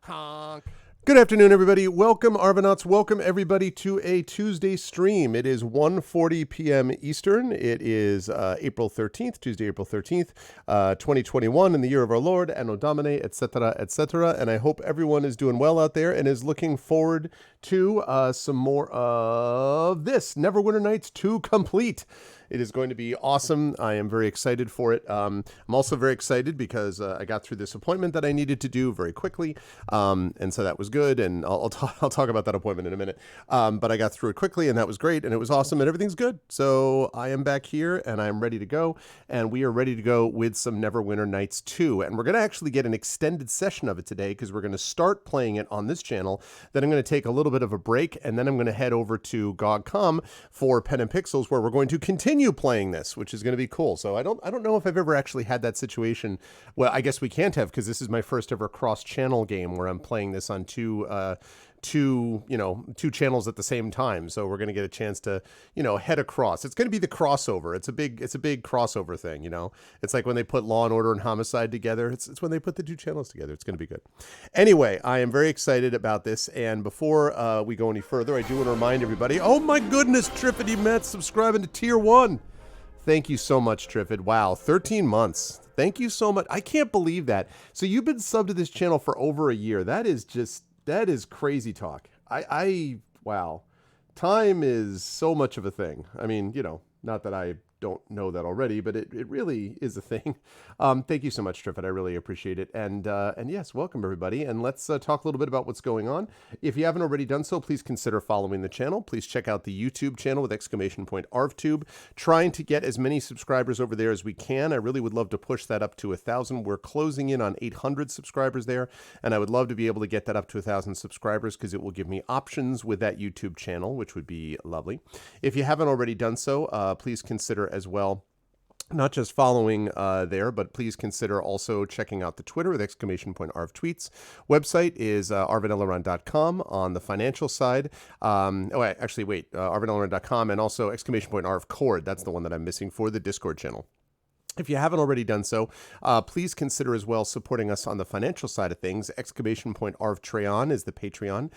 Honk. Good afternoon, everybody. Welcome, Arvanauts. Welcome, everybody, to a Tuesday stream. It is 1:40 p.m. Eastern. It is April 13th, Tuesday, April 13th, 2021, in the year of our Lord, Anno Domini, etc., etc. And I hope everyone is doing well out there and is looking forward to some more of this, Neverwinter Nights 2 Complete. It is going to be awesome. I am very excited for it. I'm also very excited because I got through this appointment that I needed to do very quickly, and so that was good, and I'll talk about that appointment in a minute. But I got through it quickly, and that was great, and it was awesome, and everything's good. So I am back here, and I'm ready to go, and we are ready to go with some Neverwinter Nights 2, and we're going to actually get an extended session of it today because we're going to start playing it on this channel. Then I'm going to take a little bit of a break, and then I'm going to head over to GOG.com for Pen and Pixels, where we're going to continue playing this, which is going to be cool. So I don't know if I've ever actually had that situation. Well, I guess we can't have, because this is my first ever cross-channel game where I'm playing this on two channels at the same time. So we're going to get a chance to, head across. It's going to be the crossover. It's a big crossover thing, It's like when they put Law and Order and Homicide together. It's when they put the two channels together. It's going to be good. Anyway, I am very excited about this. And before we go any further, I do want to remind everybody, oh my goodness, Triffid Met subscribing to Tier 1. Thank you so much, Triffid. Wow, 13 months. Thank you so much. I can't believe that. So you've been subbed to this channel for over a year. That is crazy talk. Wow. Time is so much of a thing. I mean, not that I don't know that already, but it really is a thing. Thank you so much, Triffid. I really appreciate it. And yes, welcome everybody. And let's talk a little bit about what's going on. If you haven't already done so, please consider following the channel. Please check out the YouTube channel with !ArvTube. Trying to get as many subscribers over there as we can. I really would love to push that up to 1,000. We're closing in on 800 subscribers there, and I would love to be able to get that up to 1,000 subscribers because it will give me options with that YouTube channel, which would be lovely. If you haven't already done so, please consider as well not just following there, but please consider also checking out the Twitter with !ArvTweets. Website is arvaneleron.com on the financial side. Arvaneleron.com, and also !ArvCord. That's the one that I'm missing for the Discord channel. If you haven't already done so, please consider as well supporting us on the financial side of things. !ArvTreon is the Patreon. !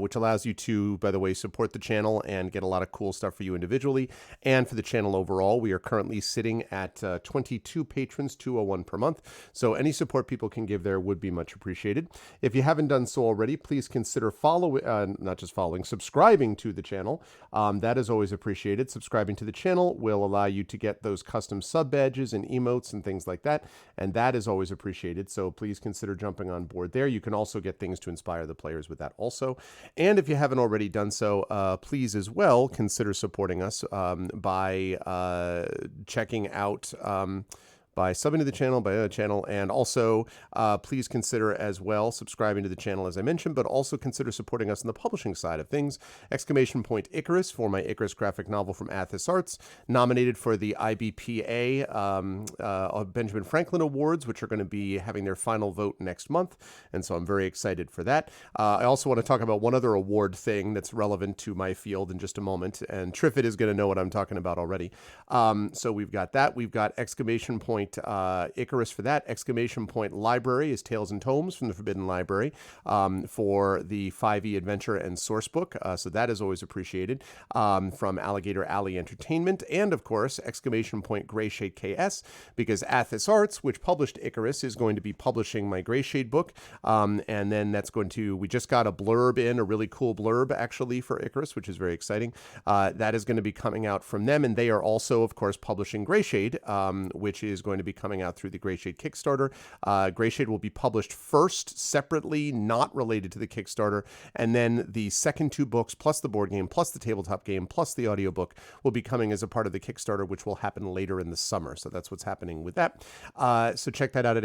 Which allows you to, by the way, support the channel and get a lot of cool stuff for you individually and for the channel overall. We are currently sitting at 22 patrons, 201 per month. So any support people can give there would be much appreciated. If you haven't done so already, please consider subscribing to the channel. That is always appreciated. Subscribing to the channel will allow you to get those custom sub badges and emotes and things like that, and that is always appreciated. So please consider jumping on board there. You can also get things to inspire the players with that also. And if you haven't already done so, please as well consider supporting us by checking out by subbing to the channel, by the channel, and also please consider as well subscribing to the channel, as I mentioned, but also consider supporting us on the publishing side of things. Icarus for my Icarus graphic novel from Athos Arts, nominated for the IBPA Benjamin Franklin Awards, which are going to be having their final vote next month, and so I'm very excited for that. I also want to talk about one other award thing that's relevant to my field in just a moment, and Triffid is going to know what I'm talking about already. So we've got that. We've got Icarus for that. Library is Tales and Tomes from the Forbidden Library for the 5e Adventure and Sourcebook. So that is always appreciated from Alligator Alley Entertainment. And of course, Grayshade KS, because Athos Arts, which published Icarus, is going to be publishing my Grayshade book. And then we just got a blurb in, a really cool blurb actually for Icarus, which is very exciting. That is going to be coming out from them. And they are also, of course, publishing Grayshade, which is going to be coming out through the Grayshade Kickstarter. Grayshade will be published first, separately, not related to the Kickstarter, and then the second two books, plus the board game, plus the tabletop game, plus the audiobook, will be coming as a part of the Kickstarter, which will happen later in the summer. So that's what's happening with that. So check that out at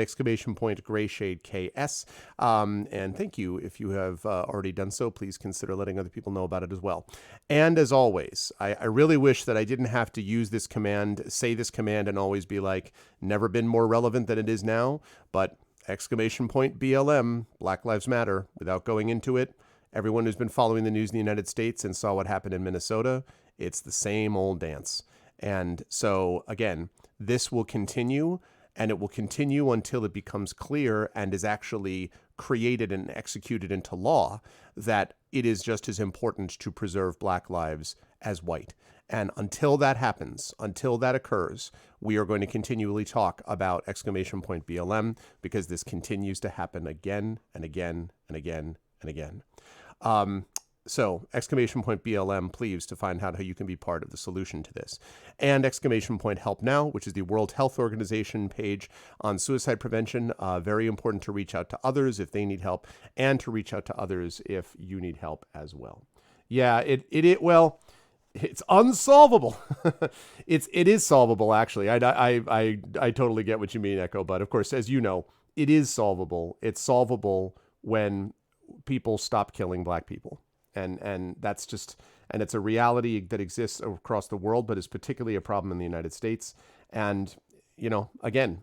Grayshade KS. And thank you. If you have already done so, please consider letting other people know about it as well. And as always, I really wish that I didn't have to use this command, say this command, and always be like, never been more relevant than it is now, but BLM, Black Lives Matter, without going into it, everyone who's been following the news in the United States and saw what happened in Minnesota, it's the same old dance. And so, again, this will continue, and it will continue until it becomes clear and is actually created and executed into law that it is just as important to preserve Black lives as white. And until that happens, until that occurs, we are going to continually talk about !BLM, because this continues to happen again and again and again and again. So !BLM, please, to find out how you can be part of the solution to this. And !Help Now, which is the World Health Organization page on suicide prevention. Very important to reach out to others if they need help, and to reach out to others if you need help as well. Yeah, well, it's unsolvable. It is solvable, actually. I totally get what you mean, Echo. But of course, as you know, it is solvable. It's solvable when people stop killing Black people. And that's just, and it's a reality that exists across the world, but is particularly a problem in the United States. And, you know, again,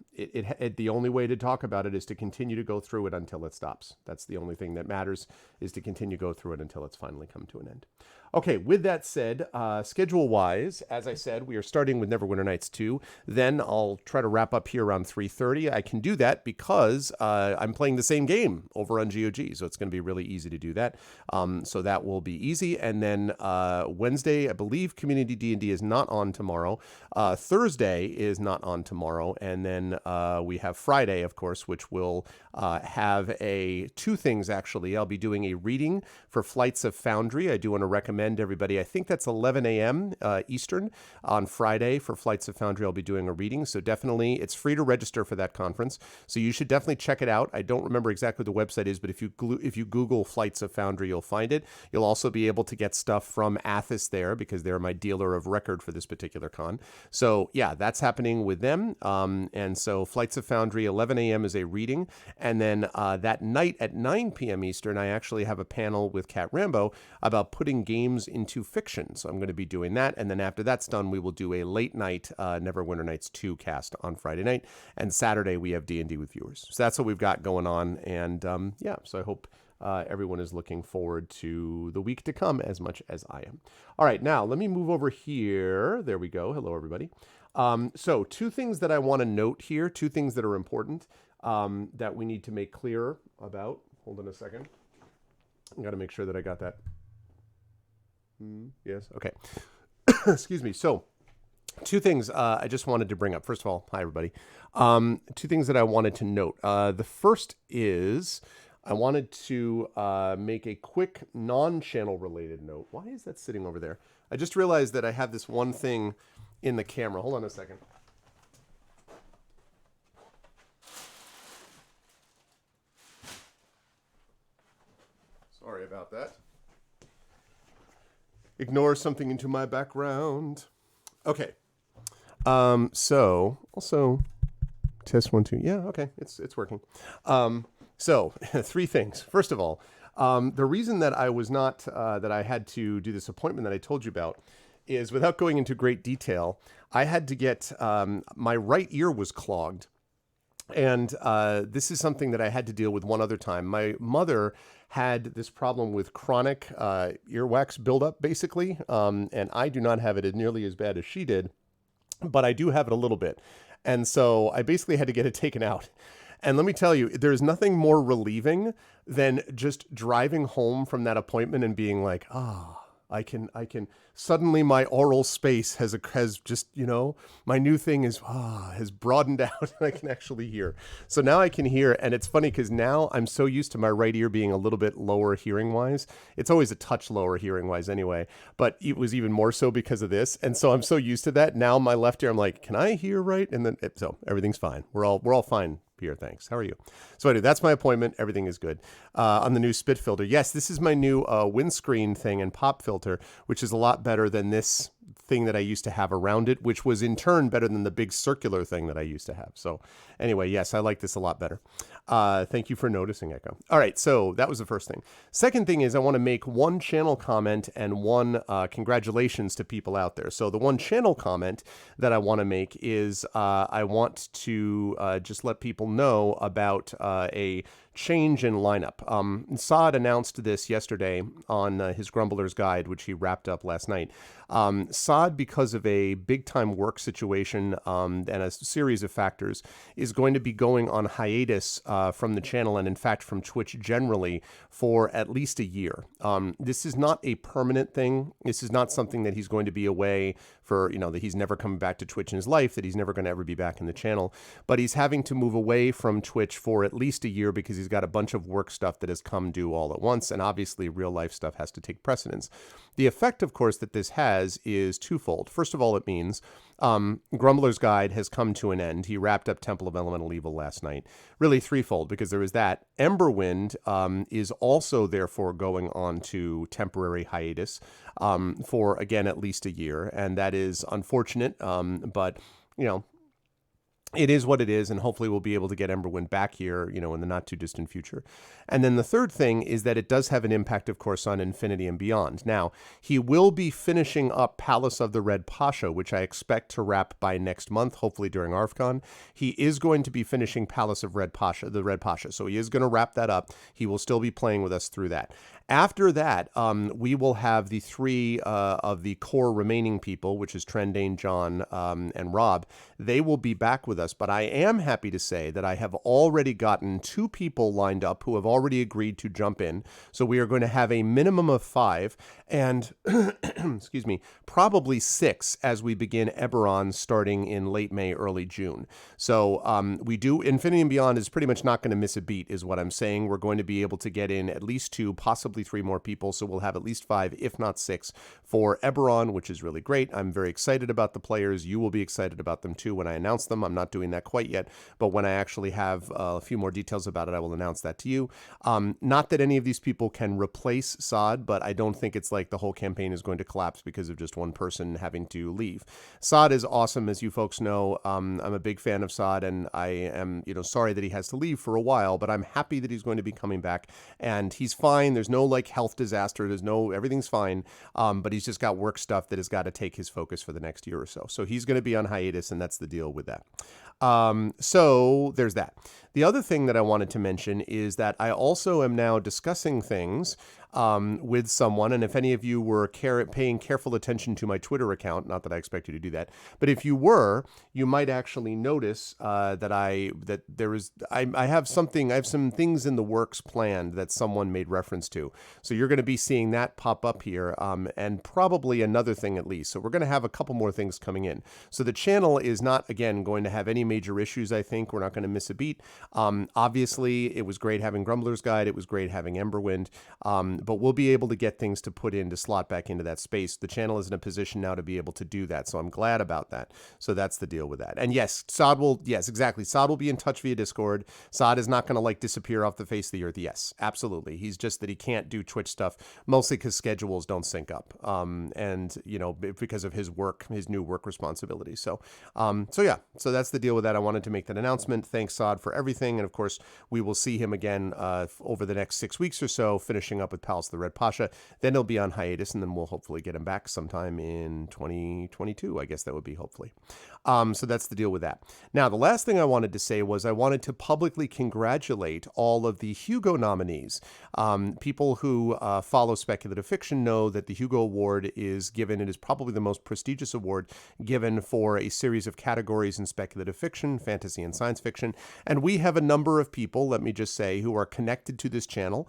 the only way to talk about it is to continue to go through it until it stops. That's the only thing that matters, is to continue to go through it until it's finally come to an end. Okay, with that said, schedule-wise, as I said, we are starting with Neverwinter Nights 2. Then I'll try to wrap up here around 3:30. I can do that because I'm playing the same game over on GOG, so it's going to be really easy to do that. So that will be easy. And then Wednesday, I believe Community D&D is not on tomorrow. Thursday is not on tomorrow. And then we have Friday, of course, which will have two things, actually. I'll be doing a reading for Flights of Foundry. I do want to recommend everybody, I think that's 11 a.m. Eastern on Friday for Flights of Foundry. I'll be doing a reading. So definitely, it's free to register for that conference. So you should definitely check it out. I don't remember exactly what the website is, but if you Google Flights of Foundry, you'll find it. You'll also be able to get stuff from Athos there, because they're my dealer of record for this particular con. So yeah, that's happening with them. And so Flights of Foundry, 11 a.m. is a reading. And then that night at 9 p.m. Eastern, I actually have a panel with Cat Rambo about putting games into fiction. So I'm going to be doing that. And then after that's done, we will do a late night Neverwinter Nights 2 cast on Friday night. And Saturday, we have D&D with viewers. So that's what we've got going on. And yeah, so I hope everyone is looking forward to the week to come as much as I am. All right, now let me move over here. There we go. Hello, everybody. So two things that I want to note here, two things that are important that we need to make clearer about. Hold on a second. I got to make sure that I got that. Yes. Okay. Excuse me. So two things I just wanted to bring up. First of all, hi, everybody. Two things that I wanted to note. The first is I wanted to make a quick non-channel related note. Why is that sitting over there? I just realized that I have this one thing in the camera. Hold on a second. Sorry about that. Ignore something into my background. Okay. So also test 1, 2. Yeah, okay. It's working. So three things. First of all, the reason that I was not, that I had to do this appointment that I told you about is, without going into great detail, I had to get, my right ear was clogged. And this is something that I had to deal with one other time. My mother had this problem with chronic earwax buildup, basically. And I do not have it nearly as bad as she did, but I do have it a little bit. And so I basically had to get it taken out. And let me tell you, there's nothing more relieving than just driving home from that appointment and being like, I can suddenly my oral space has just, you know, my new thing is, has broadened out and I can actually hear. So now I can hear. And it's funny because now I'm so used to my right ear being a little bit lower hearing wise. It's always a touch lower hearing wise anyway, but it was even more so because of this. And so I'm so used to that. Now my left ear, I'm like, can I hear right? And then, so everything's fine. We're all fine here. Thanks. How are you? So anyway, that's my appointment. Everything is good. On the new spit filter. Yes, this is my new windscreen thing and pop filter, which is a lot better than this thing that I used to have around it, which was in turn better than the big circular thing that I used to have. So anyway, yes, I like this a lot better. Thank you for noticing, Echo. All right, so that was the first thing. Second thing is I want to make one channel comment and one congratulations to people out there. So the one channel comment that I want to make is I want to just let people know about a change in lineup. Saad announced this yesterday on his Grumbler's Guide, which he wrapped up last night. Saad, because of a big-time work situation and a series of factors, is going to be going on hiatus from the channel and, in fact, from Twitch generally for at least a year. This is not a permanent thing. This is not something that he's going to be away for, that he's never coming back to Twitch in his life, that he's never going to ever be back in the channel. But he's having to move away from Twitch for at least a year because he's got a bunch of work stuff that has come due all at once. And obviously, real life stuff has to take precedence. The effect, of course, that this has is twofold. First of all, it means Grumbler's Guide has come to an end. He wrapped up Temple of Elemental Evil last night. Really threefold, because there was that. Emberwind is also therefore going on to temporary hiatus for, again, at least a year. And that is unfortunate, but, it is what it is, and hopefully we'll be able to get Emberwind back here, in the not-too-distant future. And then the third thing is that it does have an impact, of course, on Infinity and Beyond. Now, he will be finishing up Palace of the Red Pasha, which I expect to wrap by next month, hopefully during ARFCon. He is going to be finishing Palace of the Red Pasha, so he is going to wrap that up. He will still be playing with us through that. After that, we will have the three of the core remaining people, which is Trendane, John, and Rob. They will be back with us, but I am happy to say that I have already gotten 2 people lined up who have already agreed to jump in. So we are going to have a minimum of 5 and, excuse me, probably 6 as we begin Eberron starting in late May, early June. So we do, Infinity and Beyond is pretty much not going to miss a beat is what I'm saying. We're going to be able to get in at least 2, possibly 3 more people. So we'll have at least 5, if not 6 for Eberron, which is really great. I'm very excited about the players. You will be excited about them too when I announce them. I'm not doing that quite yet, but when I actually have a few more details about it, I will announce that to you. Not that any of these people can replace Saad, but I don't think it's like the whole campaign is going to collapse because of just one person having to leave. Saad is awesome, as you folks know. I'm a big fan of Saad, and I am, sorry that he has to leave for a while, but I'm happy that he's going to be coming back, and he's fine. There's no health disaster. Everything's fine. But he's just got work stuff that has got to take his focus for the next year or so. So he's going to be on hiatus, and that's the deal with that. So there's that. The other thing that I wanted to mention is that I also am now discussing things with someone, and if any of you were paying careful attention to my Twitter account, not that I expect you to do that, but if you were, you might actually notice that I have some things in the works planned that someone made reference to. So you're going to be seeing that pop up here, and probably another thing at least. So we're going to have a couple more things coming in. So the channel is not, again, going to have any major issues, I think. We're not going to miss a beat. Obviously, it was great having Grumbler's Guide. It was great having Emberwind. But we'll be able to get things to slot back into that space. The channel is in a position now to be able to do that. So I'm glad about that. So that's the deal with that. And yes, Saad will be in touch via Discord. Saad is not going to disappear off the face of the earth. Yes, absolutely. He's just that he can't do Twitch stuff, mostly because schedules don't sync up. And, because of his new work responsibilities. So that's the deal with that. I wanted to make that announcement. Thanks, Saad, for everything. And of course, we will see him again over the next 6 weeks or so, finishing up with Palace of the Red Pasha. Then he'll be on hiatus, and then we'll hopefully get him back sometime in 2022. I guess that would be hopefully. So that's the deal with that. Now, the last thing I wanted to say was I wanted to publicly congratulate all of the Hugo nominees. People who follow speculative fiction know that the Hugo Award is given. It is probably the most prestigious award given for a series of categories in speculative fiction, fantasy, and science fiction. And we have a number of people, let me just say, who are connected to this channel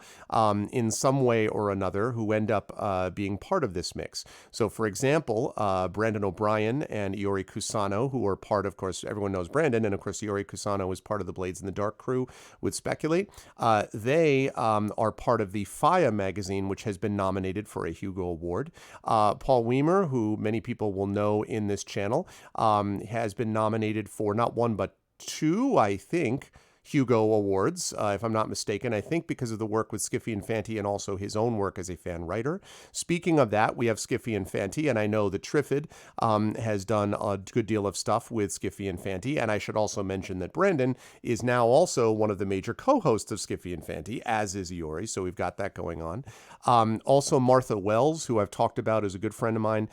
in some way or another, who end up being part of this mix. So, for example, Brandon O'Brien and Iori Kusano, who are part, of course, everyone knows Brandon, and of course, Iori Kusano is part of the Blades in the Dark crew with Speculate. They are part of the Faya magazine, which has been nominated for a Hugo Award. Paul Weimer, who many people will know in this channel, has been nominated for not one, but 2, I think, Hugo Awards, if I'm not mistaken, I think because of the work with Skiffy and Fanti and also his own work as a fan writer. Speaking of that, we have Skiffy and Fanti, and I know that Triffid has done a good deal of stuff with Skiffy and Fanti, and I should also mention that Brandon is now also one of the major co-hosts of Skiffy and Fanti, as is Iori, so we've got that going on. Also Martha Wells, who I've talked about, is a good friend of mine,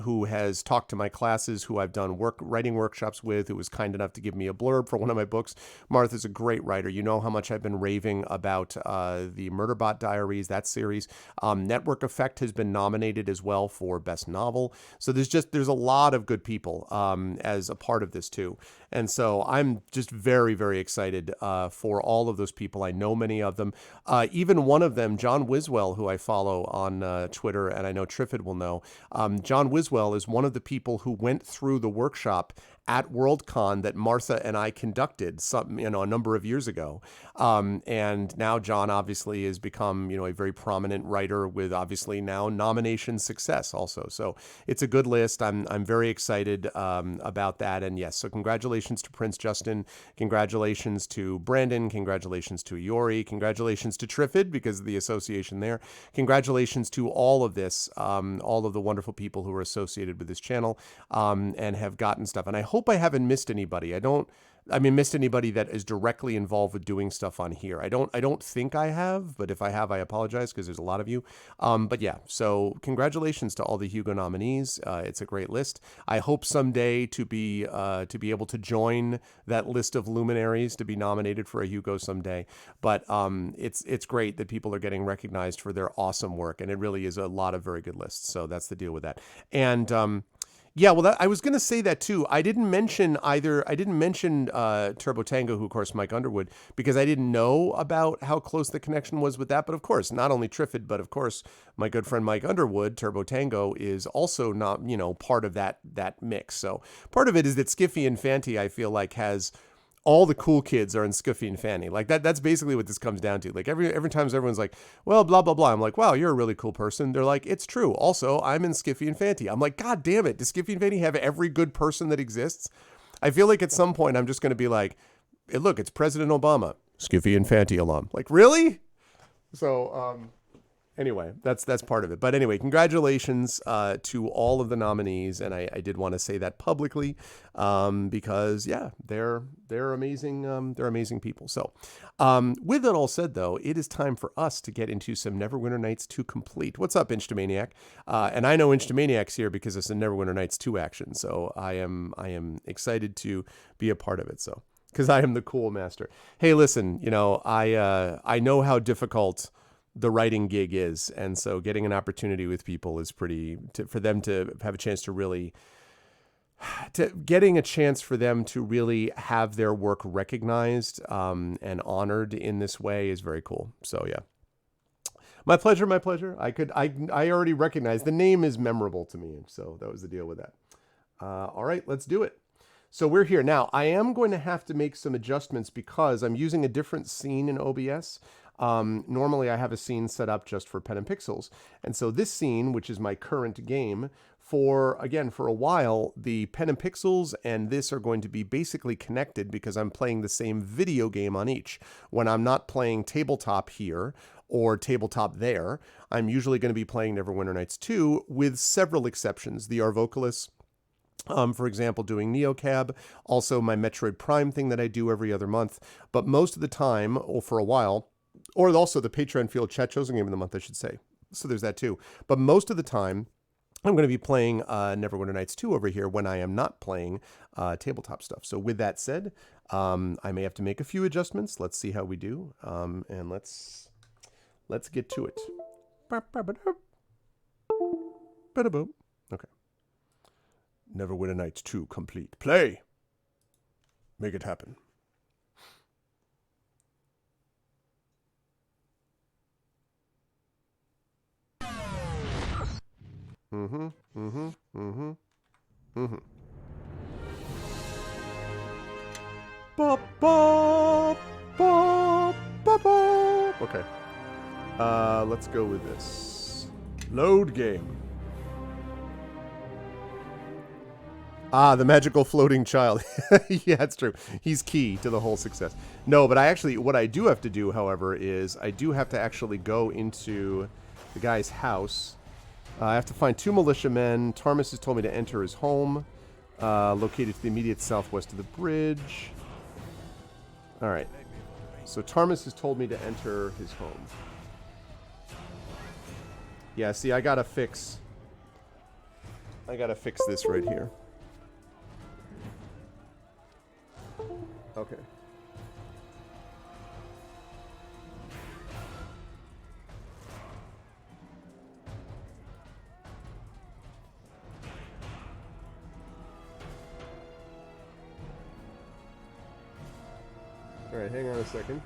who has talked to my classes, who I've done writing workshops with, who was kind enough to give me a blurb for one of my books. Martha's is a great writer. You know how much I've been raving about the Murderbot Diaries, that series. Network Effect has been nominated as well for Best Novel. So there's a lot of good people as a part of this too. And so I'm just very, very excited for all of those people. I know many of them. Even one of them, John Wiswell, who I follow on Twitter, and I know Triffid will know. John Wiswell is one of the people who went through the workshop at Worldcon that Martha and I conducted a number of years ago. And now John obviously has become, a very prominent writer with obviously now nomination success also. So it's a good list. I'm very excited about that. And yes, so congratulations to Prince Justin. Congratulations to Brandon. Congratulations to Iori. Congratulations to Triffid because of the association there. Congratulations to all of this, all of the wonderful people who are associated with this channel and have gotten stuff. And I hope I haven't missed anybody. Missed anybody that is directly involved with doing stuff on here. I don't think I have, but if I have, I apologize because there's a lot of you. But yeah, so congratulations to all the Hugo nominees. It's a great list. I hope someday to be able to join that list of luminaries to be nominated for a Hugo someday. But it's great that people are getting recognized for their awesome work, and it really is a lot of very good lists. So that's the deal with that. And yeah, well, I was going to say that too. I didn't mention Turbo Tango, who of course Mike Underwood, because I didn't know about how close the connection was with that. But of course, not only Triffid, but of course my good friend Mike Underwood, Turbo Tango, is also not part of that mix. So part of it is that Skiffy and Fanty, I feel like, has all the cool kids are in Skiffy and Fanny. Like that's basically what this comes down to. Like every time everyone's like, well, blah, blah, blah. I'm like, wow, you're a really cool person. They're like, it's true. Also, I'm in Skiffy and Fanty. I'm like, God damn it. Does Skiffy and Fanty have every good person that exists? I feel like at some point I'm just going to be like, hey, look, it's President Obama, Skiffy and Fanty alum. Like, really? So, anyway, that's part of it. But anyway, congratulations to all of the nominees, and I did want to say that publicly because yeah, they're amazing. They're amazing people. So, with that all said, though, it is time for us to get into some Neverwinter Nights 2 complete. What's up, Instamaniac? And I know Instamaniac's here because it's a Neverwinter Nights 2 action. So I am excited to be a part of it. So because I am the cool master. Hey, listen, I know how difficult the writing gig is, and so getting an opportunity with people is for them to have a chance to really have their work recognized and honored in this way is very cool. So yeah, my pleasure. I already recognize the name is memorable to me, so that was the deal with that. All right, let's do it. So we're here now. I am going to have to make some adjustments because I'm using a different scene in OBS. Normally I have a scene set up just for Pen and Pixels. And so this scene, which is my current game, for a while, the Pen and Pixels and this are going to be basically connected because I'm playing the same video game on each. When I'm not playing tabletop here or tabletop there, I'm usually going to be playing Neverwinter Nights 2 with several exceptions. The Arvocalis, for example, doing NeoCab, also my Metroid Prime thing that I do every other month. But most of the time, or for a while, or also the Patreon Field Chat Chosen Game of the Month, I should say. So there's that too. But most of the time, I'm going to be playing Neverwinter Nights 2 over here when I am not playing tabletop stuff. So with that said, I may have to make a few adjustments. Let's see how we do. And let's get to it. Okay. Neverwinter Nights 2 complete. Play! Make it happen. Bop, bop, bop, bop, bop. Okay. Let's go with this. Load game. Ah, the magical floating child. Yeah, it's true. He's key to the whole success. No, but what I do have to do, however, is I do have to actually go into the guy's house. I have to find 2 militiamen. Tarmus has told me to enter his home, located to the immediate southwest of the bridge. All right. So Tarmus has told me to enter his home. Yeah, see, I gotta fix this right here. Okay. Alright, hang on a second.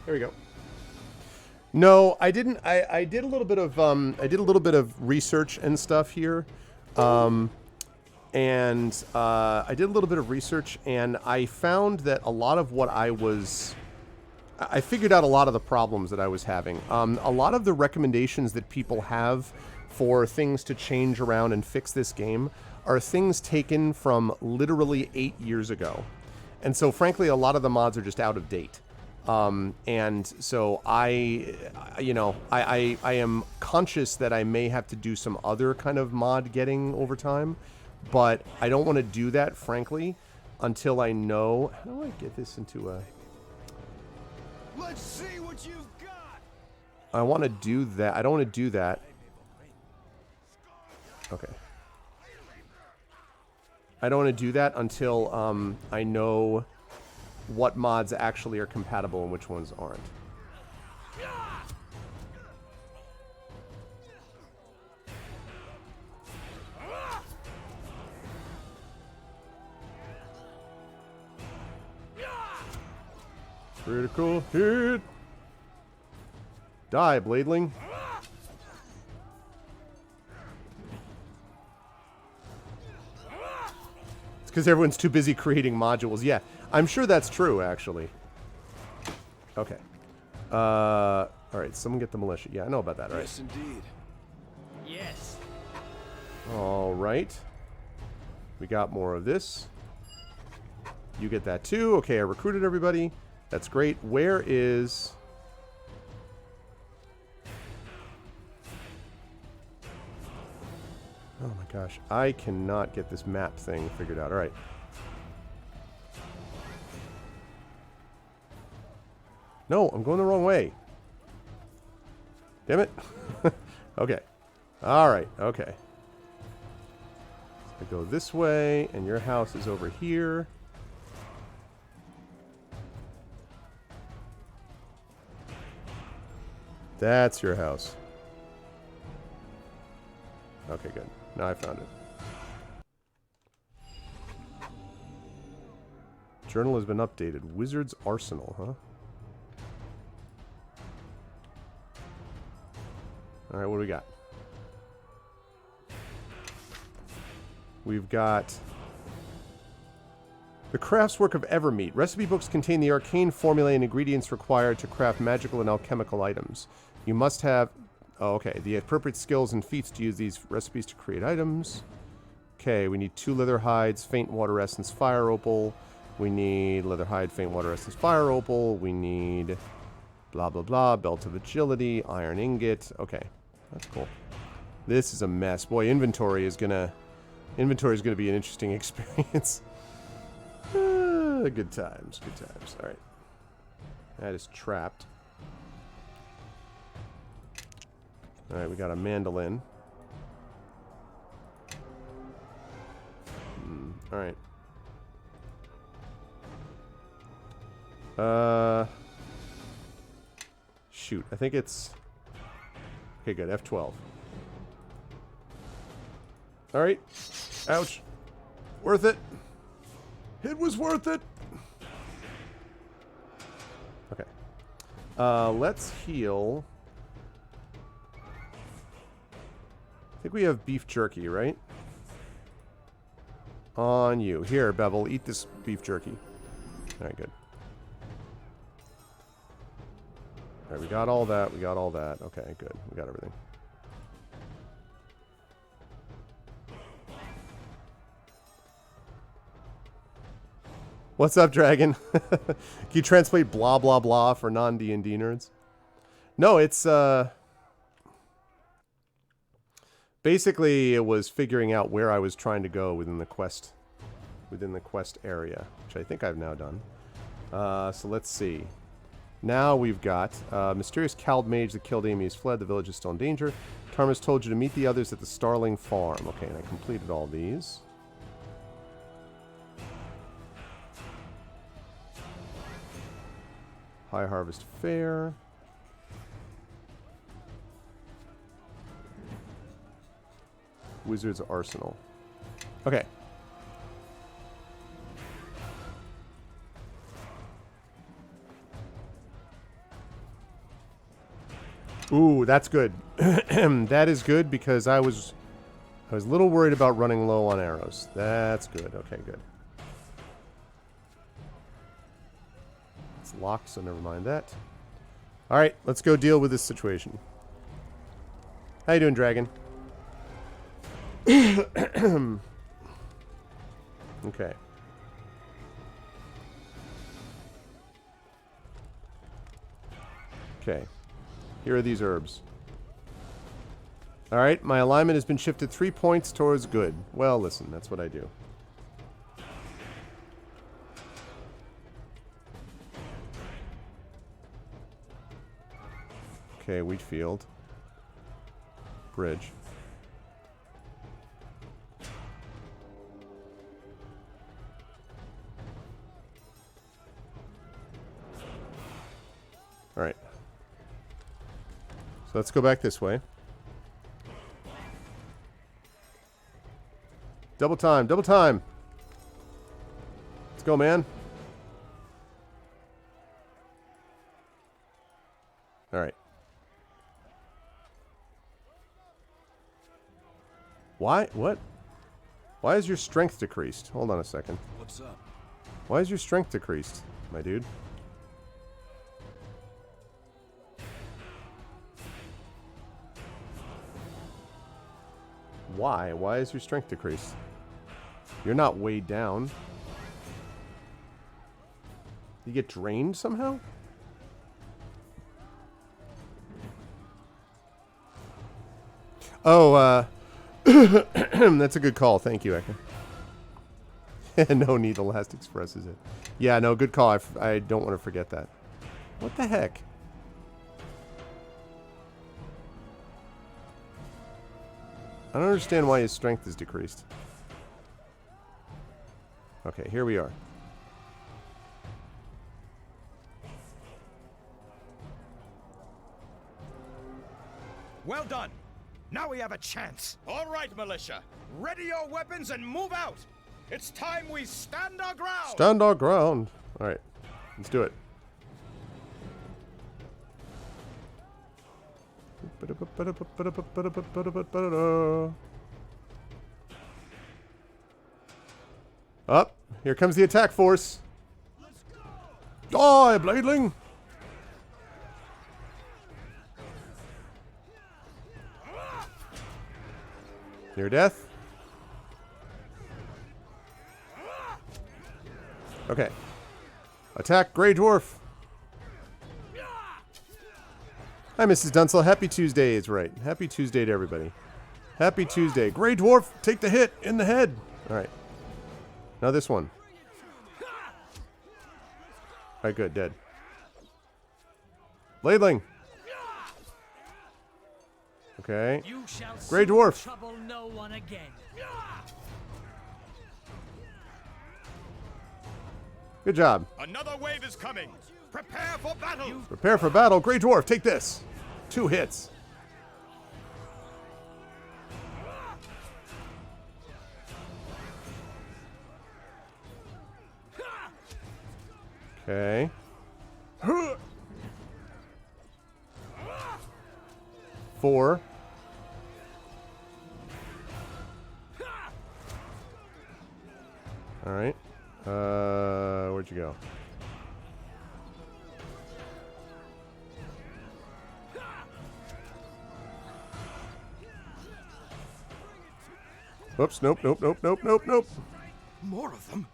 There we go. No, I didn't. I did a little bit of research and stuff here, and I did a little bit of research, and I found that a lot of what I figured out a lot of the problems that I was having. A lot of the recommendations that people have for things to change around and fix this game are things taken from literally 8 years ago, and so frankly, a lot of the mods are just out of date. And so I am conscious that I may have to do some other kind of mod getting over time, but I don't want to do that, frankly, until I know. How do I get this into a... Let's see what you've got. I want to do that. I don't want to do that. Okay. I don't want to do that until I know what mods actually are compatible and which ones aren't. Critical hit! Die, Bladeling. It's because everyone's too busy creating modules. Yeah. I'm sure that's true, actually. Okay. Alright, someone get the militia. Yeah, I know about that, right? Yes, indeed. Yes. Alright. We got more of this. You get that too. Okay, I recruited everybody. That's great. Where is... Oh my gosh. I cannot get this map thing figured out. Alright. No, I'm going the wrong way. Damn it. Okay. Alright, okay. So I go this way, and your house is over here. That's your house. Okay, good. Now I found it. Journal has been updated. Wizard's Arsenal, huh? Alright, what do we got? We've got the craftswork of Evermeet. Recipe books contain the arcane formulae and ingredients required to craft magical and alchemical items. You must have... Oh, okay. The appropriate skills and feats to use these recipes to create items. Okay, we need 2 leather hides, faint water essence, fire opal. We need leather hide, faint water essence, fire opal. We need blah, blah, blah, belt of agility, iron ingot. Okay, that's cool. This is a mess. Boy, inventory is gonna be an interesting experience. Good times, good times. All right. That is trapped. All right, we got a mandolin. All right. Shoot, I think it's... Okay, good, F12. Alright. Ouch. Worth it. It was worth it. Okay. Let's heal. I think we have beef jerky, right? On you. Here, Bevel, eat this beef jerky. Alright, good. Alright, we got all that. We got all that. Okay, good. We got everything. What's up, Dragon? Can you translate blah, blah, blah for non-D&D nerds? No, it's, basically, it was figuring out where I was trying to go within the quest area, which I think I've now done. So let's see. Now we've got mysterious cowled mage that killed Amy has fled. The village is still in danger. Tarmus told you to meet the others at the Starling Farm. Okay, and I completed all these. High Harvest Fair. Wizard's Arsenal. Okay. Ooh, that's good. That is good because I was a little worried about running low on arrows. That's good. Okay, good. It's locked, so never mind that. All right, let's go deal with this situation. How you doing, Dragon? Okay. Okay. Here are these herbs. All right, my alignment has been shifted 3 points towards good. Well, listen, that's what I do. Okay, wheat field. Bridge. All right. So let's go back this way. Double time, double time. Let's go, man. All right. Why? What? Why is your strength decreased? Hold on a second. What's up? Why is your strength decreased, my dude? Why? Why is your strength decreased? You're not weighed down. You get drained somehow? Oh, that's a good call. Thank you, Eka. No need, the last expresses it. Yeah, no, good call. I don't want to forget that. What the heck? I don't understand why his strength is decreased. Okay, here we are. Well done. Now we have a chance. All right, militia. Ready your weapons and move out. It's time we stand our ground. Stand our ground. All right, let's do it. Up. Here comes the attack force. Die, Bladeling. Near death. Okay. Attack Grey Dwarf. Hi, Mrs. Dunsel. Happy Tuesday is right. Happy Tuesday to everybody. Happy Tuesday. Grey Dwarf, take the hit in the head. All right. Now this one. All right, good. Dead. Bladeling. Okay. Grey Dwarf. Trouble no one again. Good job. Another wave is coming. Prepare for battle. Prepare for battle. Grey Dwarf, take this. 2 hits. Okay. 4. All right. Where'd you go? Oops, nope, nope, nope, nope, nope, nope. More of them.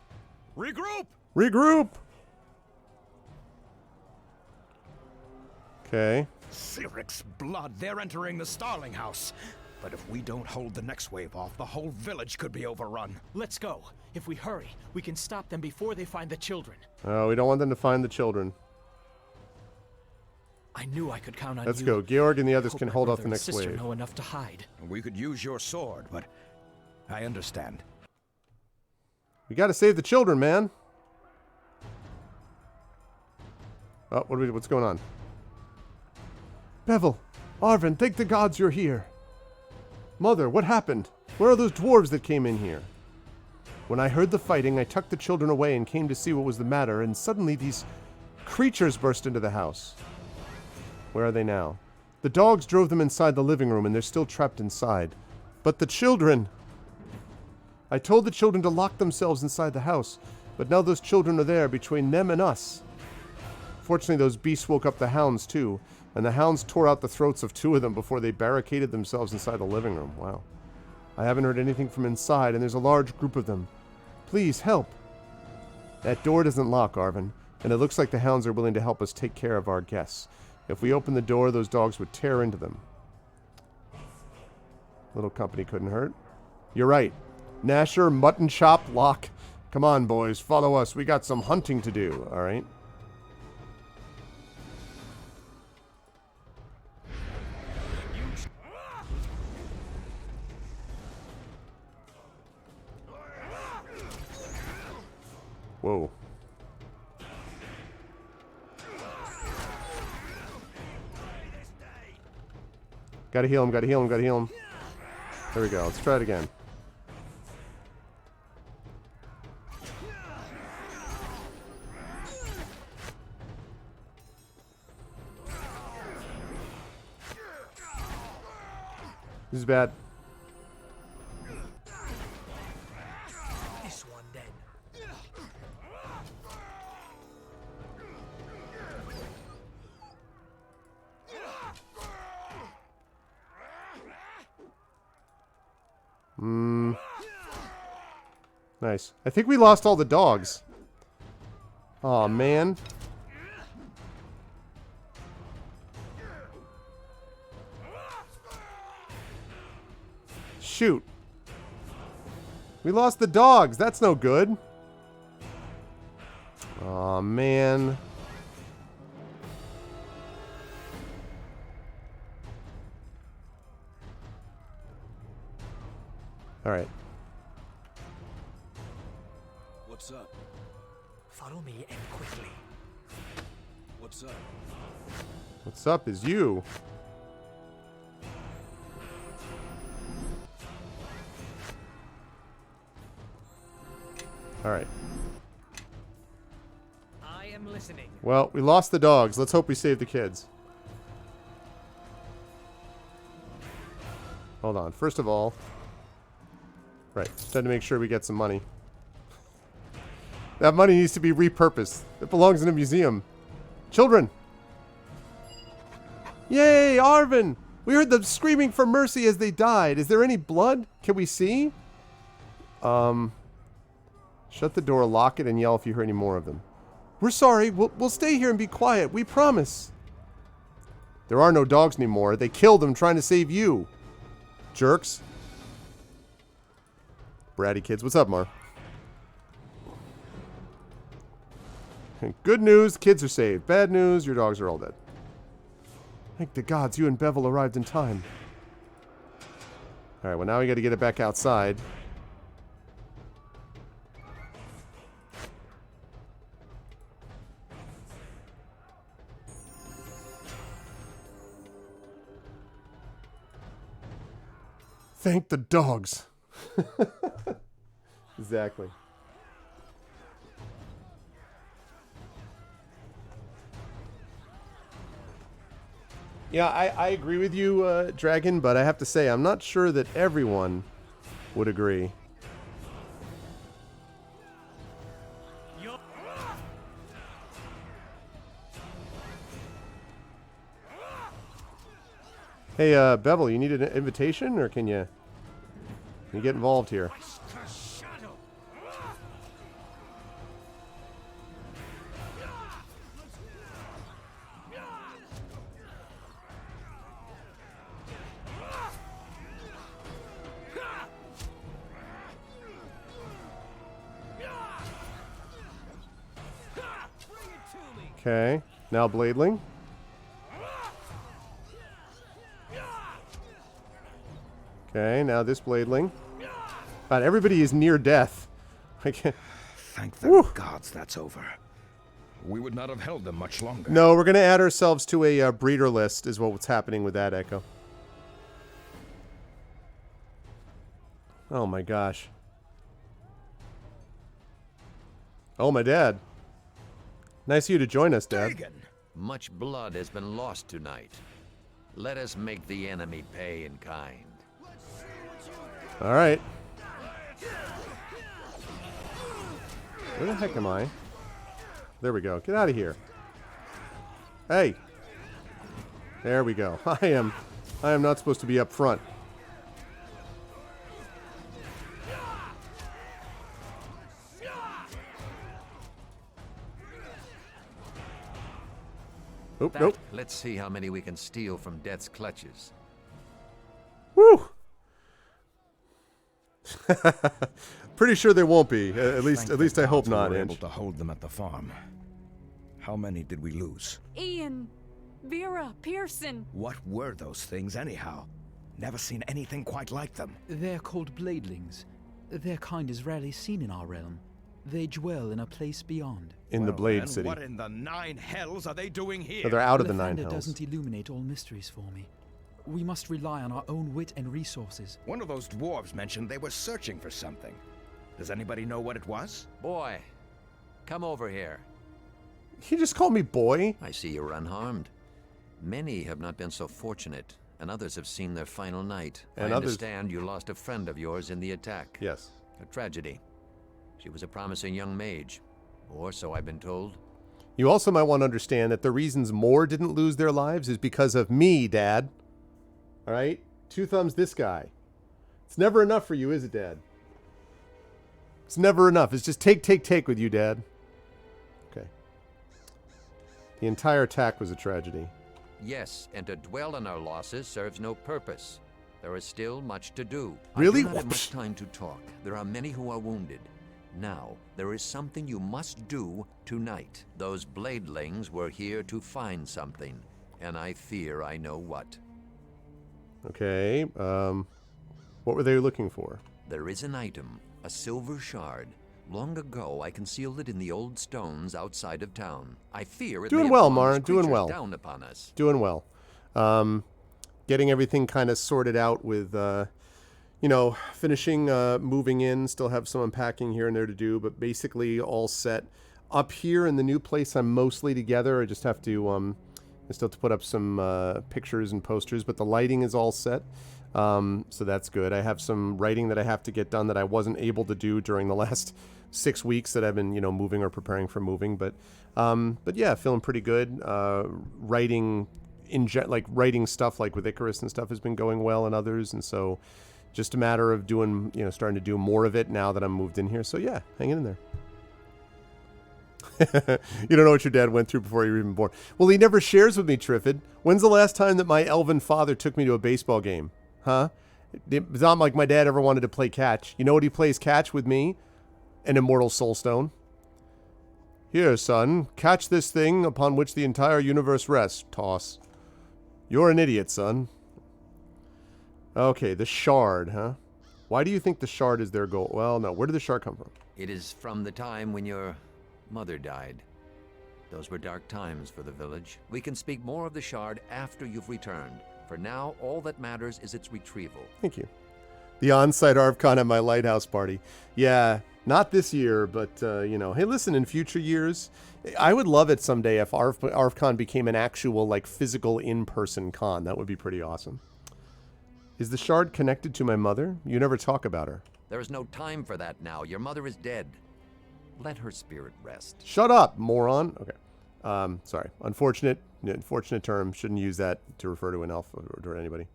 Regroup. Regroup. Okay. Cyric's blood. They're entering the Starling House. But if we don't hold the next wave off, the whole village could be overrun. Let's go. If we hurry, we can stop them before they find the children. Oh, we don't want them to find the children. I knew I could count on Let's you. go. Georg and the others Hope can my hold off brother the and next sister wave. know enough to hide. We could use your sword, but I understand. We gotta save the children, man. Oh, what's going on? Bevel, Arvin, thank the gods you're here. Mother, what happened? Where are those dwarves that came in here? When I heard the fighting, I tucked the children away and came to see what was the matter, and suddenly these creatures burst into the house. Where are they now? The dogs drove them inside the living room, and they're still trapped inside. But the children... I told the children to lock themselves inside the house, but now those children are there, between them and us. Fortunately, those beasts woke up the hounds, too, and the hounds tore out the throats of 2 of them before they barricaded themselves inside the living room. Wow. I haven't heard anything from inside, and there's a large group of them. Please, help. That door doesn't lock, Arvin, and it looks like the hounds are willing to help us take care of our guests. If we open the door, those dogs would tear into them. Little company couldn't hurt. You're right. Nasher, mutton chop, lock. Come on, boys, follow us. We got some hunting to do, all right? Whoa. Gotta heal him, gotta heal him, gotta heal him. There we go. Let's try it again. This is bad. This one then. Nice. I think we lost all the dogs. Aw, man. Shoot. We lost the dogs. That's no good. Aw, man. All right. What's up? Follow me and quickly. What's up? What's up is you. All right. I am listening. Well, we lost the dogs. Let's hope we save the kids. Hold on. First of all... Right. Just had to make sure we get some money. That money needs to be repurposed. It belongs in a museum. Children! Yay, Arvin! We heard them screaming for mercy as they died. Is there any blood? Can we see? Shut the door, lock it, and yell if you hear any more of them. We're sorry. We'll stay here and be quiet. We promise. There are no dogs anymore. They killed them trying to save you. Jerks. Bratty kids. What's up, Mar? Good news, kids are saved. Bad news, your dogs are all dead. Thank the gods you and Bevel arrived in time. Alright, well now we gotta get it back outside. Thank the dogs. Exactly. Yeah, I agree with you, Dragon, but I have to say, I'm not sure that everyone would agree. Hey, Bevel, you need an invitation, or can you get involved here? Okay, now Bladeling. Okay, now this Bladeling. God, everybody is near death. I can't. Thank the gods that's over. we would not have held them much longer. No, we're going to add ourselves to a breeder list is what's happening with that, Echo. Oh my gosh. Oh, my dad. Nice of you to join us, Dad. Dagon! Much blood has been lost tonight. Let us make the enemy pay in kind. All right. Where the heck am I? There we go. Get out of here. Hey. There we go. I am not supposed to be up front. Oop, nope. Let's see how many we can steal from Death's clutches. Woo! Pretty sure they won't be. At least I hope not. We were able to hold them at the farm. How many did we lose? Ian, Vera, Pearson. What were those things anyhow? Never seen anything quite like them. They're called bladelings. Their kind is rarely seen in our realm. They dwell in a place beyond. In the Blade then City. What in the nine hells are they doing here? So they're out of the nine Lathander hells. doesn't illuminate all mysteries for me. We must rely on our own wit and resources. One of those dwarves mentioned they were searching for something. Does anybody know what it was? Boy, come over here. He just called me boy. I see you're unharmed. Many have not been so fortunate, and others have seen their final night. And I others- understand you lost a friend of yours in the attack. Yes. A tragedy. She was a promising young mage, or so I've been told. You also might want to understand that the reasons more didn't lose their lives is because of me, Dad. All right? Two thumbs this guy. It's never enough for you, is it, Dad? It's never enough. It's just take with you, Dad. Okay. The entire attack was a tragedy. Yes, and to dwell on our losses serves no purpose. There is still much to do. Really? I do not have much time to talk. There are many who are wounded. Now, there is something you must do tonight. Those bladelings were here to find something, and I fear I know what. Okay. What were they looking for? There is an item, a silver shard. Long ago, I concealed it in the old stones outside of town. I fear it Doing may have well, drawn Mara, these doing creatures well. down upon us. Doing well. Getting everything kind of sorted out with, finishing moving in. Still have some unpacking here and there to do, but basically all set. Up here in the new place, I'm mostly together. I just have to, I still have to put up some pictures and posters, but the lighting is all set. So that's good. I have some writing that I have to get done that I wasn't able to do during the last 6 weeks that I've been, moving or preparing for moving. But yeah, feeling pretty good. Writing writing stuff like with Icarus and stuff has been going well and others. And so just a matter of doing, starting to do more of it now that I'm moved in here. So yeah, hanging in there. You don't know what your dad went through before you were even born. Well, he never shares with me, Triffid. When's the last time that my elven father took me to a baseball game? Huh? It's not like my dad ever wanted to play catch. You know what he plays catch with me? An immortal soulstone. Here, son, catch this thing upon which the entire universe rests. Toss. You're an idiot, son. Okay, the shard, huh? Why do you think the shard is their goal? Well, no. Where did the shard come from? It is from the time when your mother died. Those were dark times for the village. We can speak more of the shard after you've returned. For now, all that matters is its retrieval. Thank you. The on-site ARVCon at my lighthouse party. Yeah, not this year, but, hey, listen, in future years, I would love it someday if ARVCon became an actual, physical in-person con. That would be pretty awesome. Is the shard connected to my mother? You never talk about her. There is no time for that now. Your mother is dead. Let her spirit rest. Shut up, moron. Okay. Sorry. Unfortunate term. Shouldn't use that to refer to an elf or to anybody.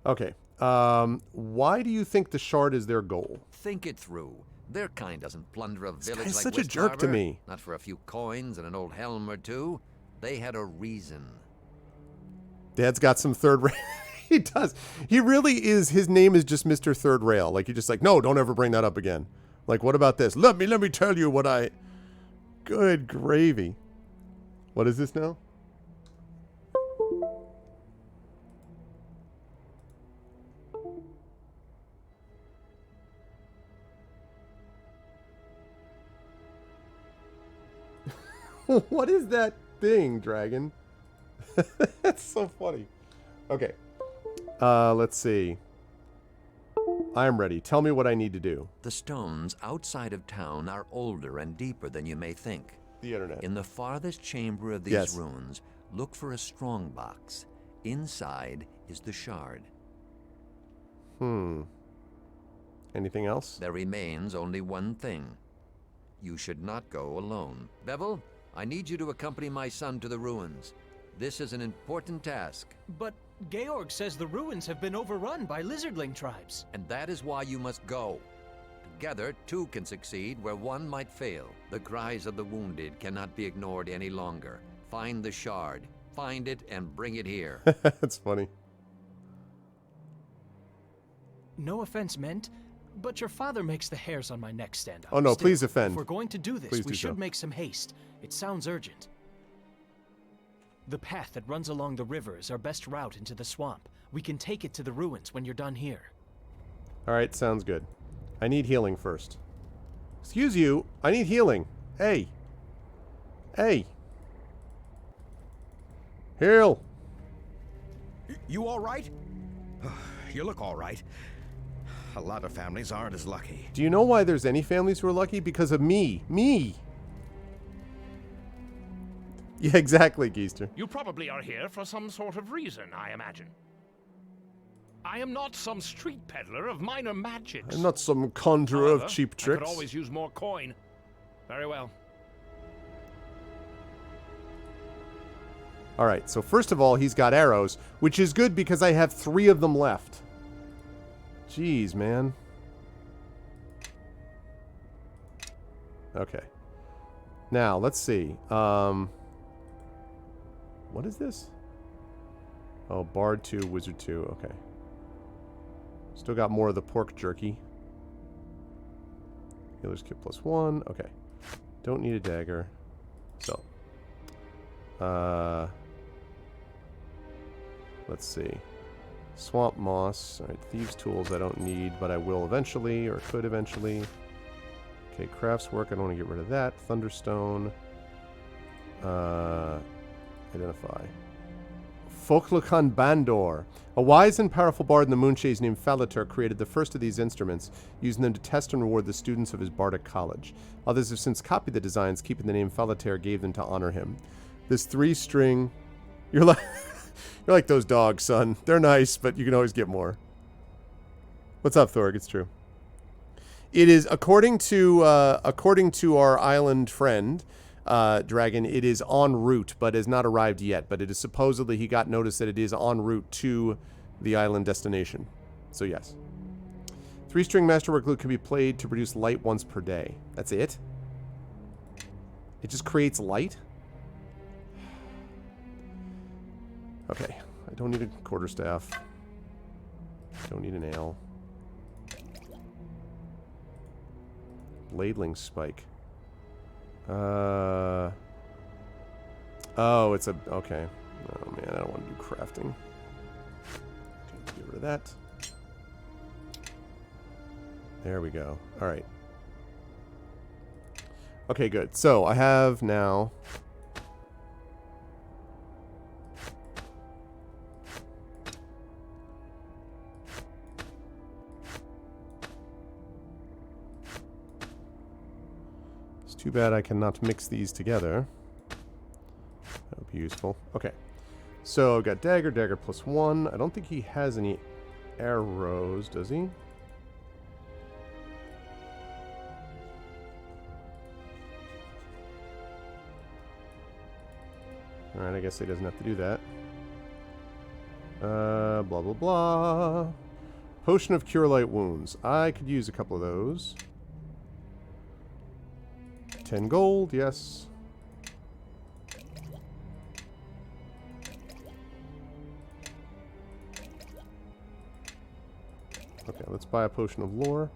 Okay. Why do you think the shard is their goal? Think it through. Their kind doesn't plunder a village This like guy's such a West jerk to Harbor. me. Not for a few coins and an old helm or two. They had a reason. Dad's got some third rail. He does. He really is. His name is just Mr. Third Rail. You're just like, no, don't ever bring that up again. What about this? Let me tell you what I... Good gravy. What is this now? What is that thing, dragon? That's so funny. Okay. Let's see. I am ready. Tell me what I need to do. The stones outside of town are older and deeper than you may think. The internet. In the farthest chamber of these Yes. ruins, look for a strong box. Inside is the shard. Anything else? There remains only one thing. You should not go alone. Bevel, I need you to accompany my son to the ruins. This is an important task, But Georg says the ruins have been overrun by lizardling tribes. and that is why you must go. Together, two can succeed where one might fail. The cries of the wounded cannot be ignored any longer. Find the shard. Find it and bring it here. That's funny. No offense meant, but your father makes the hairs on my neck stand up. Oh, no, Still, please offend. If we're going to do this, Please we do should so. make some haste. It sounds urgent. The path that runs along the river is our best route into the swamp. We can take it to the ruins when you're done here. All right, sounds good. I need healing first. Excuse you. I need healing. Hey. Hey. Heal. You all right? You look all right. A lot of families aren't as lucky. Do you know why there's any families who are lucky? Because of me. Me. Yeah, exactly, Geister. You probably are here for some sort of reason, I imagine. I am not some street peddler of minor magics. I'm not some conjurer However, of cheap I tricks. could always use more coin. Very well. All right, so first of all, he's got arrows, which is good because I have 3 of them left. Jeez, man. Okay. Now, let's see. What is this? Oh, Bard 2, Wizard 2. Okay. Still got more of the pork jerky. Healer's kit +1. Okay. Don't need a dagger. So. Let's see. Swamp moss. Alright, thieves' tools I don't need, but I will eventually, or could eventually. Okay, crafts work. I don't want to get rid of that. Thunderstone. Identify. Folklokan Bandor. A wise and powerful bard in the Moonshades named Falatur created the first of these instruments, using them to test and reward the students of his bardic college. Others have since copied the designs, keeping the name Falatur gave them to honor him. This 3-string... You're like... You're like those dogs, son. They're nice, but you can always get more. What's up, Thorg? It's true. It is, according to our island friend, Dragon, it is en route, but has not arrived yet. But it is supposedly, he got notice that it is en route to the island destination. So, yes. 3-string masterwork glue can be played to produce light once per day. That's it? It just creates light? Okay, I don't need a quarterstaff. Don't need a nail. Bladeling spike. Oh, it's a... Okay. Oh, man, I don't want to do crafting. Get rid of that. There we go. All right. Okay, good. So, I have now... Too bad I cannot mix these together. That would be useful. Okay. So, I've got dagger, dagger +1. I don't think he has any arrows, does he? Alright, I guess he doesn't have to do that. Blah, blah, blah. Potion of Cure Light Wounds. I could use a couple of those. 10 gold, yes. Okay, let's buy a potion of lore.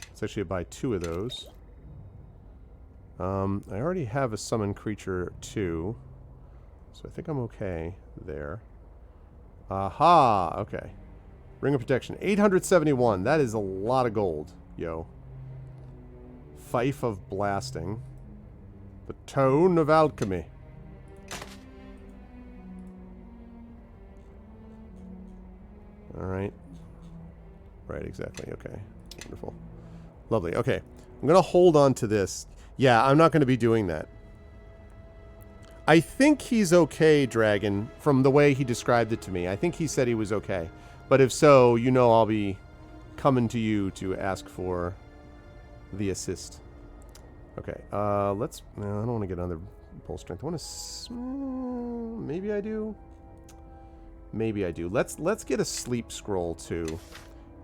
Let's actually buy 2 of those. I already have a summon creature too, so I think I'm okay there. Aha! Okay. Ring of Protection. 871. That is a lot of gold, yo. Fife of Blasting. The tone of alchemy. Alright. Right, exactly. Okay. Wonderful. Lovely. Okay. I'm going to hold on to this. Yeah, I'm not going to be doing that. I think he's okay, Dragon, from the way he described it to me. I think he said he was okay. But if so, you know I'll be coming to you to ask for the assist. Okay, let's... No, I don't want to get another pull strength. I want to... Maybe I do? Maybe I do. Let's get a sleep scroll, too.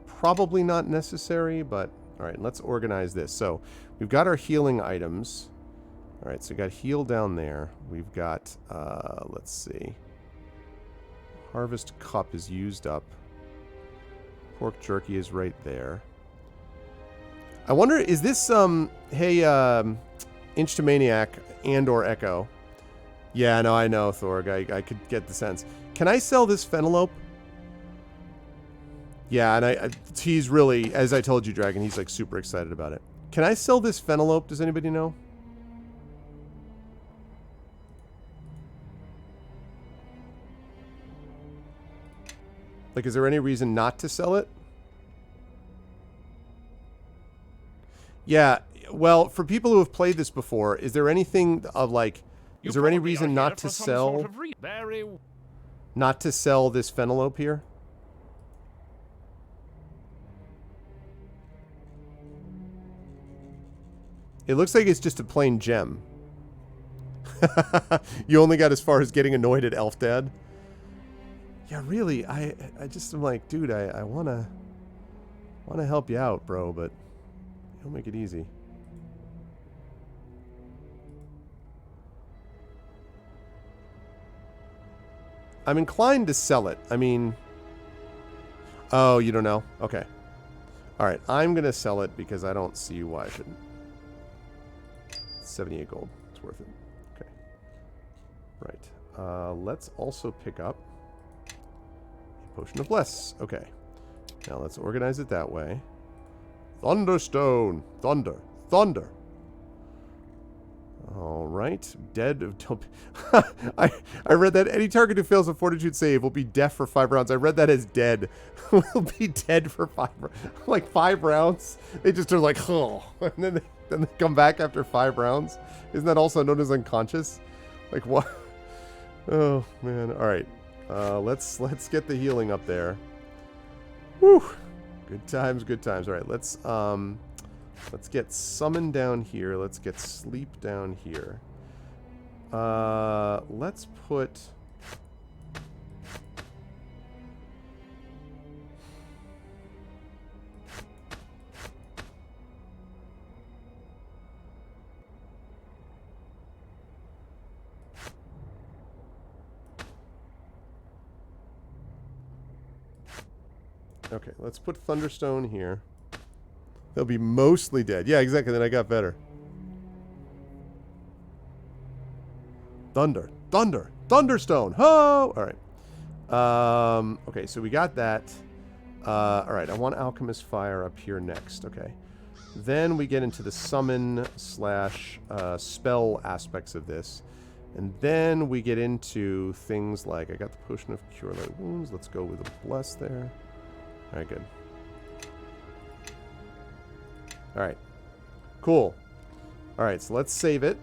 Probably not necessary, but... Alright, let's organize this. So, we've got our healing items. Alright, so we got heal down there. We've got, let's see. Harvest cup is used up. Pork jerky is right there. I wonder, is this, hey, Inchtomaniac and or Echo? Yeah, no, I know, Thorg. I could get the sense. Can I sell this Fennelope? Yeah, and he's really, as I told you, Dragon, he's like super excited about it. Can I sell this Fennelope? Does anybody know? Like, is there any reason not to sell it? Yeah, well, for people who have played this before, is there anything of like, is there any reason not to sell, not to sell this Fennelope here? It looks like it's just a plain gem. You only got as far as getting annoyed at Elf Dad? Yeah, really, I just am like, dude, I wanna help you out, bro, but don't make it easy. I'm inclined to sell it. I mean... Oh, you don't know? Okay. Alright, I'm gonna sell it because I don't see why I shouldn't. 78 gold. It's worth it. Okay. Right. Let's also pick up a Potion of Bless. Okay. Now let's organize it that way. Thunderstone. Thunder. Thunder. Alright. Dead of... I read that any target who fails a fortitude save will be deaf for 5 rounds. I read that as dead. Will be dead for 5 rounds. Like 5 rounds? They just are like, oh. And then they come back after 5 rounds? Isn't that also known as unconscious? Like what? Oh, man. Alright. Let's get the healing up there. Whew. Good times, good times. Alright, let's get summon down here. Let's get sleep down here. Let's put... Okay, let's put Thunderstone here. They'll be mostly dead. Yeah, exactly. Then I got better. Thunder. Thunder. Thunderstone. Ho! Alright. Okay, so we got that. Alright, I want Alchemist Fire up here next. Okay. Then we get into the summon slash spell aspects of this. And then we get into things like, I got the Potion of Cure Light Wounds. Let's go with a Bless there. Alright, good. Alright. Cool. Alright, so let's save it.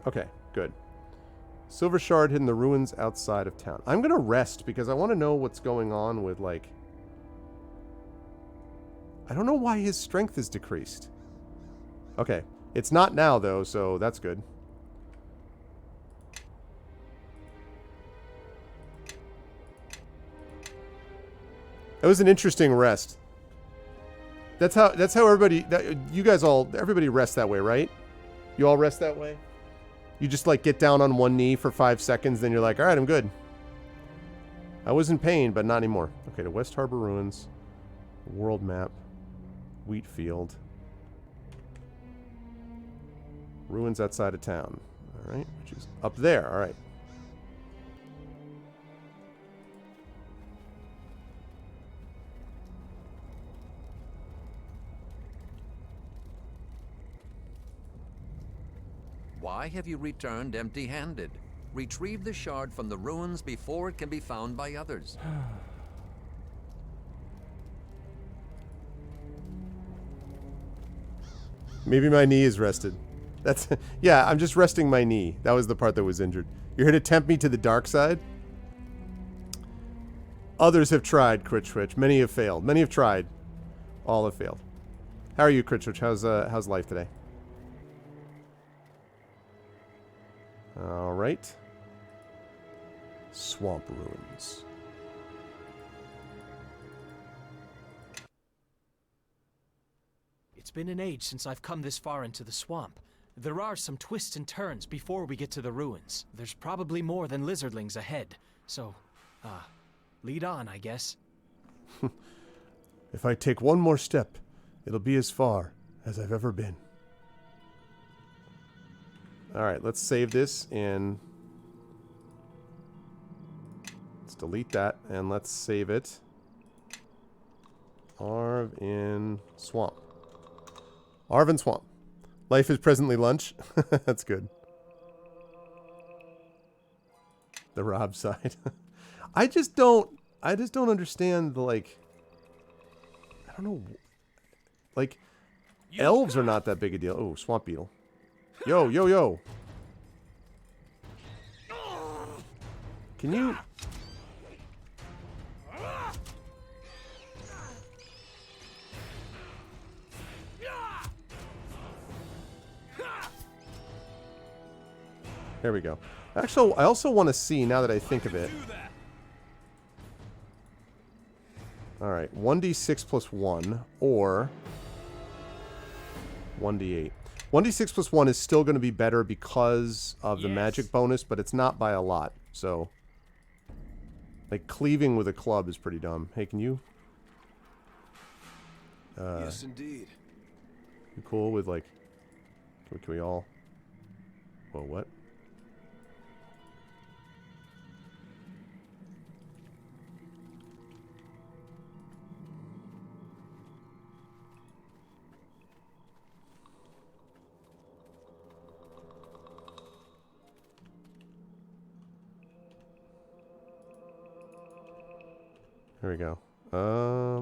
Okay, good. Silver Shard hidden in the ruins outside of town. I'm gonna rest because I want to know what's going on with, like... I don't know why his strength is decreased. Okay. It's not now, though, so that's good. That was an interesting rest. That's how everybody, you guys all, everybody rests that way, right? You all rest that way? You just like get down on one knee for 5 seconds, then you're like, all right, I'm good. I was in pain, but not anymore. Okay, to West Harbor Ruins. World map. Wheat field. Ruins outside of town. All right, which is up there. All right. Why have you returned empty-handed? Retrieve the shard from the ruins before it can be found by others. Maybe my knee is rested. That's yeah, I'm just resting my knee. That was the part that was injured. You're here to tempt me to the dark side? Others have tried, Critchwitch. Many have failed. Many have tried. All have failed. How are you, Critchwitch? How's life today? All right. Swamp ruins. It's been an age since I've come this far into the swamp. There are some twists and turns before we get to the ruins. There's probably more than lizardlings ahead. So, lead on, I guess. If I take one more step, it'll be as far as I've ever been. Alright, let's save this and let's delete that and let's save it. Arvin Swamp. Arvin Swamp. Life is presently lunch. That's good. The Rob side. I just don't understand the, like, I don't know, like, elves are not that big a deal. Oh, swamp beetle. Yo, yo, yo. Can you? There we go. Actually, I also want to see, now that I think of it. Alright, 1d6 plus 1, or 1d8. 1d6 plus 1 is still going to be better because of the magic bonus, but it's not by a lot. So, like, cleaving with a club is pretty dumb. Hey, can you? Yes, indeed. You cool with, like, can we all? Whoa, what? There we go.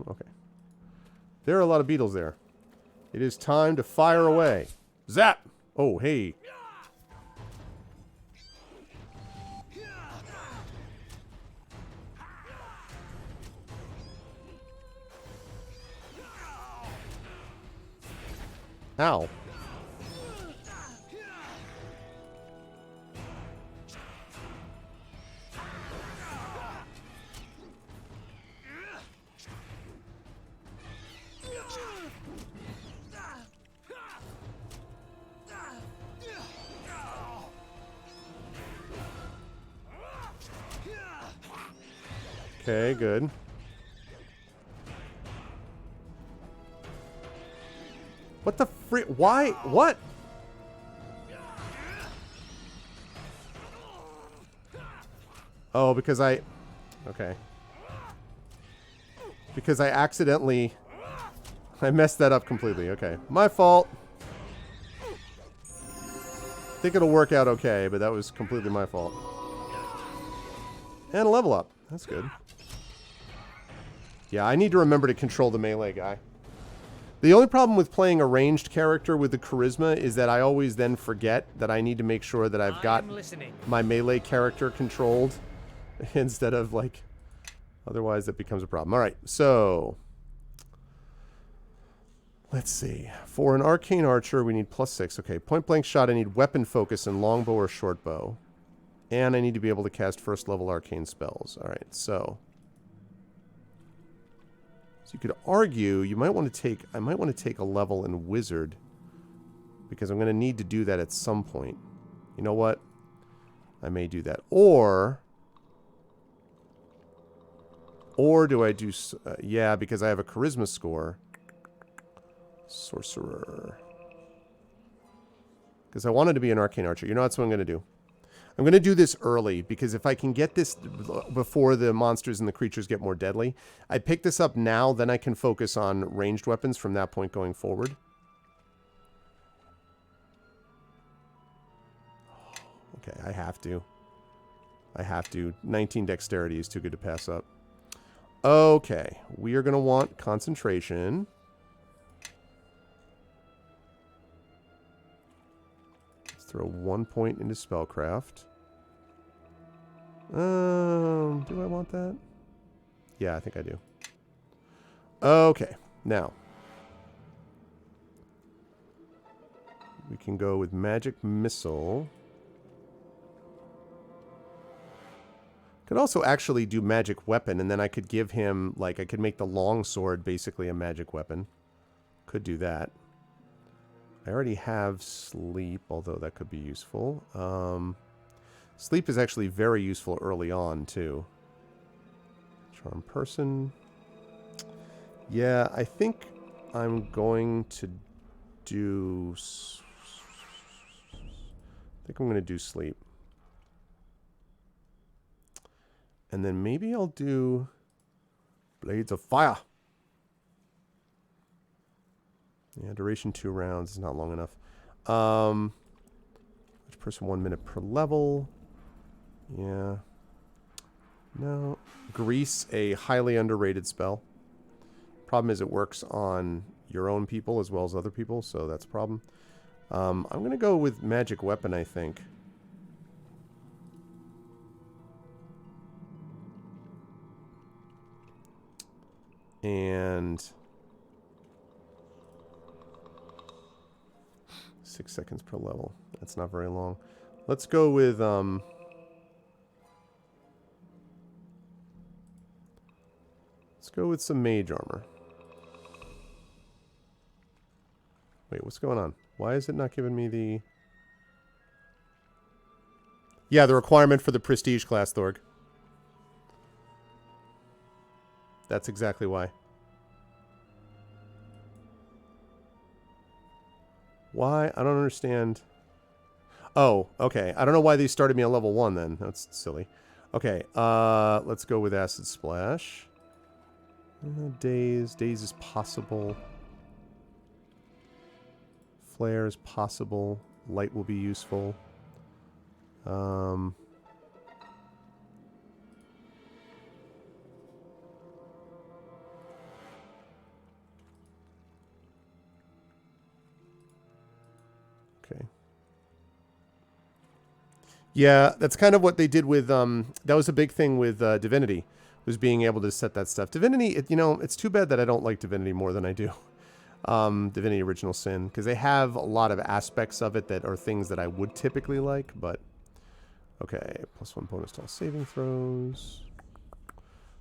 Okay. There are a lot of beetles there. It is time to fire away. Zap! Oh, hey. Ow. Okay, good. What the frick? Why? What? Oh, because I... Okay. Because I accidentally... I messed that up completely. Okay. My fault. I think it'll work out okay, but that was completely my fault. And a level up. That's good. Yeah, I need to remember to control the melee guy. The only problem with playing a ranged character with the charisma is that I always then forget that I need to make sure that I've got my melee character controlled instead of, like, otherwise that becomes a problem. All right, so let's see. For an arcane archer, we need +6. Okay, point blank shot, I need weapon focus and longbow or short bow. And I need to be able to cast first level arcane spells. All right, so you could argue you might want to take, I might want to take a level in wizard because I'm going to need to do that at some point. You know what? I may do that. Or do I do, yeah, because I have a charisma score. Sorcerer. Because I wanted to be an arcane archer. You know, that's what I'm going to do. I'm going to do this early, because if I can get this before the monsters and the creatures get more deadly, I pick this up now, then I can focus on ranged weapons from that point going forward. Okay, I have to. I have to. 19 dexterity is too good to pass up. Okay, we are going to want concentration. Let's throw 1 point into spellcraft. Do I want that? Yeah, I think I do. Okay, now we can go with magic missile. Could also actually do magic weapon, and then I could give him, like, I could make the long sword basically a magic weapon. Could do that. I already have sleep, although that could be useful. Sleep is actually very useful early on, too. Charm person. Yeah, I think I'm going to do... I think I'm going to do sleep. And then maybe I'll do Blades of Fire. Yeah, duration 2 rounds is not long enough. Each person 1 minute per level. Yeah. No. Grease, a highly underrated spell. Problem is it works on your own people as well as other people, so that's a problem. I'm going to go with Magic Weapon, I think. And 6 seconds per level. That's not very long. Let's go with let's go with some mage armor. Wait, what's going on? Why is it not giving me the... Yeah, the requirement for the prestige class, Thorg. That's exactly why. Why? I don't understand. Oh, okay. I don't know why they started me on level 1 then. That's silly. Okay, let's go with Acid Splash. Daze. Daze is possible. Flare is possible. Light will be useful. Okay. Yeah, that's kind of what they did with, that was a big thing with Divinity, was being able to set that stuff. Divinity, it's too bad that I don't like Divinity more than I do. Divinity Original Sin, because they have a lot of aspects of it that are things that I would typically like, but... Okay, +1 bonus to all saving throws.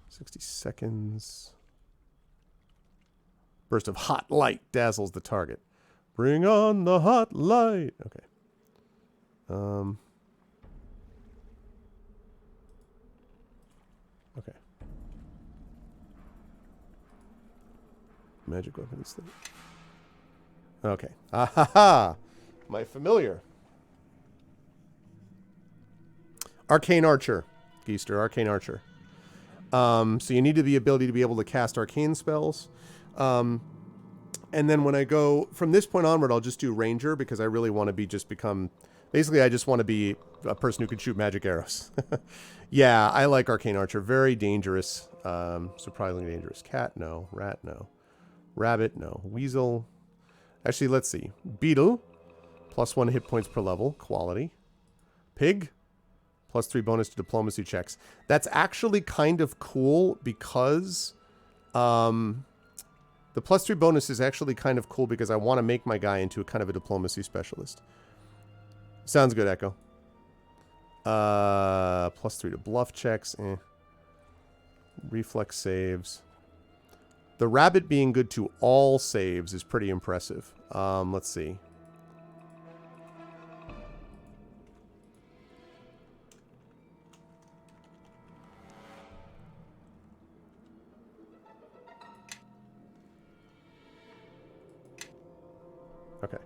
60 seconds. Burst of hot light dazzles the target. Bring on the hot light! Okay. Okay. Magic weapon is there. Okay. Ah ha ha! My familiar. Arcane Archer. Geister, Arcane Archer. So you need the ability to be able to cast arcane spells. And then when I go from this point onward, I'll just do Ranger because I really want to become... Basically, I just want to be a person who can shoot magic arrows. Yeah, I like Arcane Archer. Very dangerous. Surprisingly dangerous. Cat, no. Rat, no. Rabbit, no. Weasel. Actually, let's see. Beetle. +1 hit points per level. Quality. Pig. +3 bonus to diplomacy checks. That's actually kind of cool because... the +3 bonus is actually kind of cool because I want to make my guy into a kind of a diplomacy specialist. Sounds good, Echo. +3 to bluff checks. Reflex saves. The rabbit being good to all saves is pretty impressive. Let's see. Okay.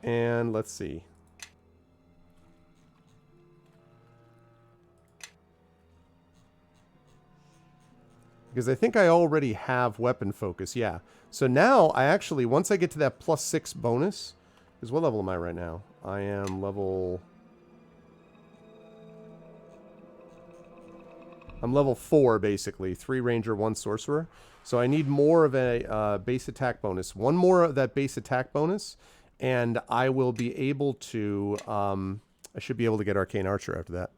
And let's see. Because I think I already have weapon focus, yeah. So now I actually, once I get to that +6 bonus, because what level am I right now? I am level I'm level 4, basically. 3 ranger, 1 sorcerer. So I need more of a base attack bonus. One more of that base attack bonus, and I will be able to... I should be able to get Arcane Archer after that.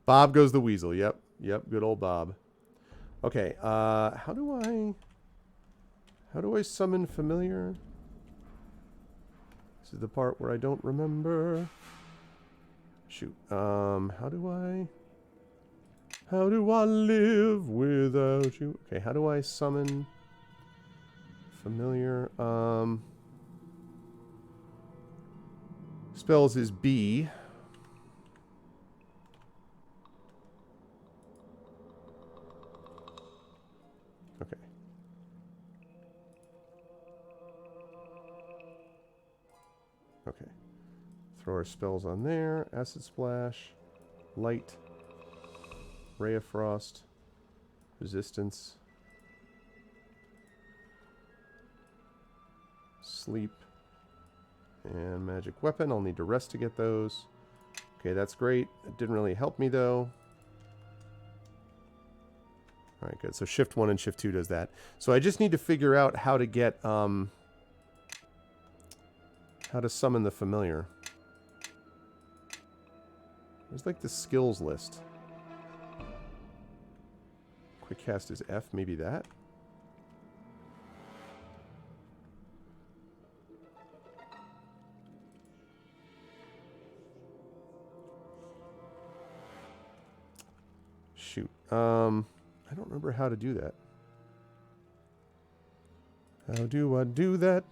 Bob goes the weasel. Yep. Yep, good old Bob. Okay, how do I summon familiar? This is the part where I don't remember. Shoot. How do I live without you? Okay, how do I summon familiar? Spells is B. Okay. Okay. Throw our spells on there. Acid Splash. Light. Ray of Frost. Resistance. Sleep. And Magic Weapon. I'll need to rest to get those. Okay, that's great. It didn't really help me, though. Alright, good. So Shift 1 and Shift 2 does that. So I just need to figure out how to get, how to summon the familiar. There's like the skills list. Quick cast is F, maybe that? Shoot. I don't remember how to do that. How do I do that?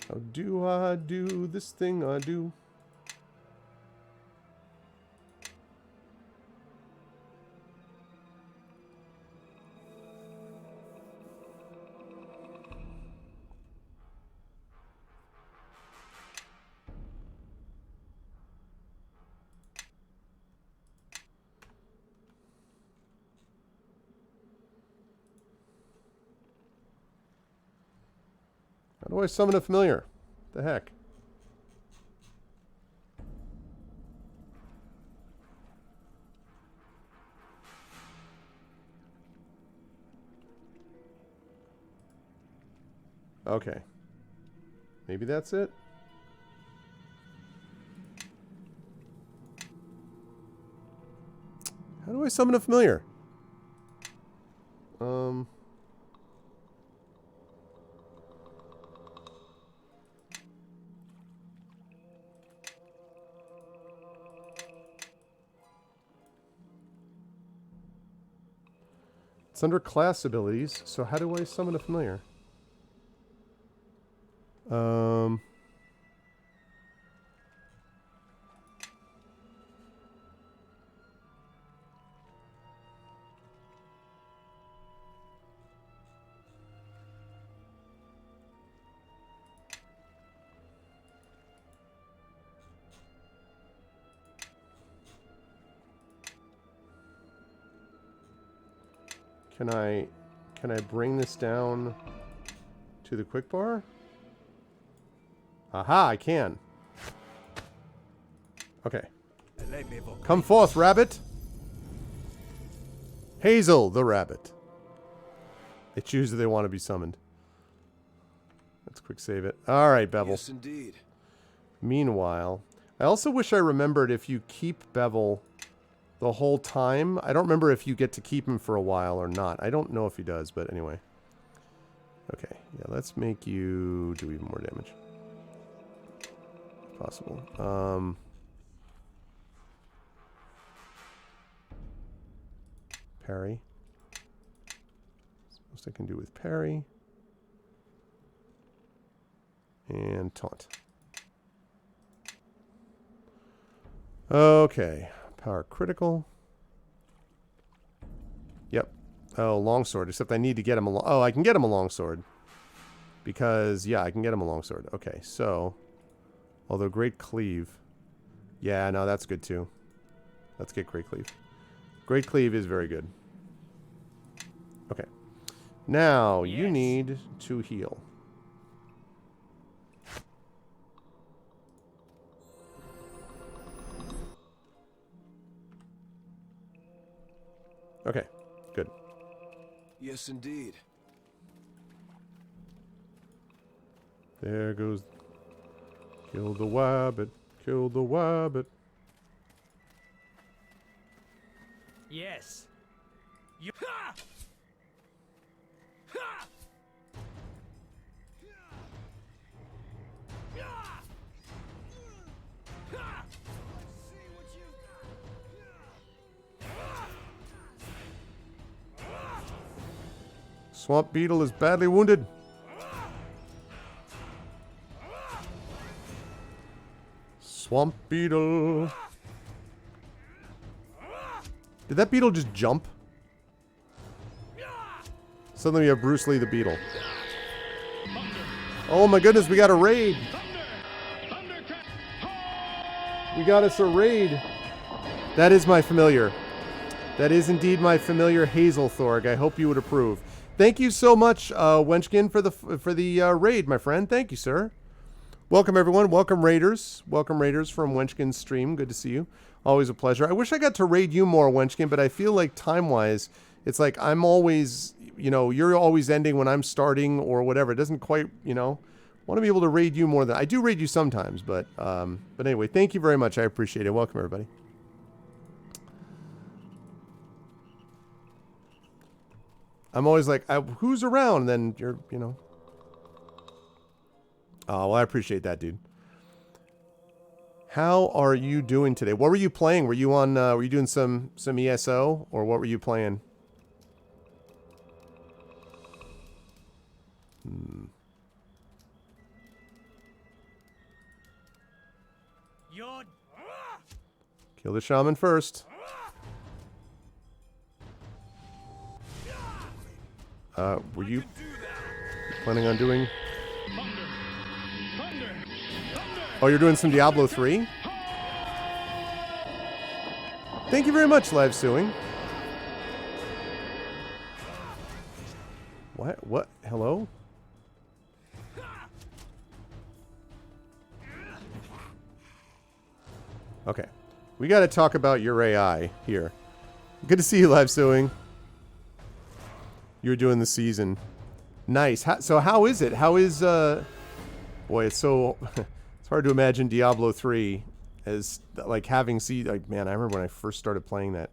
How do I do this thing I do? How do I summon a familiar? The heck? Okay. Maybe that's it? How do I summon a familiar? It's under class abilities, so how do I summon a familiar? Can I bring this down to the quick bar? Aha, I can. Okay. Come forth, rabbit. Hazel, the rabbit. They choose that they want to be summoned. Let's quick save it. All right, Bevel. Yes, indeed. Meanwhile, I also wish I remembered if you keep Bevel the whole time. I don't remember if you get to keep him for a while or not. I don't know if he does, but anyway. Okay, yeah, let's make you do even more damage. If possible. Parry. Most I can do with parry. And taunt. Okay. Power critical. Yep. Oh, longsword. Except I need to get him a I can get him a longsword. Because, yeah, I can get him a longsword. Okay, so. Although Great Cleave. Yeah, no, that's good too. Let's get Great Cleave. Great Cleave is very good. Okay. Now, you need to heal. Okay, good. Yes, indeed. There goes... Kill the wabbit. Kill the wabbit. Yes. You. Swamp Beetle is badly wounded. Swamp Beetle. Did that beetle just jump? Suddenly we have Bruce Lee the Beetle. Oh my goodness, we got a raid. We got us a raid. That is my familiar. That is indeed my familiar Hazelthorg. I hope you would approve. Thank you so much, Wenchkin, for the raid, my friend. Thank you, sir. Welcome, everyone. Welcome, Raiders. Welcome, Raiders, from Wenchkin's stream. Good to see you. Always a pleasure. I wish I got to raid you more, Wenchkin, but I feel like time-wise, it's like I'm always, you know, you're always ending when I'm starting or whatever. It doesn't quite, you know, want to be able to raid you more than... I do raid you sometimes, but anyway, thank you very much. I appreciate it. Welcome, everybody. I'm always like, who's around? And then you're, you know. Oh, well, I appreciate that, dude. How are you doing today? What were you playing? Were you on, were you doing some ESO? Or what were you playing? Kill the shaman first. Were you planning on doing... Oh, you're doing some Diablo 3? Thank you very much, Live Suing. What? Hello? Okay. We gotta talk about your AI here. Good to see you, Live Suing. You're doing the season. Nice. So how is it? How is, boy, it's so... It's hard to imagine Diablo 3 as, like, having... Like, man, I remember when I first started playing that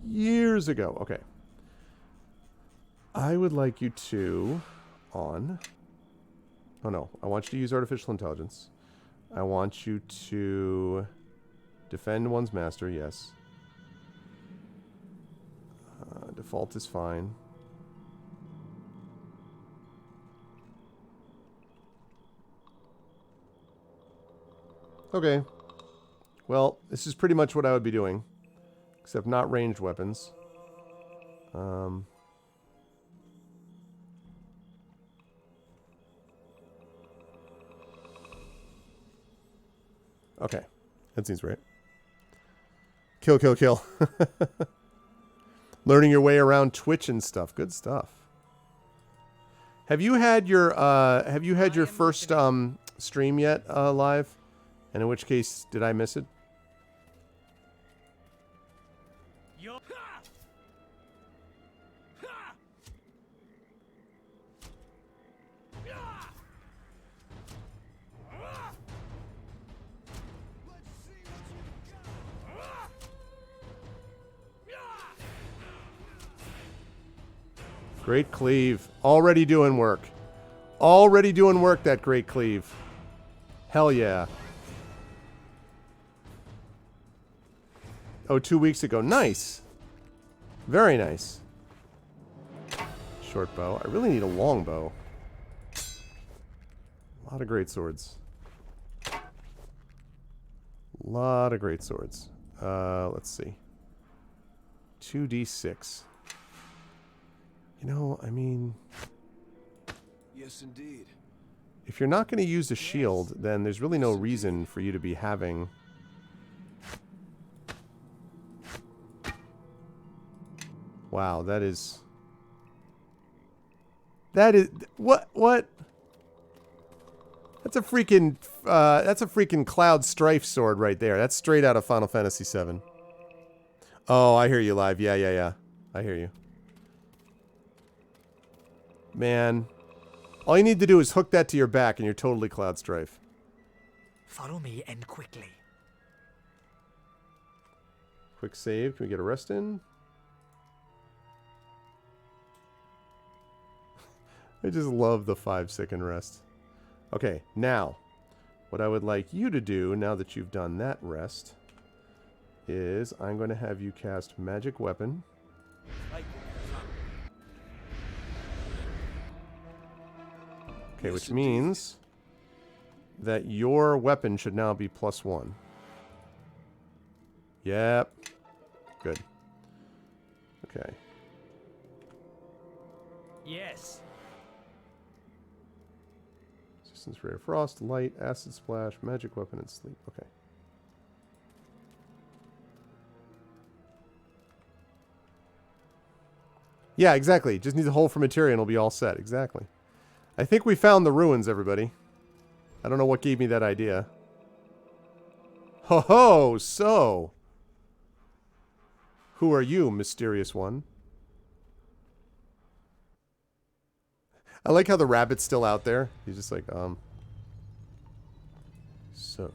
years ago. Okay. I would like you to... On... Oh, no. I want you to use artificial intelligence. I want you to... Defend one's master, yes. Default is fine. Okay. Well, this is pretty much what I would be doing. Except not ranged weapons. Okay. That seems right. Kill, kill, kill. Learning your way around Twitch and stuff. Good stuff. Have you had your first stream yet live? And in which case, did I miss it? Great Cleave. Already doing work. Already doing work, that Great Cleave. Hell yeah. Oh, 2 weeks ago. Nice. Very nice. Short bow. I really need a long bow. A lot of great swords. A lot of great swords. Let's see. 2d6. You know, I mean... Yes, indeed. If you're not going to use a shield, then there's really no reason for you to be having... Wow, that is... What? That's a freaking Cloud Strife sword right there. That's straight out of Final Fantasy VII. Oh, I hear you live. Yeah. I hear you. Man. All you need to do is hook that to your back and you're totally Cloud Strife. Follow me and quickly. Quick save. Can we get a rest in? I just love the 5-second rest. Okay, now, what I would like you to do, now that you've done that rest, is I'm going to have you cast Magic Weapon. Okay, which means that your weapon should now be +1. Yep. Good. Okay. Yes. Resistance Ray of Frost, Light, Acid Splash, Magic Weapon, and Sleep. Okay. Yeah, exactly. Just needs a hole for materia and it'll be all set. Exactly. I think we found the ruins, everybody. I don't know what gave me that idea. Ho ho! So, who are you, mysterious one? I like how the rabbit's still out there. He's just like, so.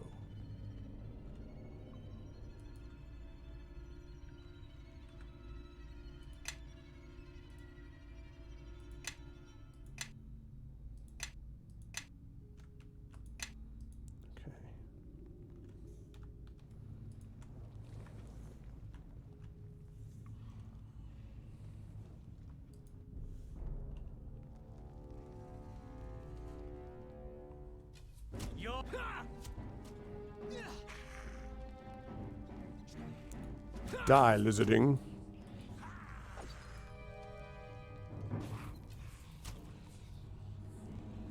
Okay. Die, lizarding.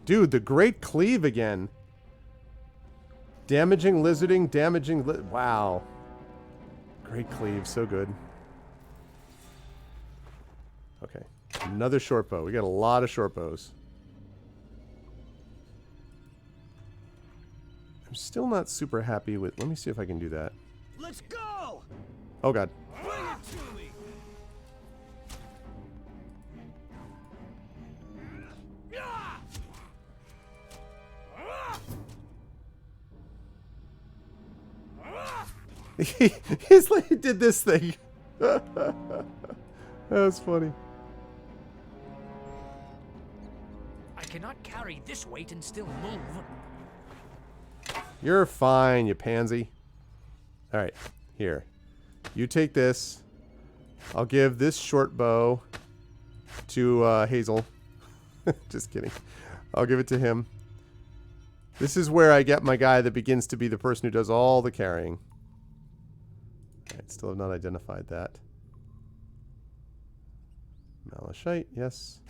Dude, the Great Cleave again. Damaging lizarding, damaging wow. Great Cleave, so good. Okay. Another short bow. We got a lot of short bows. I'm still not super happy with... Let me see if I can do that. Let's go! Oh, God. Bring it to me! He's like, he did this thing. That was funny. I cannot carry this weight and still move. You're fine, you pansy. Alright, here. You take this. I'll give this short bow to Hazel. Just kidding. I'll give it to him. This is where I get my guy that begins to be the person who does all the carrying. Alright, still have not identified that. Malachite, yes.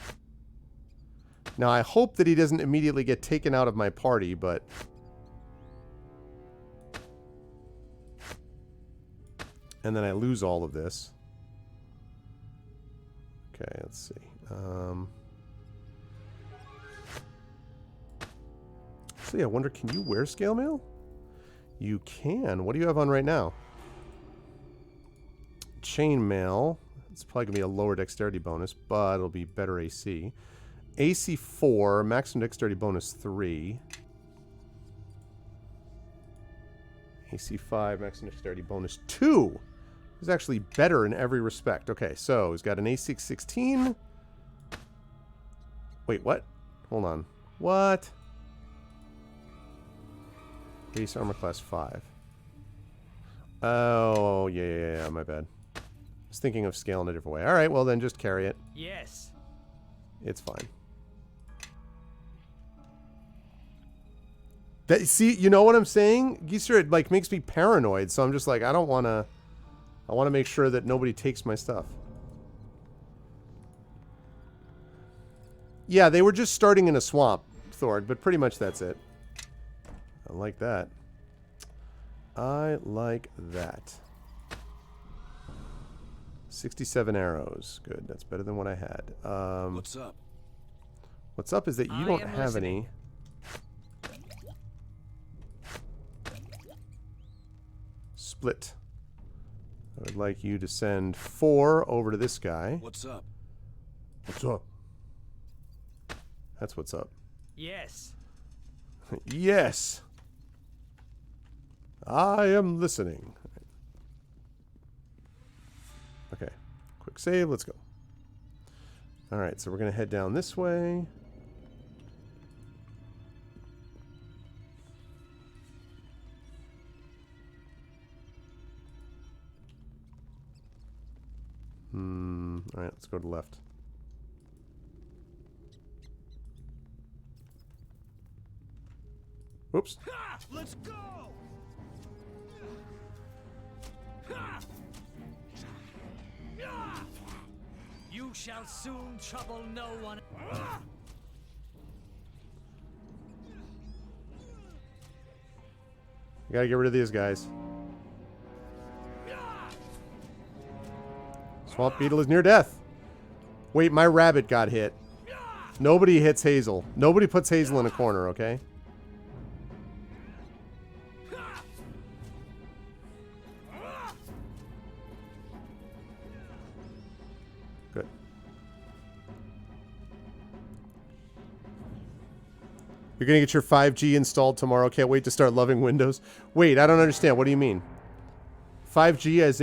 Now I hope that he doesn't immediately get taken out of my party, but... And then I lose all of this. Okay, let's see. So yeah, I wonder, can you wear scale mail? You can. What do you have on right now? Chainmail. It's probably going to be a lower dexterity bonus, but it'll be better AC. AC 4, maximum dexterity bonus 3. AC 5, maximum dexterity bonus 2. He's actually better in every respect. Okay, so he's got an AC 16. Wait, what? Hold on. What? Base armor class 5. Oh, yeah, my bad. I was thinking of scale in a different way. Alright, well then just carry it. Yes. It's fine. That, see, you know what I'm saying? Geezer, it like makes me paranoid, so I'm just like, I don't want to... I want to make sure that nobody takes my stuff. Yeah, they were just starting in a swamp, Thorg, but pretty much that's it. I like that. I like that. 67 arrows. Good. That's better than what I had. What's up? What's up is that you don't have any... Split. I would like you to send 4 over to this guy. What's up? What's up? That's what's up. Yes. Yes. I am listening. Okay. Quick save. Let's go. All right. So we're going to head down this way. All right. Let's go to the left. Whoops. Let's go! You shall soon trouble no one. We gotta get rid of these guys. Swamp Beetle is near death. Wait, my rabbit got hit. Nobody hits Hazel. Nobody puts Hazel in a corner, okay? Good. You're gonna get your 5G installed tomorrow. Can't wait to start loving Windows. Wait, I don't understand. What do you mean? 5G as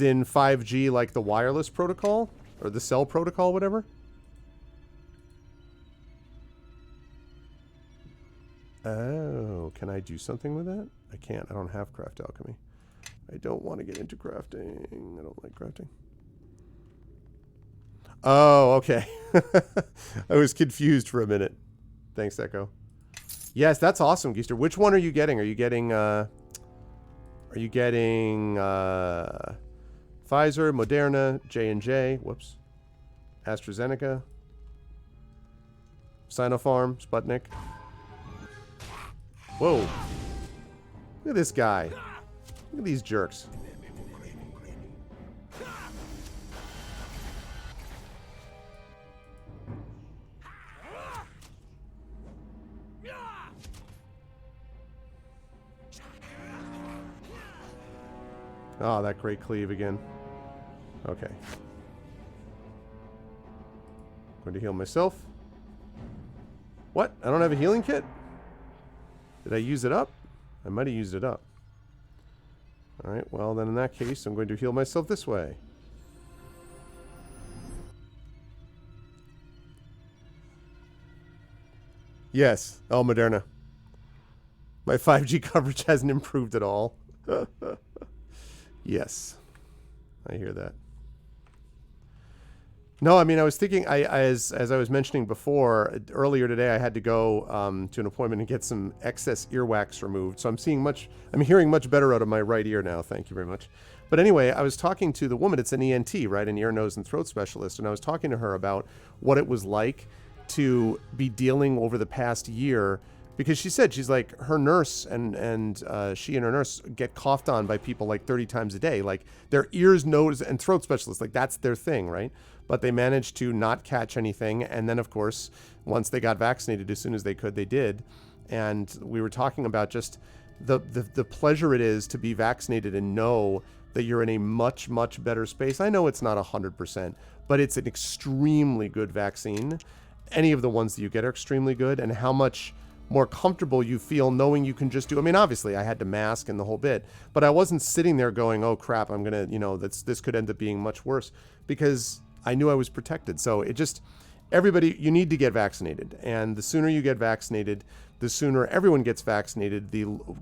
in 5G like the wireless protocol? Or the cell protocol, whatever? Oh, can I do something with that? I can't. I don't have craft alchemy. I don't want to get into crafting. I don't like crafting. Oh, okay. I was confused for a minute. Thanks, Echo. Yes, that's awesome, Geister. Which one are you getting? Are you getting Pfizer, Moderna, J&J, whoops, AstraZeneca, Sinopharm, Sputnik? Whoa. Look at this guy. Look at these jerks. Oh, that great cleave again. Okay. Going to heal myself. What? I don't have a healing kit? Did I use it up? I might have used it up. Alright, well then in that case, I'm going to heal myself this way. Yes. Oh, Moderna. My 5G coverage hasn't improved at all. Yes. I hear that. No, I mean, I was thinking, as I was mentioning before, earlier today, I had to go to an appointment and get some excess earwax removed. So I'm hearing much better out of my right ear now. Thank you very much. But anyway, I was talking to the woman. It's an ENT, right? An ear, nose, and throat specialist. And I was talking to her about what it was like to be dealing over the past year. Because she said, she's like, her nurse and she and her nurse get coughed on by people like 30 times a day. Like, their ears, nose, and throat specialists, like, that's their thing, right? But they managed to not catch anything. And then, of course, once they got vaccinated, as soon as they could, they did. And we were talking about just the pleasure it is to be vaccinated and know that you're in a much, much better space. I know it's not 100%, but it's an extremely good vaccine. Any of the ones that you get are extremely good. And how much more comfortable you feel knowing you can just do. I mean, obviously I had to mask and the whole bit, but I wasn't sitting there going, oh crap, I'm gonna, this could end up being much worse, because I knew I was protected. So it just, everybody, you need to get vaccinated, and the sooner you get vaccinated, the sooner everyone gets vaccinated,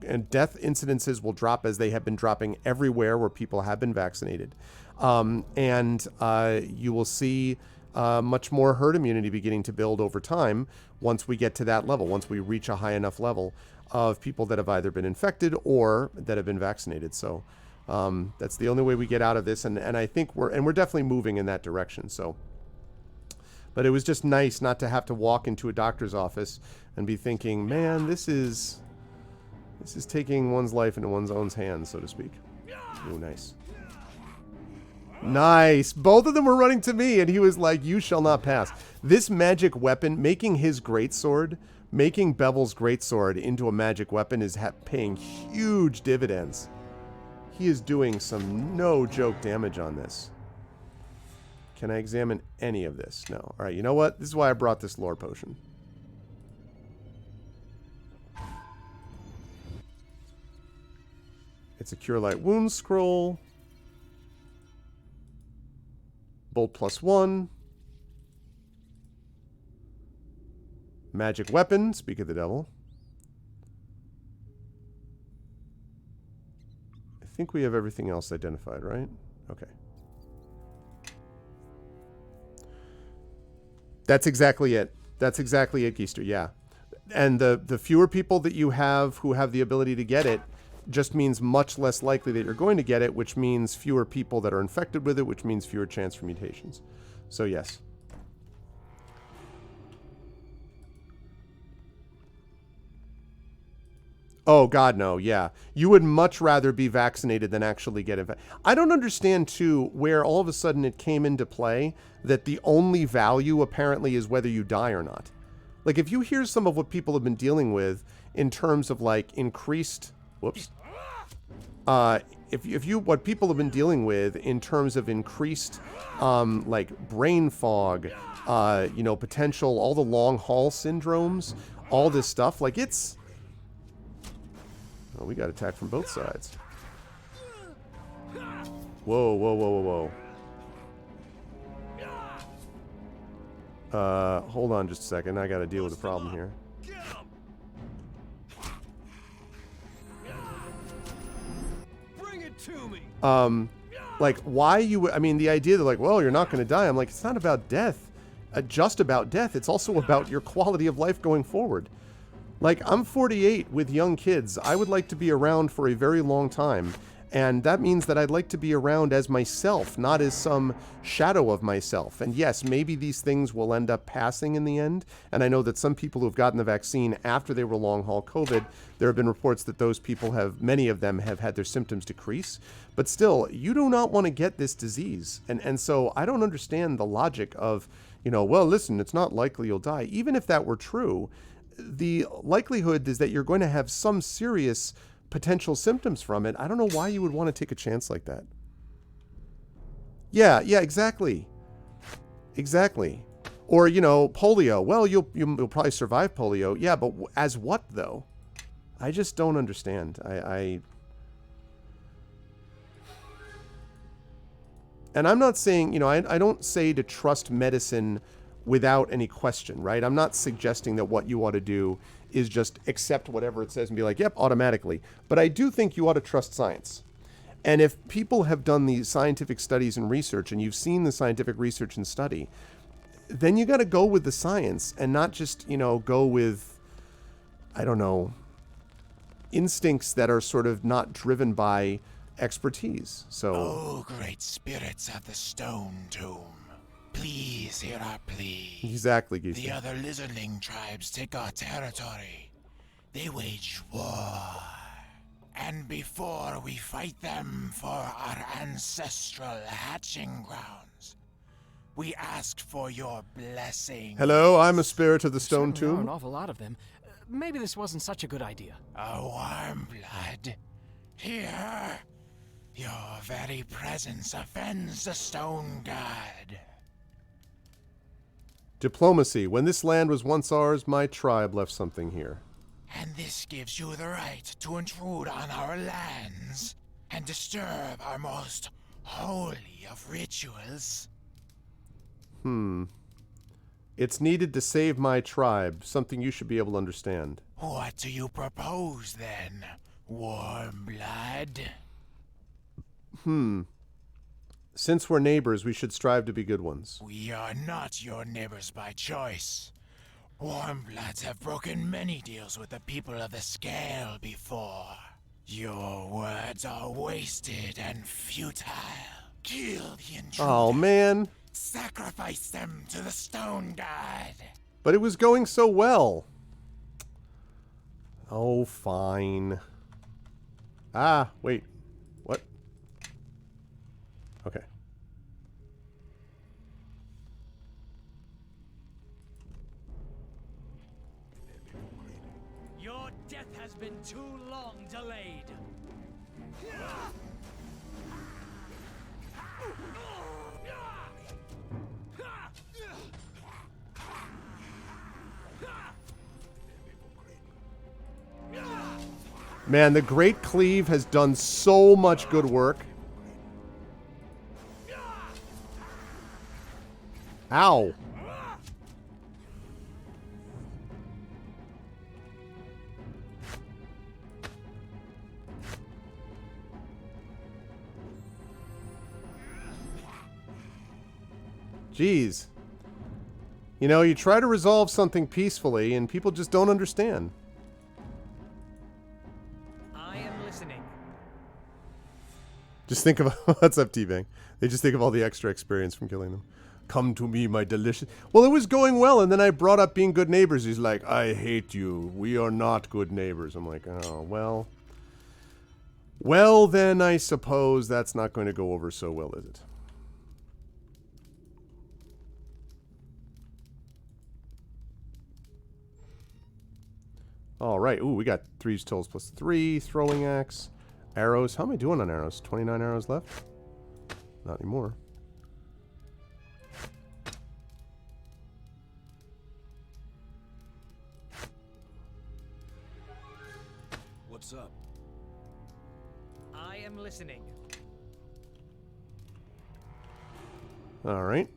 and death incidences will drop, as they have been dropping everywhere where people have been vaccinated, and you will see much more herd immunity beginning to build over time once we get to that level, once we reach a high enough level of people that have either been infected or that have been vaccinated. So that's the only way we get out of this, and I think we're definitely moving in that direction. So, but it was just nice not to have to walk into a doctor's office and be thinking, man, this is taking one's life into one's own hands, so to speak. Ooh, nice. Nice. Both of them were running to me, and he was like, you shall not pass. This magic weapon, making his greatsword, making Bevel's greatsword into a magic weapon is paying huge dividends. He is doing some no-joke damage on this. Can I examine any of this? No. All right, you know what? This is why I brought this lore potion. It's a Cure Light Wounds scroll. Bolt +1. Magic weapon, speak of the devil. I think we have everything else identified, right? Okay. That's exactly it. That's exactly it, Geister, yeah. And the fewer people that you have who have the ability to get it just means much less likely that you're going to get it, which means fewer people that are infected with it, which means fewer chance for mutations. So yes. Oh, God, no, yeah. You would much rather be vaccinated than actually get it. I don't understand, too, where all of a sudden it came into play that the only value, apparently, is whether you die or not. Like, if you hear some of what people have been dealing with in terms of, like, increased... Whoops. If you... What people have been dealing with in terms of increased, like, brain fog, you know, potential, all the long-haul syndromes, all this stuff, like, it's... Oh, we got attacked from both sides. Whoa, whoa, whoa, whoa, whoa. Hold on just a second. I gotta deal with a problem here. Bring it to me. Like, why you... I mean, the idea that, like, well, you're not gonna die. I'm like, it's not about death. Just about death. It's also about your quality of life going forward. Like, I'm 48 with young kids. I would like to be around for a very long time. And that means that I'd like to be around as myself, not as some shadow of myself. And yes, maybe these things will end up passing in the end. And I know that some people who have gotten the vaccine after they were long-haul COVID, there have been reports that those people have, many of them have had their symptoms decrease. But still, you do not want to get this disease. And so I don't understand the logic of, you know, well, listen, it's not likely you'll die. Even if that were true, the likelihood is that you're going to have some serious potential symptoms from it. I don't know why you would want to take a chance like that. Yeah, exactly. Exactly. Or, you know, polio. Well, you'll probably survive polio. Yeah, but as what, though? I just don't understand. And I'm not saying, you know, I don't say to trust medicine without any question, right? I'm not suggesting that what you ought to do is just accept whatever it says and be like, yep, automatically. But I do think you ought to trust science. And if people have done these scientific studies and research, and you've seen the scientific research and study, then you got to go with the science and not just, you know, go with, I don't know, instincts that are sort of not driven by expertise. So, oh, great spirits of the Stone Tomb. Please hear our plea. Exactly, Geese. The other lizardling tribes take our territory. They wage war. And before we fight them for our ancestral hatching grounds, we ask for your blessing. Hello, I'm a spirit of the Stone There are Tomb. an awful lot of them. Maybe this wasn't such a good idea. A warm blood. Here, your very presence offends the Stone God. Diplomacy. When this land was once ours, my tribe left something here. And this gives you the right to intrude on our lands and disturb our most holy of rituals. It's needed to save my tribe, something you should be able to understand. What do you propose then, warm blood? Since we're neighbors, we should strive to be good ones. We are not your neighbors by choice. Warmbloods have broken many deals with the people of the Scale before. Your words are wasted and futile. Kill the intruder. Oh, man. Sacrifice them to the Stone God. But it was going so well. Oh, fine. Ah, wait. What? Okay. Your death has been too long delayed. Man, the Great Cleave has done so much good work. Ow. Jeez. You know, you try to resolve something peacefully and people just don't understand. I am listening. Just think of what's up, T-Bang. They just think of all the extra experience from killing them. Come to me, my delicious. Well, it was going well, and then I brought up being good neighbors. He's like, I hate you. We are not good neighbors. I'm like, oh, well. Well, then I suppose that's not going to go over so well, is it? All right. Ooh, we got 3 tools plus 3. Throwing axe. Arrows. How am I doing on arrows? 29 arrows left? Not anymore. What's up? I am listening. All right.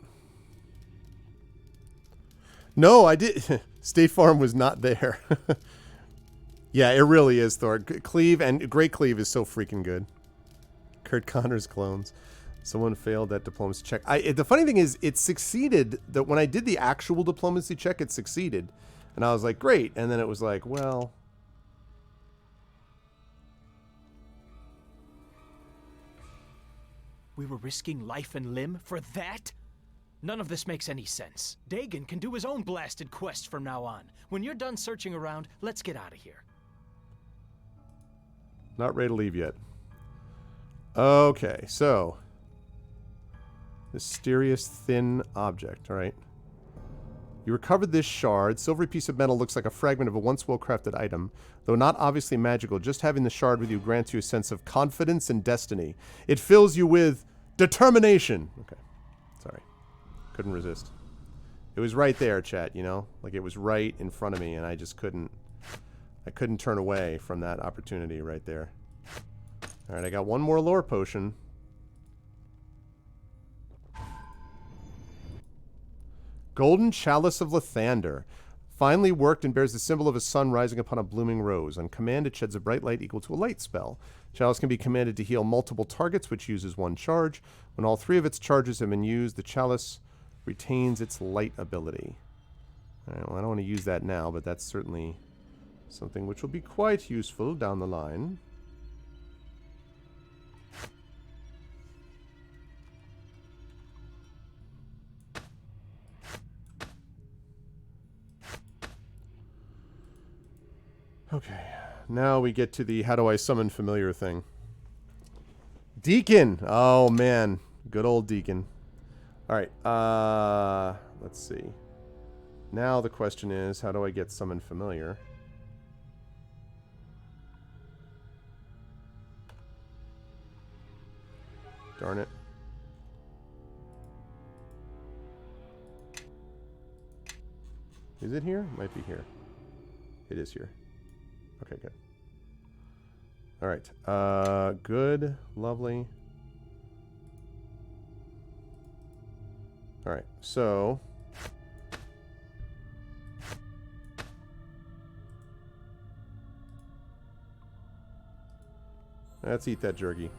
No, I did. State Farm was not there. Yeah, it really is, Thor. Cleave and Great Cleave is so freaking good. Kurt Connor's clones. Someone failed that diplomacy check. The funny thing is, it succeeded. That when I did the actual diplomacy check, it succeeded. And I was like, great. And then it was like, well... We were risking life and limb for that? None of this makes any sense. Dagon can do his own blasted quest from now on. When you're done searching around, let's get out of here. Not ready to leave yet. Okay, so... Mysterious thin object, alright. You recovered this shard. Silvery piece of metal looks like a fragment of a once well-crafted item. Though not obviously magical, just having the shard with you grants you a sense of confidence and destiny. It fills you with determination. Okay, sorry. Couldn't resist. It was right there, chat, you know? Like, it was right in front of me, and I just couldn't... I couldn't turn away from that opportunity right there. Alright, I got one more lore potion. Golden Chalice of Lathander. Finely worked and bears the symbol of a sun rising upon a blooming rose. On command, it sheds a bright light equal to a light spell. Chalice can be commanded to heal multiple targets, which uses 1 charge. When all 3 of its charges have been used, the chalice retains its light ability. Alright, well, I don't want to use that now, but that's certainly something which will be quite useful down the line. Okay, now we get to the how do I summon familiar thing. Deacon! Oh, man. Good old Deacon. Alright, let's see. Now the question is, how do I get summon familiar? Darn it. Is it here? It might be here. It is here. Okay, good. Alright. Good. Lovely. Alright, so... let's eat that jerky.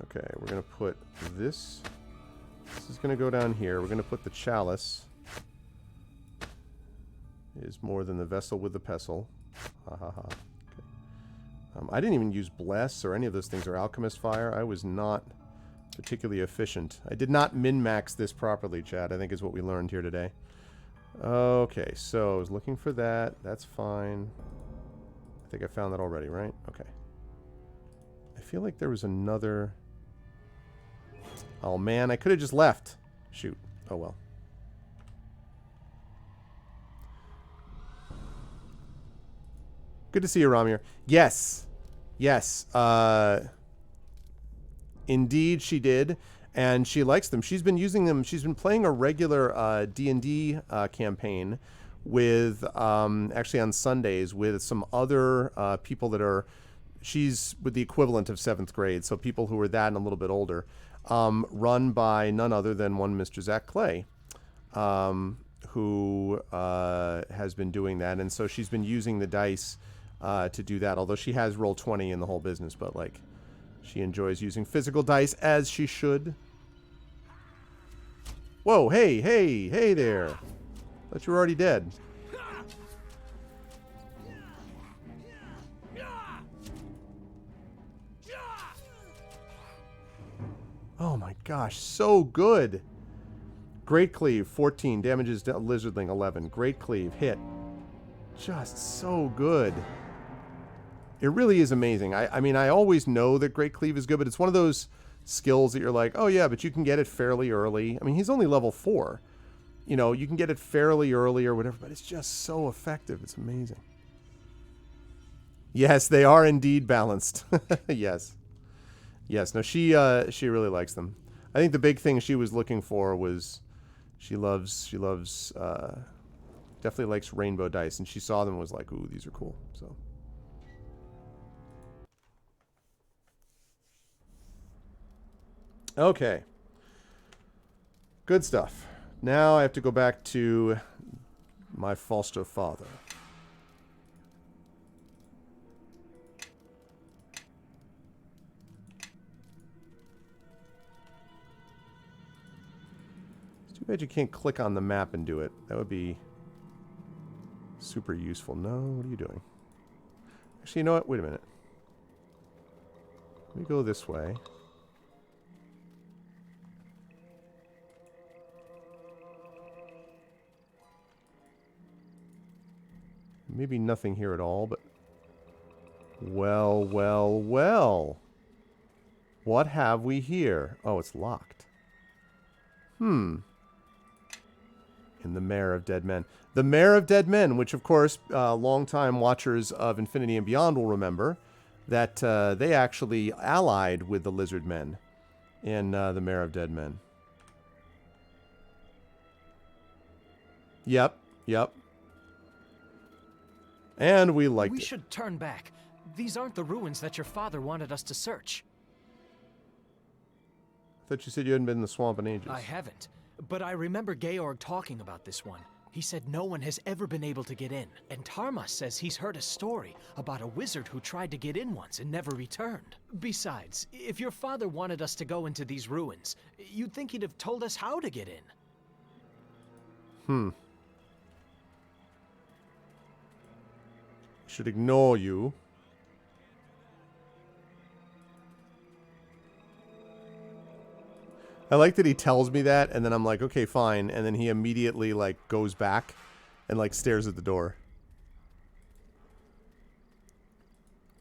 Okay, we're going to put this... This is going to go down here. We're going to put the chalice... is more than the vessel with the pestle. Ha ha ha. Okay. I didn't even use Bless or any of those things, or Alchemist Fire. I was not particularly efficient. I did not min-max this properly, chat, I think is what we learned here today. Okay, so I was looking for that. That's fine. I think I found that already, right? Okay. I feel like there was another... Oh man, I could have just left. Shoot. Oh well. Good to see you, Ramir. Yes. Yes. Indeed, she did. And she likes them. She's been using them. She's been playing a regular D&D campaign with, actually on Sundays, with some other people that are, she's with the equivalent of 7th grade, so people who are that and a little bit older, run by none other than one Mr. Zach Clay, who has been doing that. And so she's been using the dice to do that, although she has Roll20 in the whole business, but like, she enjoys using physical dice as she should. Whoa, hey there. Thought you were already dead. Oh my gosh, so good. Great Cleave, 14. Damages Lizardling, 11. Great Cleave, hit. Just so good. It really is amazing. I mean, I always know that Great Cleave is good, but it's one of those skills that you're like, oh yeah, but you can get it fairly early. I mean, he's only level 4. You know, you can get it fairly early or whatever, but it's just so effective. It's amazing. Yes, they are indeed balanced. Yes. Yes, no, she really likes them. I think the big thing she was looking for was she loves definitely likes rainbow dice, and she saw them and was like, ooh, these are cool. So okay. Good stuff. Now I have to go back to my foster father. It's too bad you can't click on the map and do it. That would be super useful. No, what are you doing? Actually, you know what? Wait a minute. Let me go this way. Maybe nothing here at all, but... Well, well, well. What have we here? Oh, it's locked. In the Mare of Dead Men. The Mare of Dead Men, which, of course, longtime watchers of Infinity and Beyond will remember, that they actually allied with the Lizard Men in the Mare of Dead Men. Yep, yep. And we liked it. We should turn back. These aren't the ruins that your father wanted us to search. I thought you said you hadn't been in the swamp in ages. I haven't, but I remember Georg talking about this one. He said no one has ever been able to get in, and Tarmas says he's heard a story about a wizard who tried to get in once and never returned. Besides, if your father wanted us to go into these ruins, you'd think he'd have told us how to get in. Should ignore you. I like that he tells me that, and then I'm like, okay, fine. And then he immediately, like, goes back and, like, stares at the door.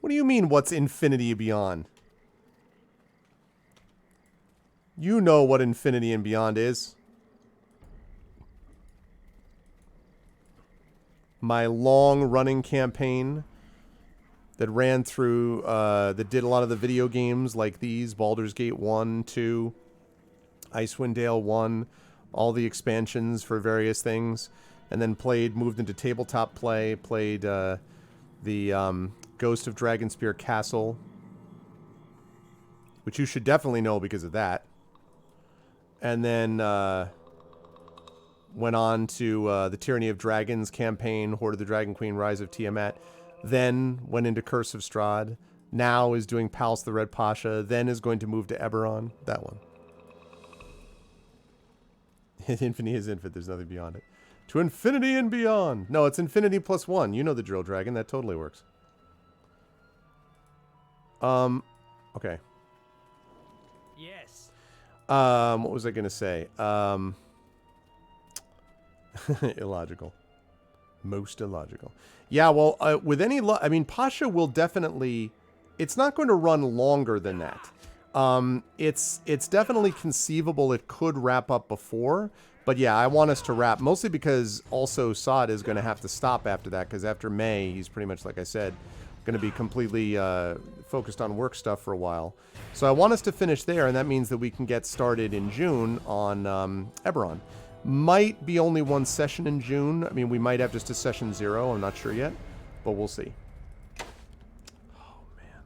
What do you mean, what's Infinity Beyond? You know what Infinity and Beyond is. My long-running campaign that ran through, that did a lot of the video games like these, Baldur's Gate 1, 2... Icewind Dale 1, all the expansions for various things, and then moved into tabletop play, played the Ghost of Dragonspear Castle, which you should definitely know because of that, and then went on to the Tyranny of Dragons campaign, Horde of the Dragon Queen, Rise of Tiamat, then went into Curse of Strahd, now is doing Palace the Red Pasha, then is going to move to Eberron, that one. Infinity is infinite. There's nothing beyond it. To infinity and beyond. No, it's infinity plus 1. You know the drill, Dragon. That totally works. Okay. Yes. What was I going to say? Illogical. Most illogical. Yeah, well, with any luck, I mean, Pasha will definitely... It's not going to run longer than that. It's definitely conceivable it could wrap up before, but yeah, I want us to wrap, mostly because also Sod is going to have to stop after that, because after May, he's pretty much, like I said, going to be completely focused on work stuff for a while. So I want us to finish there, and that means that we can get started in June on Eberron. Might be only one session in June. I mean, we might have just a session 0. I'm not sure yet, but we'll see. Oh, man.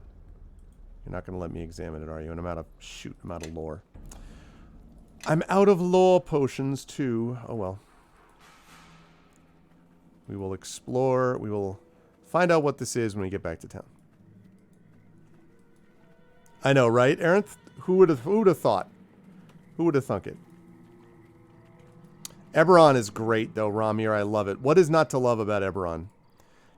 You're not going to let me examine it, are you? And I'm out of lore. I'm out of lore potions, too. Oh, well. We will explore. We will find out what this is when we get back to town. I know, right, Arinth? Who would have thought? Who would have thunk it? Eberron is great, though, Ramir. I love it. What is not to love about Eberron?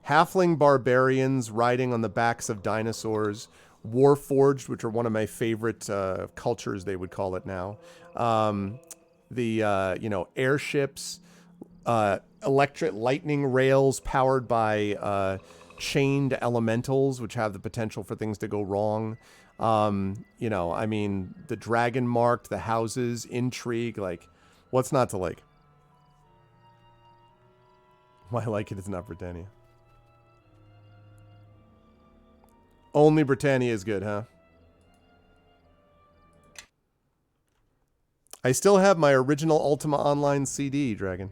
Halfling barbarians riding on the backs of dinosaurs. Warforged, which are one of my favorite cultures, they would call it now. Airships. Electric lightning rails powered by chained elementals, which have the potential for things to go wrong. I mean, the dragon marked, the houses, intrigue, like, what's not to like? Why I like it is not Britannia. Only Britannia is good, huh? I still have my original Ultima Online CD, Dragon.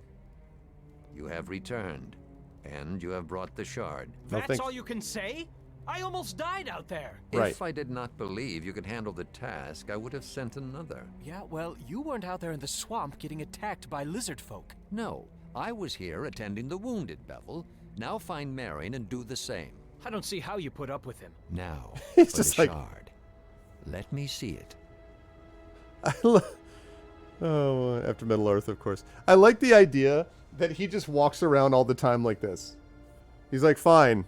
You have returned, and you have brought the shard. That's all you can say? I almost died out there. Right. If I did not believe you could handle the task, I would have sent another. Yeah, well, you weren't out there in the swamp getting attacked by lizard folk. No, I was here attending the wounded, Bevel. Now find Marion and do the same. I don't see how you put up with him. Now, He's for just the like... shard. Let me see it. After Middle Earth, of course. I like the idea that he just walks around all the time like this. He's like, fine.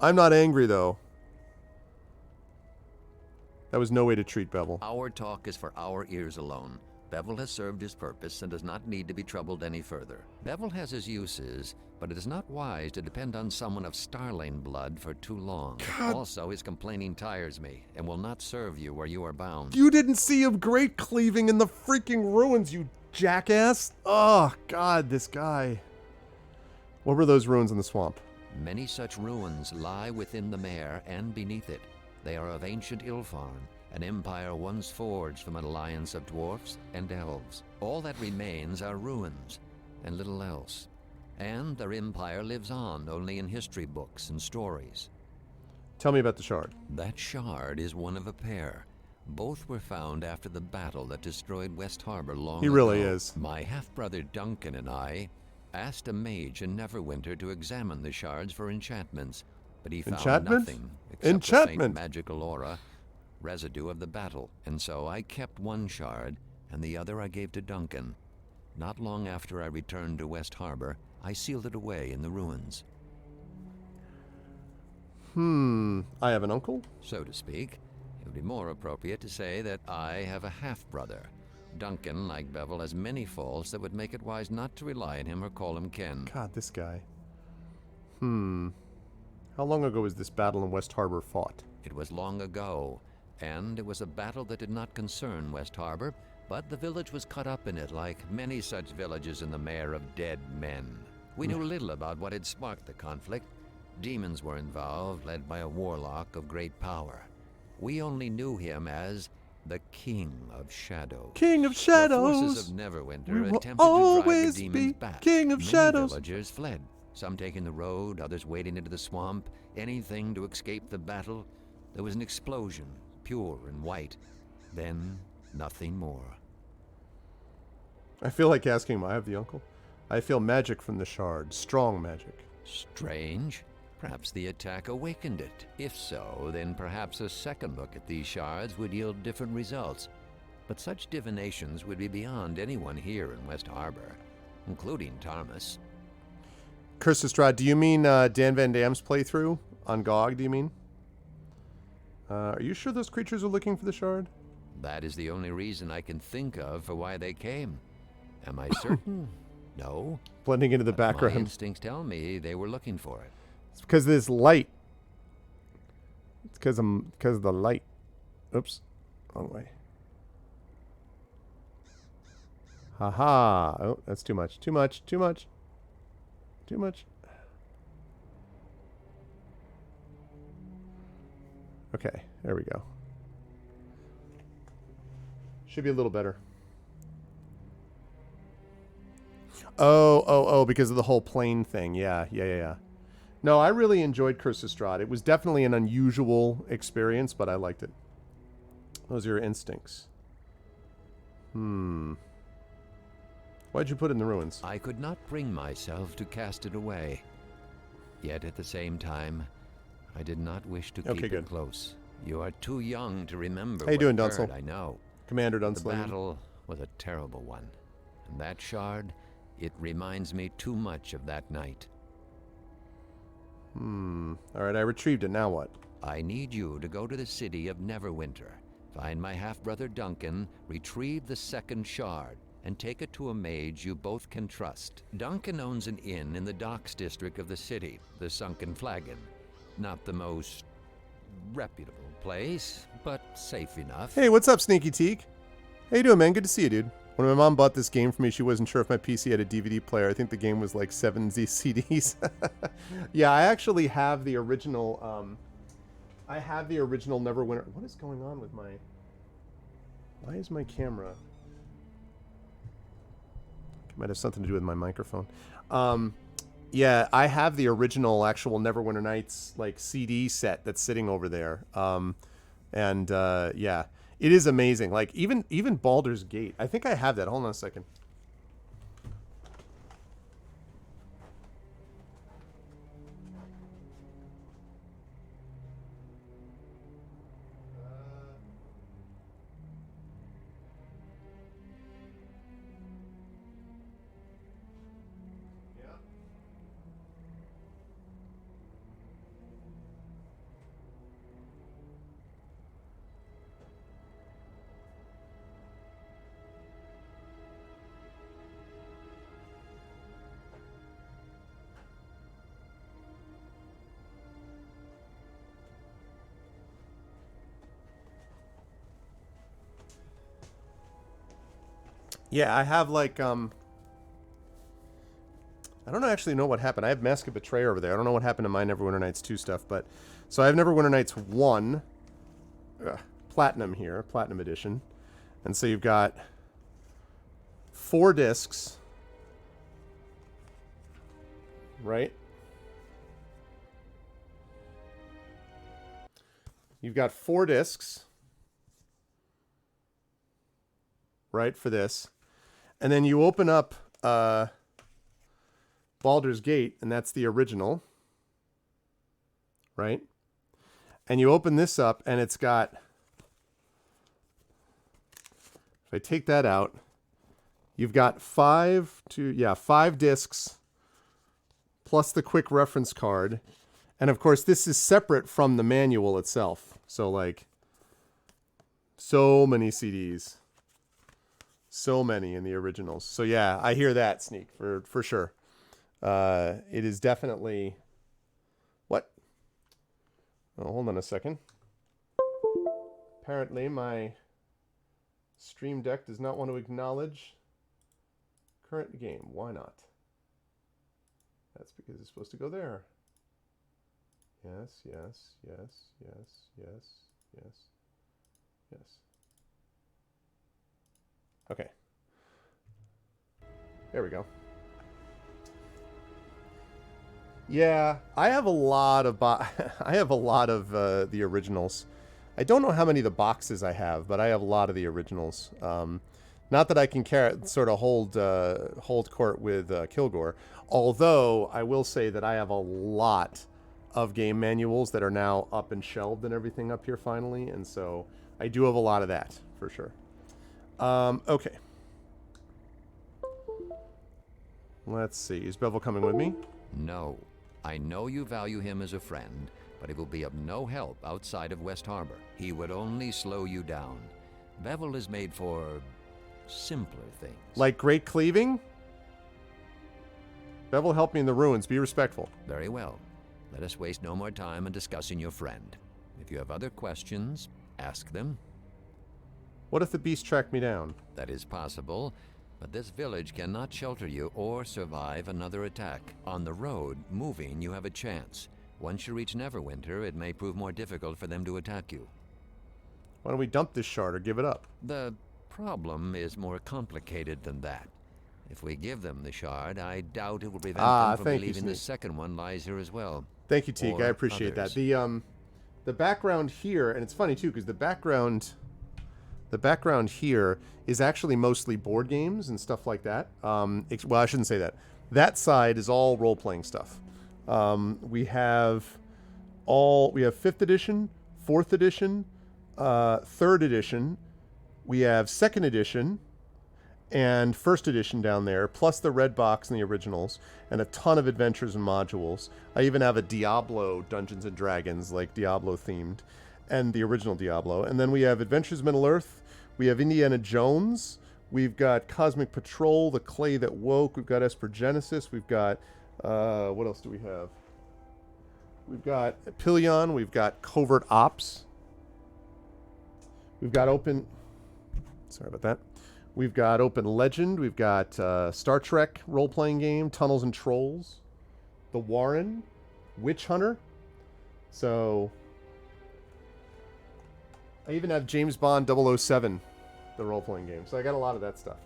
I'm not angry, though. That was no way to treat Bevel. Our talk is for our ears alone. Bevel has served his purpose and does not need to be troubled any further. Bevel has his uses, but it is not wise to depend on someone of Starling blood for too long. God. Also, his complaining tires me and will not serve you where you are bound. You didn't see him great cleaving in the freaking ruins, you jackass. Oh, God, this guy. What were those ruins in the swamp? Many such ruins lie within the mare and beneath it. They are of ancient Ilfarn, an empire once forged from an alliance of dwarfs and elves. All that remains are ruins, and little else. And their empire lives on only in history books and stories. Tell me about the shard. That shard is one of a pair. Both were found after the battle that destroyed West Harbor long ago. He really is. My half-brother Duncan and I asked a mage in Neverwinter to examine the shards for enchantments, but he found nothing except a faint magical aura, residue of the battle. And so I kept one shard, and the other I gave to Duncan. Not long after I returned to West Harbor, I sealed it away in the ruins. I have an uncle? So to speak. It would be more appropriate to say that I have a half-brother. Duncan, like Bevel, has many faults that would make it wise not to rely on him or call him kin. God, this guy. How long ago was this battle in West Harbor fought? It was long ago, and it was a battle that did not concern West Harbor, but the village was cut up in it like many such villages in the Mare of Dead Men. We knew little about what had sparked the conflict. Demons were involved, led by a warlock of great power. We only knew him as the King of Shadow. King of Shadows! The forces of Neverwinter We will attempted to drive always the be demons back. King of Many Shadows. villagers fled, some taking the road, others wading into the swamp, anything to escape the battle. There was an explosion, pure and white. Then, nothing more. I feel like asking him, I have the uncle. I feel magic from the shard. Strong magic. Strange. Perhaps the attack awakened it. If so, then perhaps a second look at these shards would yield different results. But such divinations would be beyond anyone here in West Harbor, including Tarmus. Curse Strahd, do you mean Dan Van Dam's playthrough on GOG, do you mean? Are you sure those creatures are looking for the shard? That is the only reason I can think of for why they came. Am I certain? No. Blending into the But background. my instincts tell me they were looking for it. It's because of this light. It's because of the light. Oops. Wrong way. Haha. Oh, that's too much. Too much. Too much. Too much. Okay, there we go. Should be a little better. Oh, because of the whole plane thing. Yeah. No, I really enjoyed Curse of Strahd. It was definitely an unusual experience, but I liked it. Those are your instincts. Why'd you put it in the ruins? I could not bring myself to cast it away. Yet at the same time, I did not wish to keep it close. You are too young to remember How you doing, what Dunsel? occurred, I know. Commander The Dunsel. battle was a terrible one. And that shard, it reminds me too much of that night. Alright, I retrieved it. Now what? I need you to go to the city of Neverwinter, find my half-brother Duncan, retrieve the second shard, and take it to a mage you both can trust. Duncan owns an inn in the docks district of the city, the Sunken Flagon. Not the most reputable place, but safe enough. Hey, what's up, Sneaky Teak? How you doing, man? Good to see you, dude. When my mom bought this game for me, she wasn't sure if my PC had a DVD player. I think the game was like 7 CDs. Yeah, I actually have the original, Neverwinter. What is going on with my... Why is my camera... It might have something to do with my microphone. Yeah, I have the original actual Neverwinter Nights like CD set that's sitting over there. Yeah, it is amazing. Like even Baldur's Gate. I think I have that. Hold on a second. Yeah, I have like I don't actually know what happened. I have Mask of Betrayer over there. I don't know what happened to my Neverwinter Nights 2 stuff, but so I have Neverwinter Nights 1 Platinum here, Platinum Edition. And so you've got 4 discs, right? You've got 4 discs, right, for this. And then you open up Baldur's Gate, and that's the original, right? And you open this up, and it's got... If I take that out, you've got 5 discs plus the quick reference card. And of course, this is separate from the manual itself. So like, so many CDs. So many in the originals. So yeah, I hear that, Sneak, for sure. It is definitely... What? Oh, hold on a second. Apparently my Stream Deck does not want to acknowledge current game. Why not? That's because it's supposed to go there. Yes. Okay. There we go. Yeah, I have a lot of the originals. I don't know how many of the boxes I have, but I have a lot of the originals. Not that I can sort of hold court with Kilgore, although I will say that I have a lot of game manuals that are now up and shelved and everything up here finally, and so I do have a lot of that for sure. Okay. Let's see. Is Bevel coming with me? No. I know you value him as a friend, but he will be of no help outside of West Harbor. He would only slow you down. Bevel is made for simpler things. Like great cleaving? Bevel helped me in the ruins. Be respectful. Very well. Let us waste no more time in discussing your friend. If you have other questions, ask them. What if the beast tracked me down? That is possible, but this village cannot shelter you or survive another attack. On the road, moving, you have a chance. Once you reach Neverwinter, it may prove more difficult for them to attack you. Why don't we dump this shard or give it up? The problem is more complicated than that. If we give them the shard, I doubt it will prevent them from believing the second one lies here as well. Thank you, Teak. I appreciate that. The background here, and it's funny too, because the background here is actually mostly board games and stuff like that. Well, I shouldn't say that. That side is all role-playing stuff. We have 5th edition, 4th edition, 3rd edition. We have 2nd edition and 1st edition down there, plus the red box and the originals, and a ton of adventures and modules. I even have a Diablo Dungeons and Dragons, like Diablo themed, and the original Diablo. And then we have Adventures Middle-earth. We have Indiana Jones. We've got Cosmic Patrol, The Clay That Woke. We've got Esper Genesis. We've got, what else do we have? We've got Pillion. We've got Covert Ops. We've got Open... Sorry about that. We've got Open Legend. We've got Star Trek role-playing game, Tunnels and Trolls, The Warren, Witch Hunter. So I even have James Bond 007, the role-playing game. So I got a lot of that stuff.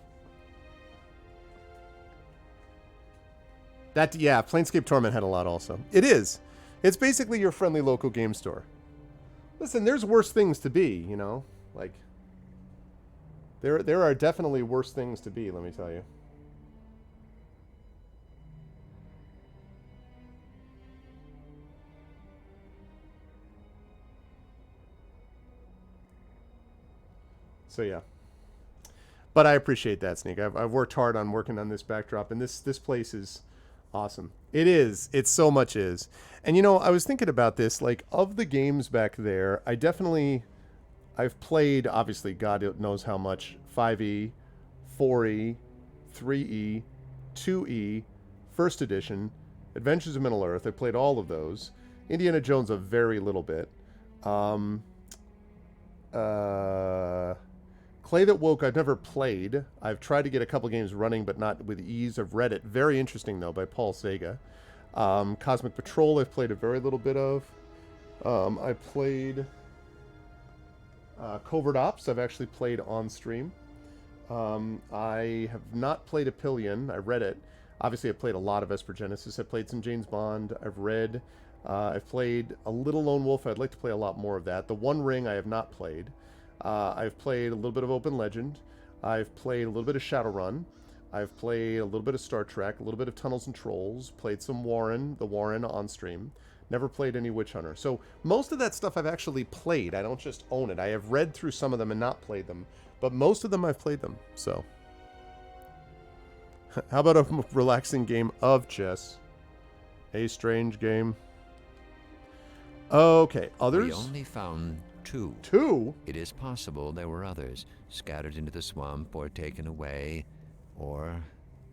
Yeah, Planescape Torment had a lot also. It is. It's basically your friendly local game store. Listen, there's worse things to be, you know? Like... There are definitely worse things to be, let me tell you. So yeah. But I appreciate that, Sneak. I've worked hard on working on this backdrop, and this place is awesome. It is. It so much is. And you know, I was thinking about this, like, of the games back there, I've played, obviously, God knows how much, 5e, 4e, 3e, 2e, 1st edition, Adventures of Middle-earth. I played all of those. Indiana Jones a very little bit. Clay That Woke I've never played. I've tried to get a couple games running, but not with ease. I've read it. Very interesting, though, by Paul Sega. Cosmic Patrol I've played a very little bit of. I played... Covert Ops, I've actually played on stream. I have not played a Pillion. I read it. Obviously, I've played a lot of Esper Genesis. I've played some James Bond. I've read. I've played a little Lone Wolf. I'd like to play a lot more of that. The One Ring I have not played. I've played a little bit of Open Legend. I've played a little bit of Shadowrun. I've played a little bit of Star Trek, a little bit of Tunnels and Trolls. Played some the Warren on stream. Never played any Witch Hunter. So most of that stuff I've actually played. I don't just own it. I have read through some of them and not played them. But most of them I've played them. So how about a relaxing game of chess? A strange game. Okay, others? We only found 2. 2? It is possible there were others, scattered into the swamp or taken away, or...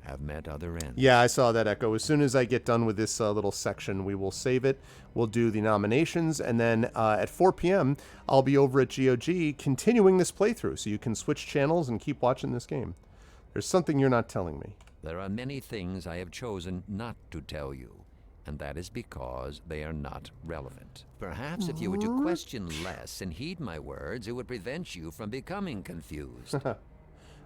have met other ends. Yeah, I saw that, Echo. As soon as I get done with this little section, we will save it. We'll do the nominations, and then at 4 p.m., I'll be over at GOG continuing this playthrough, so you can switch channels and keep watching this game. There's something you're not telling me. There are many things I have chosen not to tell you, and that is because they are not relevant. Perhaps if you were to question less and heed my words, it would prevent you from becoming confused.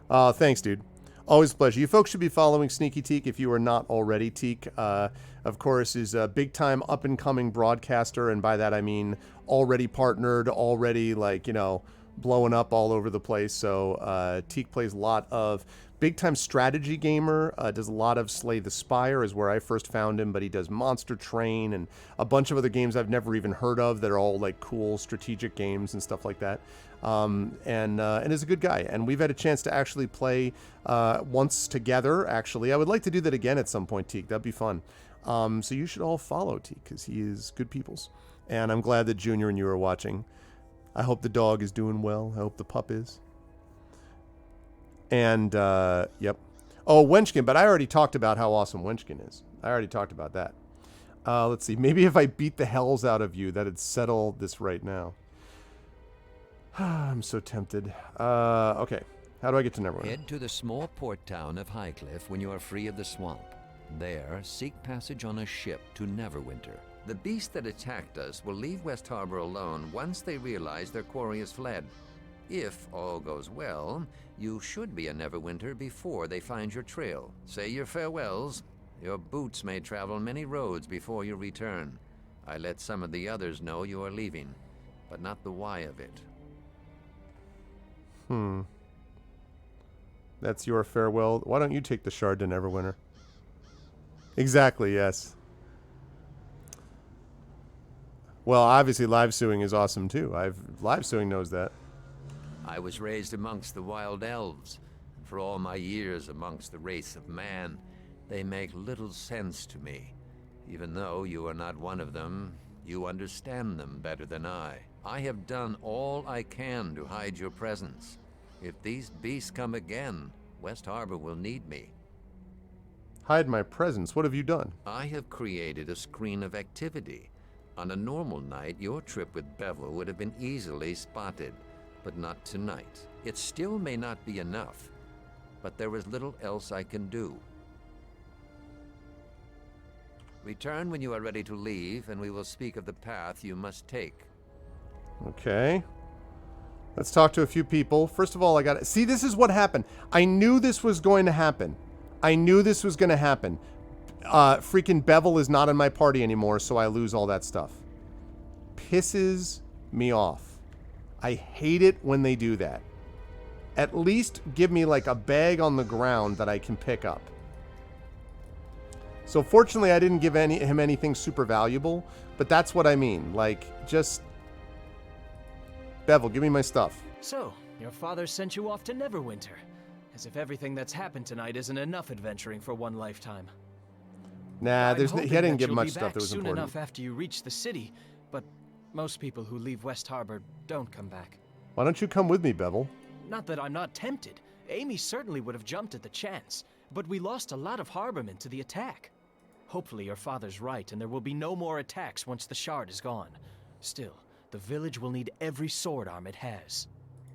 Thanks, dude. Always a pleasure. You folks should be following Sneaky Teak if you are not already. Teak, of course, is a big-time up-and-coming broadcaster, and by that I mean already partnered, already, like, you know, blowing up all over the place. So Teak plays a lot of big-time strategy gamer, does a lot of Slay the Spire is where I first found him, but he does Monster Train and a bunch of other games I've never even heard of that are all, like, cool strategic games and stuff like that. And is a good guy. And we've had a chance to actually play once together, actually. I would like to do that again at some point, Teak. That'd be fun. So you should all follow Teak, because he is good peoples. And I'm glad that Junior and you are watching. I hope the dog is doing well. I hope the pup is. And, yep. Oh, Wenchkin, but I already talked about how awesome Wenchkin is. I already talked about that. Let's see. Maybe if I beat the hells out of you, that'd settle this right now. I'm so tempted. Okay. How do I get to Neverwinter? Head to the small port town of Highcliff when you are free of the swamp. There, seek passage on a ship to Neverwinter. The beast that attacked us will leave West Harbor alone once they realize their quarry has fled. If all goes well, you should be a Neverwinter before they find your trail. Say your farewells. Your boots may travel many roads before you return. I let some of the others know you are leaving, but not the why of it. That's your farewell. Why don't you take the shard to Neverwinter? Exactly, yes. Well, obviously live suing is awesome too. Live suing knows that. I was raised amongst the wild elves. For all my years amongst the race of man, they make little sense to me. Even though you are not one of them, you understand them better than I. I have done all I can to hide your presence. If these beasts come again, West Harbor will need me. Hide my presence? What have you done? I have created a screen of activity. On a normal night, your trip with Bevel would have been easily spotted, but not tonight. It still may not be enough, but there is little else I can do. Return when you are ready to leave, and we will speak of the path you must take. Okay. Let's talk to a few people. First of all, I gotta... See, this is what happened. I knew this was going to happen. I knew this was going to happen. Freaking Bevel is not in my party anymore, so I lose all that stuff. Pisses me off. I hate it when they do that. At least give me like a bag on the ground that I can pick up. So fortunately, I didn't give him anything super valuable, but that's what I mean. Like, just... Bevel, give me my stuff. So, your father sent you off to Neverwinter. As if everything that's happened tonight isn't enough adventuring for one lifetime. Nah, I'm he hoping didn't that give you'll much be stuff back that was soon important. enough after you reach the city, but most people who leave West Harbor don't come back. Why don't you come with me, Bevel? Not that I'm not tempted. Amy certainly would have jumped at the chance, but we lost a lot of harbormen to the attack. Hopefully your father's right, and there will be no more attacks once the shard is gone. Still, the village will need every sword arm it has.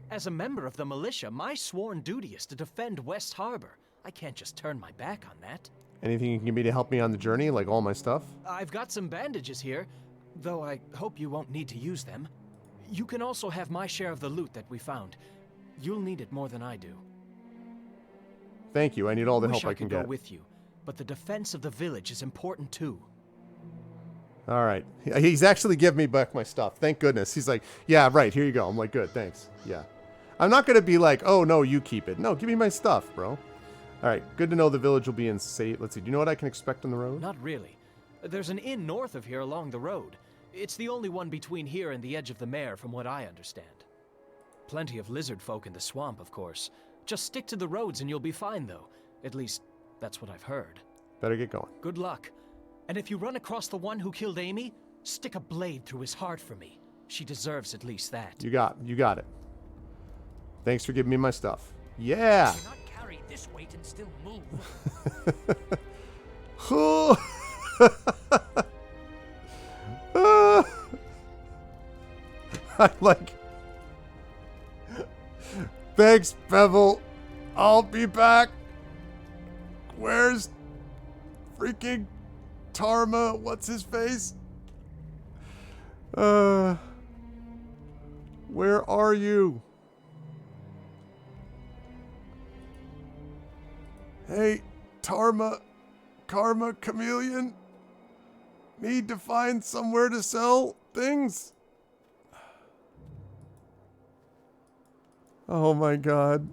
As a member of the militia, my sworn duty is to defend West Harbor. I can't just turn my back on that. Anything you can give me to help me on the journey, like all my stuff? I've got some bandages here, though I hope you won't need to use them. You can also have my share of the loot that we found. You'll need it more than I do. Thank you. I need all the Wish help I can could go get. with you, but the defense of the village is important too. All right. He's actually giving me back my stuff. Thank goodness. He's like, yeah, right. Here you go. I'm like, good. Thanks. Yeah. I'm not going to be like, oh, no, you keep it. No, give me my stuff, bro. All right. Good to know the village will be in safe. Let's see. Do you know what I can expect on the road? Not really. There's an inn north of here along the road. It's the only one between here and the edge of the mare, from what I understand. Plenty of lizard folk in the swamp, of course. Just stick to the roads and you'll be fine, though. At least, that's what I've heard. Better get going. Good luck. And if you run across the one who killed Amy, stick a blade through his heart for me. She deserves at least that. You got it. Thanks for giving me my stuff. Yeah. You cannot carry this weight and still move. I like... Thanks, Bevel. I'll be back. Where's freaking Tarma? What's his face? Where are you? Hey, Tarma, Karma, Chameleon. Need to find somewhere to sell things. Oh my god.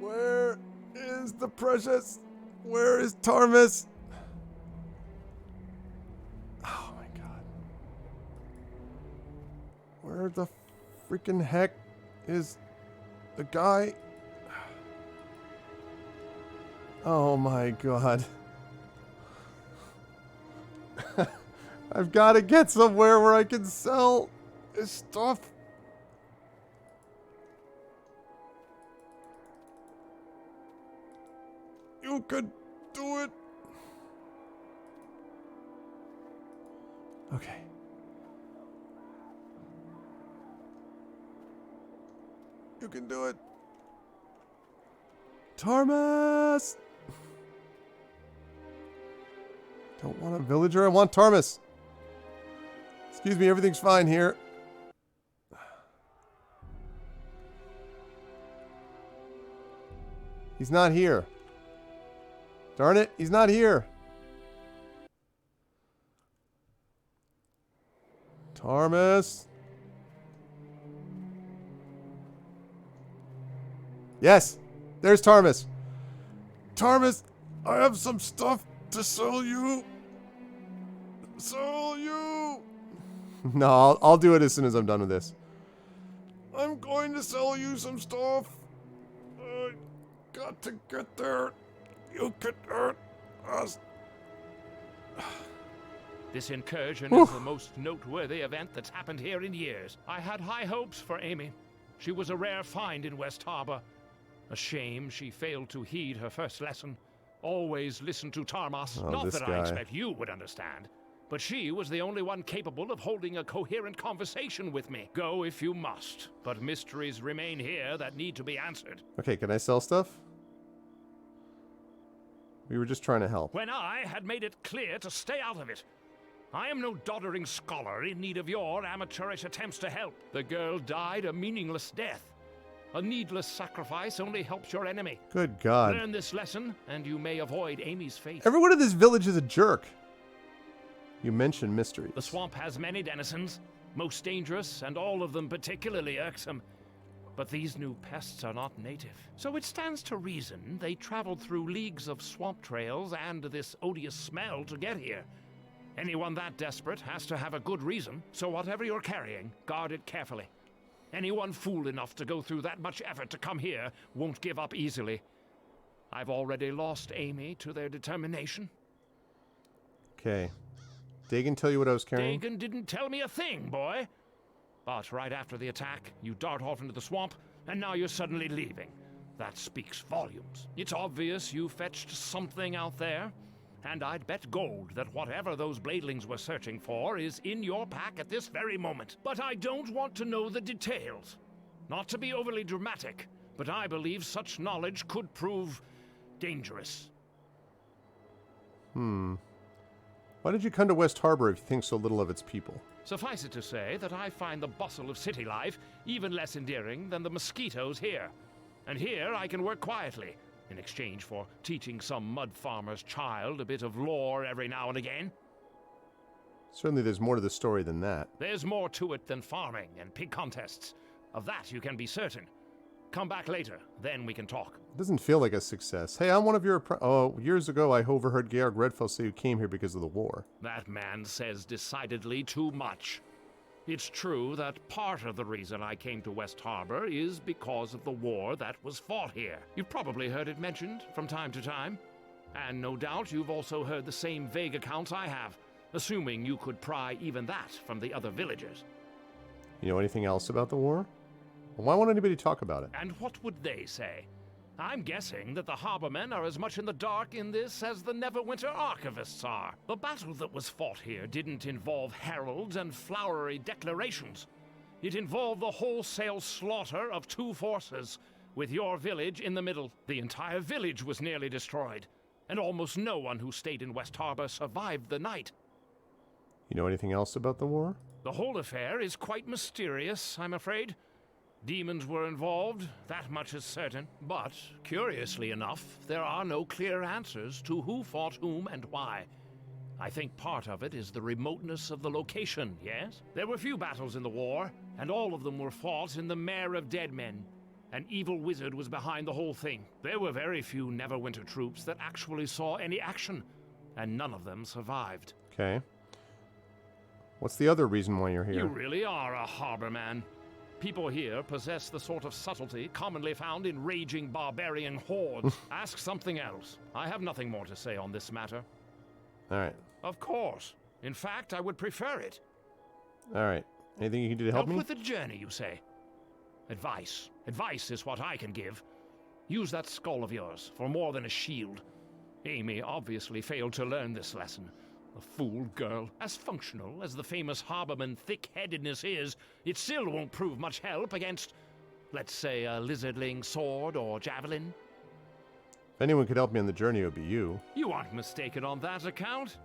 Where is the precious? Where is Tarmus? Oh my god. Where the freaking heck is the guy? Oh my god. I've got to get somewhere where I can sell this stuff. You could do it. can do it. Tarmus! Don't want a villager. I want Tarmus. Excuse me, everything's fine here. He's not here. Darn it, he's not here. Tarmus. Yes, there's Tarmus. Tarmus, I have some stuff to sell you. Sell you. No, I'll do it as soon as I'm done with this. I'm going to sell you some stuff. I got to get there. You can hurt us. This incursion is the most noteworthy event that's happened here in years. I had high hopes for Amy. She was a rare find in West Harbor. A shame she failed to heed her first lesson. Always listen to Tarmas. Oh, Not this that guy. I expect you would understand. But she was the only one capable of holding a coherent conversation with me. Go if you must. But mysteries remain here that need to be answered. Okay, can I sell stuff? We were just trying to help. When I had made it clear to stay out of it. I am no doddering scholar in need of your amateurish attempts to help. The girl died a meaningless death. A needless sacrifice only helps your enemy. Good God. Learn this lesson, and you may avoid Amy's fate. Everyone in this village is a jerk. You mentioned mysteries. The swamp has many denizens, most dangerous, and all of them particularly irksome. But these new pests are not native. So it stands to reason they traveled through leagues of swamp trails and this odious smell to get here. Anyone that desperate has to have a good reason, so whatever you're carrying, guard it carefully. Anyone fool enough to go through that much effort to come here won't give up easily. I've already lost Amy to their determination. Okay. Dagan tell you what I was carrying? Dagan didn't tell me a thing, boy. But right after the attack, you dart off into the swamp, and now you're suddenly leaving. That speaks volumes. It's obvious you fetched something out there, and I'd bet gold that whatever those bladelings were searching for is in your pack at this very moment. But I don't want to know the details. Not to be overly dramatic, but I believe such knowledge could prove dangerous. Why did you come to West Harbor if you think so little of its people? Suffice it to say that I find the bustle of city life even less endearing than the mosquitoes here. And here I can work quietly, in exchange for teaching some mud farmer's child a bit of lore every now and again. Certainly there's more to the story than that. There's more to it than farming and pig contests. Of that you can be certain. Come back later, then we can talk. It doesn't feel like a success. Hey, I'm one of your... years ago I overheard Georg Redfell say you came here because of the war. That man says decidedly too much. It's true that part of the reason I came to West Harbor is because of the war that was fought here. You've probably heard it mentioned from time to time. And no doubt you've also heard the same vague accounts I have, assuming you could pry even that from the other villagers. You know anything else about the war? Well, why won't anybody talk about it? And what would they say? I'm guessing that the harbormen are as much in the dark in this as the Neverwinter archivists are. The battle that was fought here didn't involve heralds and flowery declarations. It involved the wholesale slaughter of two forces, with your village in the middle. The entire village was nearly destroyed, and almost no one who stayed in West Harbor survived the night. You know anything else about the war? The whole affair is quite mysterious, I'm afraid. Demons were involved, that much is certain. But, curiously enough, there are no clear answers to who fought whom and why. I think part of it is the remoteness of the location, yes? There were few battles in the war, and all of them were fought in the Mare of Dead Men. An evil wizard was behind the whole thing. There were very few Neverwinter troops that actually saw any action, and none of them survived. Okay. What's the other reason why you're here? You really are a harborman. People here possess the sort of subtlety commonly found in raging barbarian hordes. Ask something else. I have nothing more to say on this matter. All right. Of course. In fact, I would prefer it. All right. Anything you can do to help me? With the journey, you say? Advice. Advice is what I can give. Use that skull of yours for more than a shield. Amy obviously failed to learn this lesson. A fool girl. As functional as the famous harborman thick-headedness is, it still won't prove much help against, Let's say a lizardling sword or javelin? If anyone could help me on the journey, it would be you. You aren't mistaken on that account.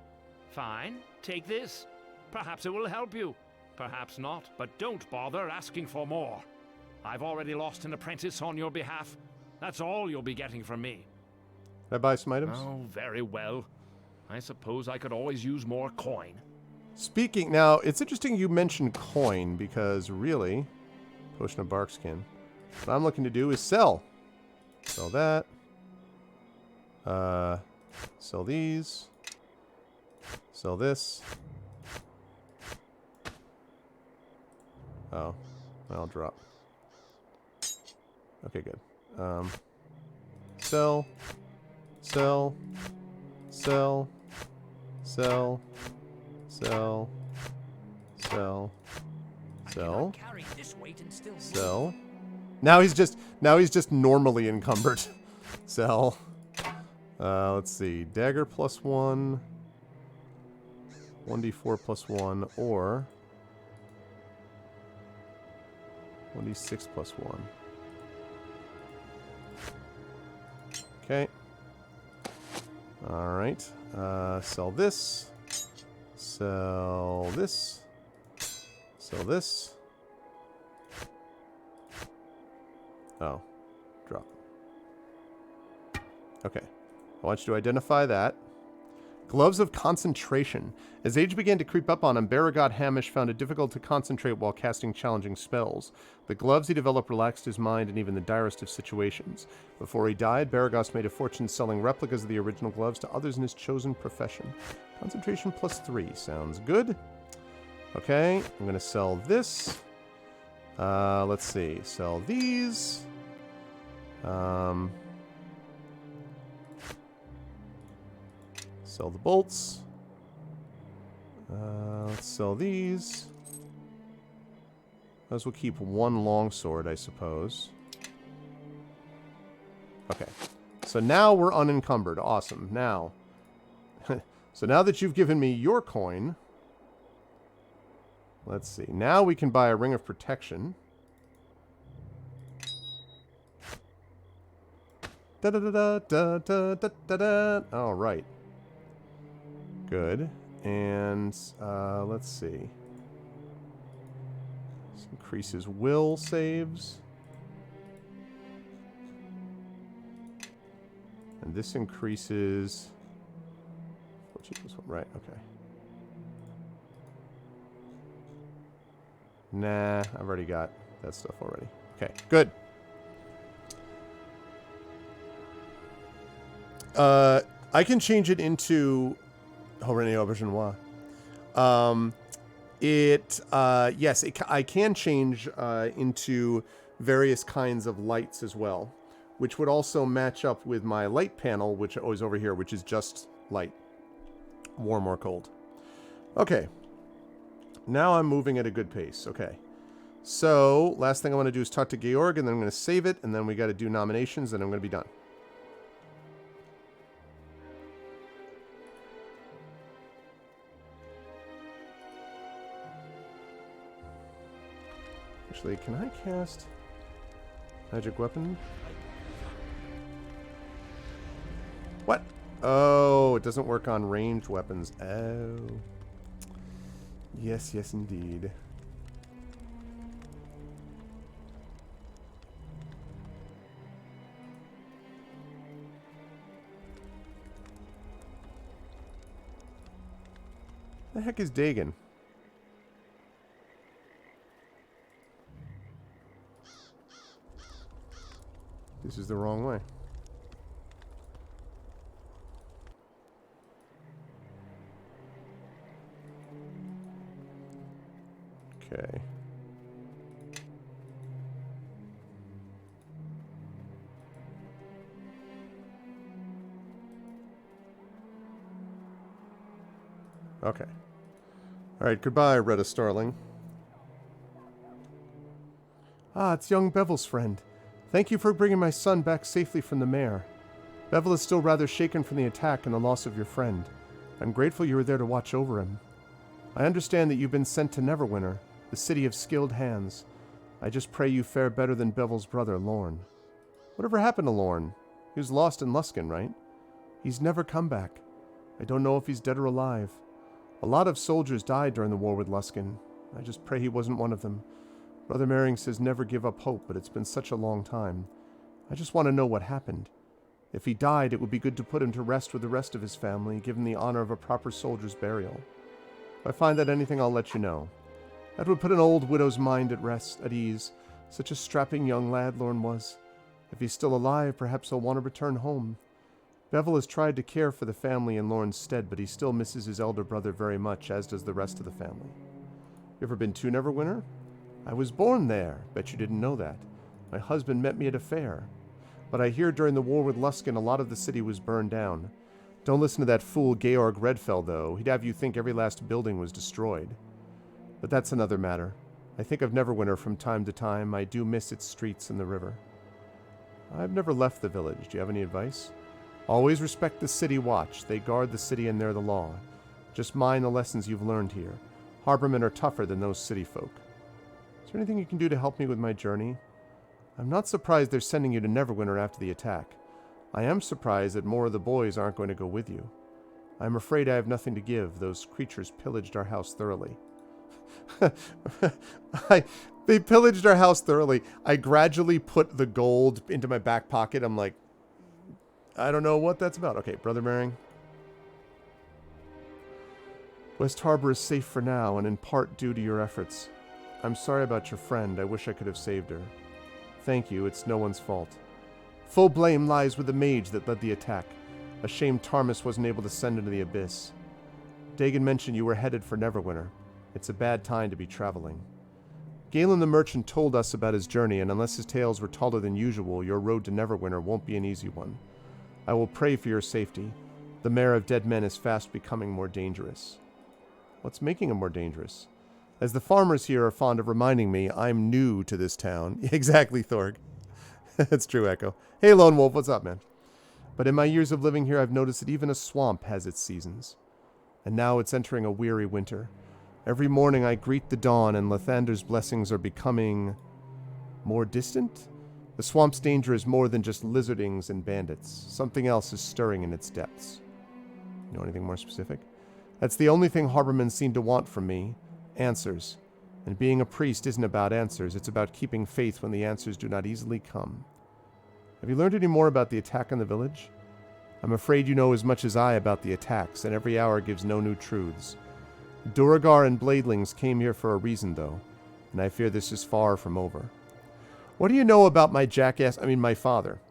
Fine, take this. Perhaps it will help you. Perhaps not, but don't bother asking for more. I've already lost an apprentice on your behalf. That's all you'll be getting from me. Can I buy some items? Oh, very well. I suppose I could always use more coin. Speaking, now, it's interesting you mentioned coin, because really, potion of bark skin, what I'm looking to do is sell. Sell that. Sell these. Sell this. Oh, I'll drop. Okay, good. Sell. Sell. Sell. Sell. Sell. Sell. Sell. Carry this weight and still Sell. Now he's just normally encumbered. Sell. Let's see. Dagger +1. 1d4 +1 or 1d6 +1. Okay. All right. Sell this. Sell this. Sell this. Oh. Drop. Okay. I want you to identify that. Gloves of Concentration. As age began to creep up on him, Baragot Hamish found it difficult to concentrate while casting challenging spells. The gloves he developed relaxed his mind in even the direst of situations. Before he died, Baragos made a fortune selling replicas of the original gloves to others in his chosen profession. Concentration +3. Sounds good. Okay, I'm going to sell this. Let's see. Sell these. Sell the bolts. Let's sell these. Those will keep one longsword, I suppose. Okay. So now we're unencumbered. Awesome. Now. So now that you've given me your coin. Let's see. Now we can buy a ring of protection. Da da da da da da da da. All right. Good. And let's see. This increases will saves. And this increases... Right, okay. Nah, I've already got that stuff already. Okay, good. I can change it into... René Aubergenois. Yes, I can change into various kinds of lights as well, which would also match up with my light panel, which is over here, which is just light. Warm or cold. Okay. Now I'm moving at a good pace. Okay. So, last thing I want to do is talk to Georg, and then I'm going to save it, and then we got to do nominations, and I'm going to be done. Actually, can I cast magic weapon? What? Oh, it doesn't work on ranged weapons. Oh. Yes, yes, indeed. The heck is Dagon? This is the wrong way. Okay. Okay. All right, goodbye, Retta Starling. Ah, it's young Bevel's friend. Thank you for bringing my son back safely from the mare. Bevel is still rather shaken from the attack and the loss of your friend. I'm grateful you were there to watch over him. I understand that you've been sent to Neverwinter, the city of skilled hands. I just pray you fare better than Bevel's brother, Lorne. Whatever happened to Lorne? He was lost in Luskan, right? He's never come back. I don't know if he's dead or alive. A lot of soldiers died during the war with Luskan. I just pray he wasn't one of them. Brother Mering says never give up hope, but it's been such a long time. I just want to know what happened. If he died, it would be good to put him to rest with the rest of his family, give him the honor of a proper soldier's burial. If I find out anything, I'll let you know. That would put an old widow's mind at rest, at ease. Such a strapping young lad Lorne was. If he's still alive, perhaps he'll want to return home. Bevel has tried to care for the family in Lorne's stead, but he still misses his elder brother very much, as does the rest of the family. You ever been to Neverwinter? I was born there. Bet you didn't know that. My husband met me at a fair. But I hear during the war with Luskan, a lot of the city was burned down. Don't listen to that fool Georg Redfell, though. He'd have you think every last building was destroyed. But that's another matter. I think of Neverwinter from time to time. I do miss its streets and the river. I've never left the village. Do you have any advice? Always respect the city watch. They guard the city and they're the law. Just mind the lessons you've learned here. Harbormen are tougher than those city folk. Is there anything you can do to help me with my journey? I'm not surprised they're sending you to Neverwinter after the attack. I am surprised that more of the boys aren't going to go with you. I'm afraid I have nothing to give. Those creatures pillaged our house thoroughly. They pillaged our house thoroughly. I gradually put the gold into my back pocket. I'm like, I don't know what that's about. Okay, Brother Mering. West Harbor is safe for now, and in part due to your efforts. I'm sorry about your friend. I wish I could have saved her. Thank you. It's no one's fault. Full blame lies with the mage that led the attack. A shame Tarmus wasn't able to send into the abyss. Dagon mentioned you were headed for Neverwinter. It's a bad time to be traveling. Galen the merchant told us about his journey, and unless his tales were taller than usual, your road to Neverwinter won't be an easy one. I will pray for your safety. The mare of dead men is fast becoming more dangerous. What's making him more dangerous? As the farmers here are fond of reminding me, I'm new to this town. Exactly, Thorg. That's true, Echo. Hey, Lone Wolf, what's up, man? But in my years of living here, I've noticed that even a swamp has its seasons. And now it's entering a weary winter. Every morning I greet the dawn, and Lathander's blessings are becoming more distant? The swamp's danger is more than just lizardings and bandits. Something else is stirring in its depths. You know anything more specific? That's the only thing Harbormen seem to want from me. Answers. And being a priest isn't about answers. It's about keeping faith when the answers do not easily come. Have you learned any more about the attack on the village? I'm afraid you know as much as I about the attacks, and every hour gives no new truths. Duragar and Bladelings came here for a reason, though, and I fear this is far from over. What do you know about my my father?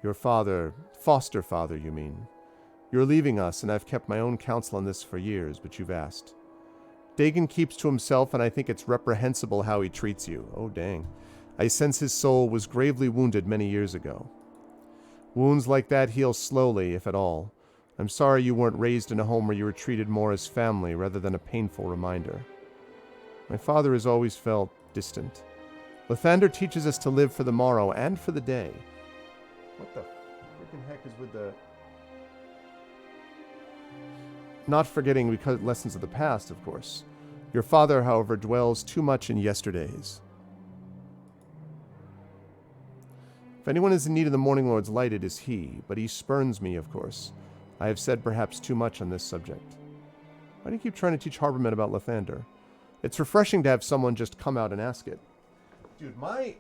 Your father, foster father, you mean. You're leaving us, and I've kept my own counsel on this for years, but you've asked. Dagon keeps to himself, and I think it's reprehensible how he treats you. Oh, dang. I sense his soul was gravely wounded many years ago. Wounds like that heal slowly, if at all. I'm sorry you weren't raised in a home where you were treated more as family rather than a painful reminder. My father has always felt distant. Lathander teaches us to live for the morrow and for the day. What the freaking heck is with the... Not forgetting because lessons of the past, of course. Your father, however, dwells too much in yesterdays. If anyone is in need of the Morning Lord's light, it is he, but he spurns me, of course. I have said perhaps too much on this subject. Why do you keep trying to teach Harbormen about Lathander? It's refreshing to have someone just come out and ask it. Dude, I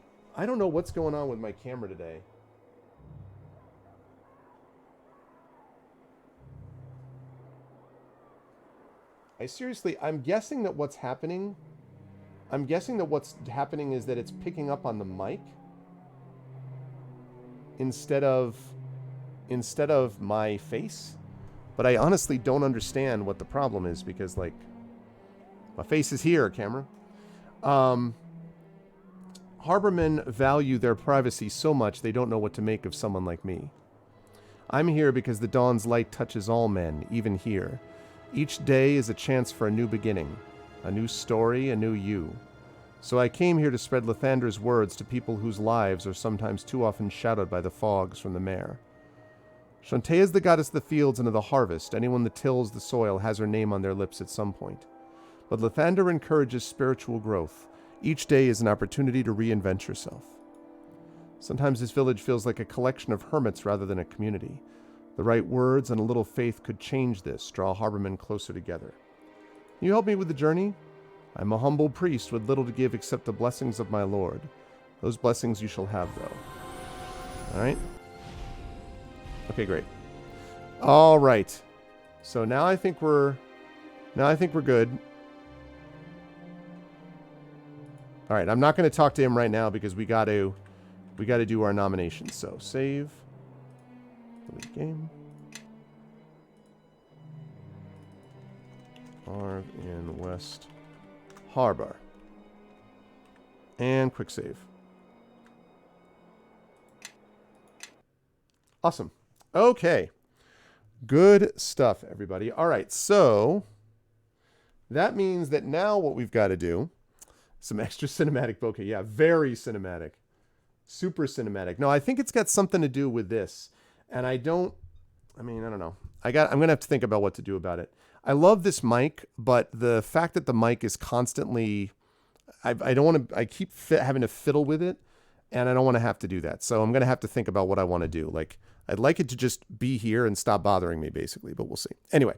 don't know what's going on with my camera today. I'm guessing that what's happening is that it's picking up on the mic instead of my face. But I honestly don't understand what the problem is because, like, my face is here, camera. Harbormen value their privacy so much they don't know what to make of someone like me. I'm here because the dawn's light touches all men, even here. Each day is a chance for a new beginning, a new story, a new you. So I came here to spread Lathander's words to people whose lives are sometimes too often shadowed by the fogs from the mare. Shantae is the goddess of the fields and of the harvest. Anyone that tills the soil has her name on their lips at some point. But Lathander encourages spiritual growth. Each day is an opportunity to reinvent yourself. Sometimes this village feels like a collection of hermits rather than a community. The right words and a little faith could change this, draw Harbormen closer together. Can you help me with the journey? I'm a humble priest with little to give except the blessings of my Lord. Those blessings you shall have, though. Alright? Okay, great. Alright. So now I think we're good. Alright, I'm not going to talk to him right now because we got to do our nominations. So, save. Delete game. Arv in West Harbor. And quick save. Awesome. Okay. Good stuff, everybody. All right, so that means that now what we've got to do, some extra cinematic bokeh. Yeah, very cinematic. Super cinematic. No, I think it's got something to do with this. And I don't know. I'm going to have to think about what to do about it. I love this mic, but the fact that the mic is constantly, I don't want to, I keep having to fiddle with it, and I don't want to have to do that. So I'm going to have to think about what I want to do. Like, I'd like it to just be here and stop bothering me, basically, but we'll see. Anyway,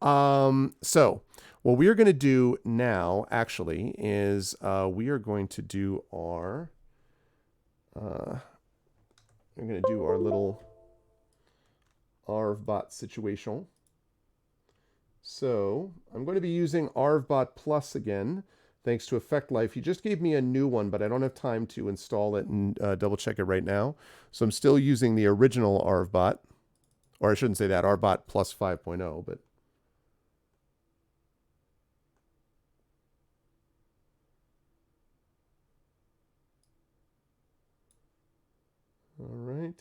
so what we're going to do now, actually, is we are going to do our, we're going to do our little ArvBot situation. So I'm going to be using ArvBot Plus again, thanks to Effect Life. He just gave me a new one, but I don't have time to install it and double check it right now. So I'm still using the original ArvBot, or I shouldn't say that, ArvBot Plus 5.0, but all right.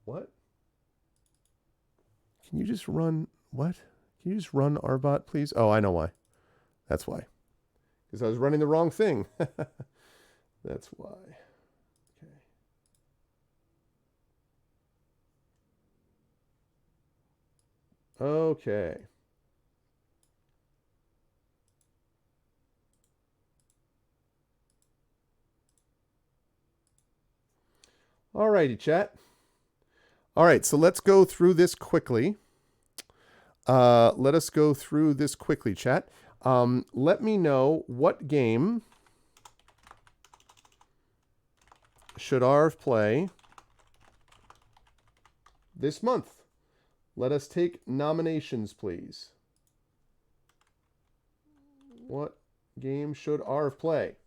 What? Can you just run, what? Can you just run ArvBot, please? Oh, I know why. That's why. Because I was running the wrong thing. That's why. Okay. Okay. All righty, chat. All right, so let's go through this quickly. Let us go through this quickly, chat. Let me know what game should Arv play this month. Let us take nominations, please. What game should Arv play?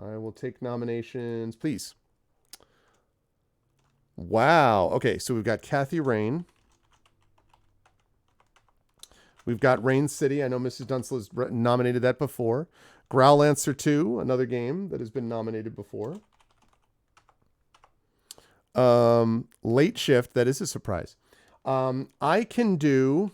I will take nominations, please. Wow. Okay, so we've got Kathy Rain. We've got Rain City. I know Mrs. Dunsel has nominated that before. Growlancer 2, another game that has been nominated before. Late Shift, that is a surprise. I can do...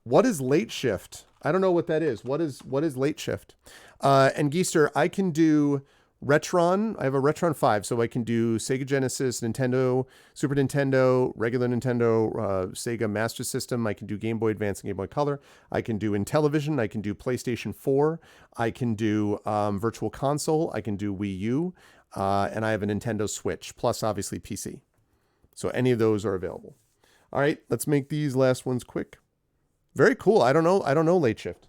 What is Late Shift? I don't know what that is. What is Late Shift? And Geester, I can do... Retron, I have a Retron 5, so I can do Sega Genesis, Nintendo, Super Nintendo, regular Nintendo, Sega Master System. I can do Game Boy Advance and Game Boy Color. I can do Intellivision. I can do PlayStation 4. I can do Virtual Console. I can do Wii U. And I have a Nintendo Switch, plus obviously PC. So any of those are available. All right, let's make these last ones quick. Very cool. I don't know Late Shift.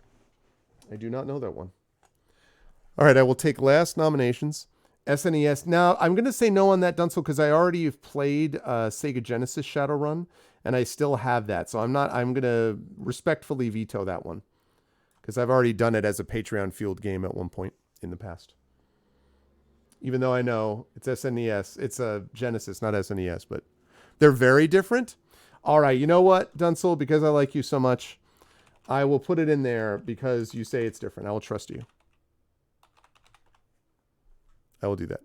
I do not know that one. All right, I will take last nominations. SNES. Now, I'm going to say no on that, Dunsel, because I already have played Sega Genesis Shadowrun, and I still have that. So I'm going to respectfully veto that one, because I've already done it as a Patreon-fueled game at one point in the past. Even though I know it's SNES. It's a Genesis, not SNES, but they're very different. All right, you know what, Dunsel? Because I like you so much, I will put it in there because you say it's different. I will trust you. I will do that.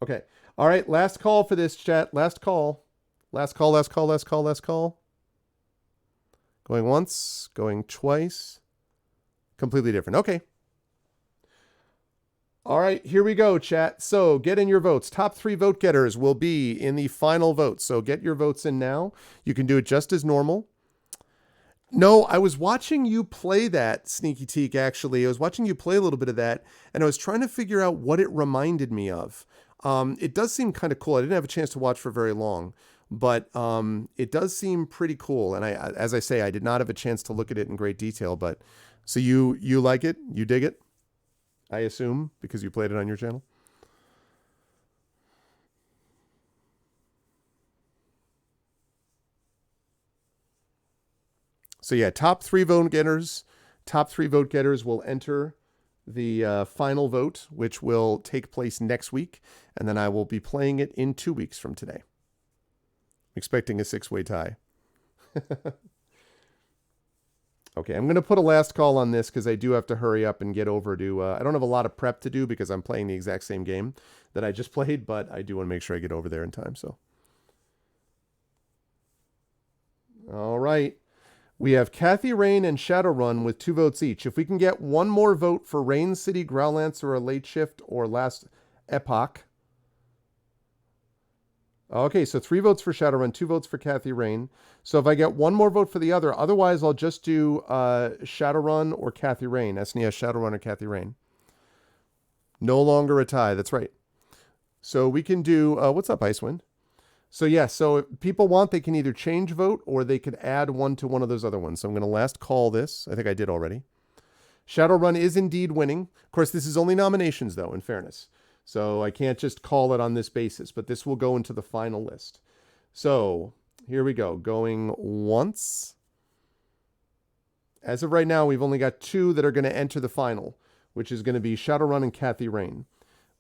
Okay. All right. Last call for this, chat. Last call. Last call, last call, last call, last call. Going once, going twice. Completely different. Okay. All right, here we go, chat. So get in your votes. Top 3 vote getters will be in the final vote. So get your votes in now. You can do it just as normal. No, I was watching you play that, Sneaky Teak, actually. I was watching you play a little bit of that, and I was trying to figure out what it reminded me of. It does seem kind of cool. I didn't have a chance to watch for very long, but it does seem pretty cool. And as I say, I did not have a chance to look at it in great detail. But so you like it? You dig it? I assume, because you played it on your channel? So yeah, top 3 vote getters. Top 3 vote getters will enter the final vote, which will take place next week. And then I will be playing it in 2 weeks from today. Expecting a 6-way tie. Okay, I'm going to put a last call on this because I do have to hurry up and get over to... I don't have a lot of prep to do because I'm playing the exact same game that I just played, but I do want to make sure I get over there in time. So, all right. We have Kathy Rain and Shadowrun with 2 votes each. If we can get one more vote for Rain City, Growlance, or a Late Shift, or Last Epoch... Okay, so 3 votes for Shadowrun, 2 votes for Kathy Rain. So if I get one more vote for the other, otherwise I'll just do Shadowrun or Kathy Rain. SNES Shadowrun or Kathy Rain. No longer a tie, that's right. So we can do, what's up, Icewind? So yeah, so if people want, they can either change vote or they could add one to one of those other ones. So I'm going to last call this. I think I did already. Shadowrun is indeed winning. Of course, this is only nominations, though, in fairness. So I can't just call it on this basis, but this will go into the final list. So here we go. Going once. As of right now, we've only got 2 that are going to enter the final, which is going to be Shadowrun and Kathy Rain.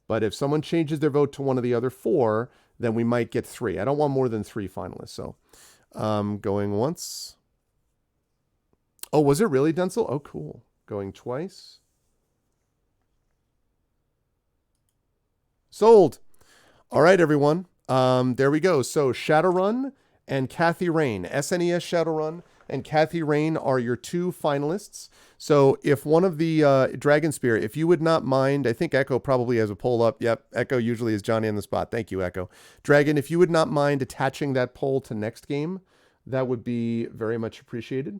But if someone changes their vote to one of the other 4, then we might get 3. I don't want more than 3 finalists. So going once. Oh, was it really Denzel? Oh, cool. Going twice. Sold. All right, everyone. There we go. So Shadowrun and Kathy Rain. SNES Shadowrun and Kathy Rain are your 2 finalists. So if one of the Dragon Spear, if you would not mind, I think Echo probably has a poll up. Yep, Echo usually is Johnny on the spot. Thank you, Echo. Dragon, if you would not mind attaching that poll to next game, that would be very much appreciated.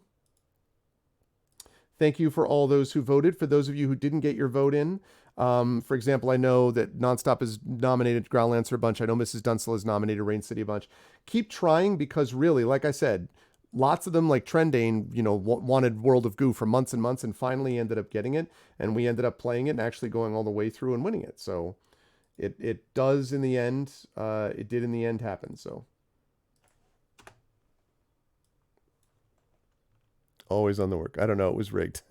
Thank you for all those who voted. For those of you who didn't get your vote in, for example, I know that Nonstop is nominated Groundlancer a bunch. I know Mrs. Dunsel is nominated Rain City a bunch. Keep trying because really, like I said, lots of them, like Trendane, you know, wanted World of Goo for months and months and finally ended up getting it. And we ended up playing it and actually going all the way through and winning it. So it does in the end, it did in the end happen. So always on the work. I don't know. It was rigged.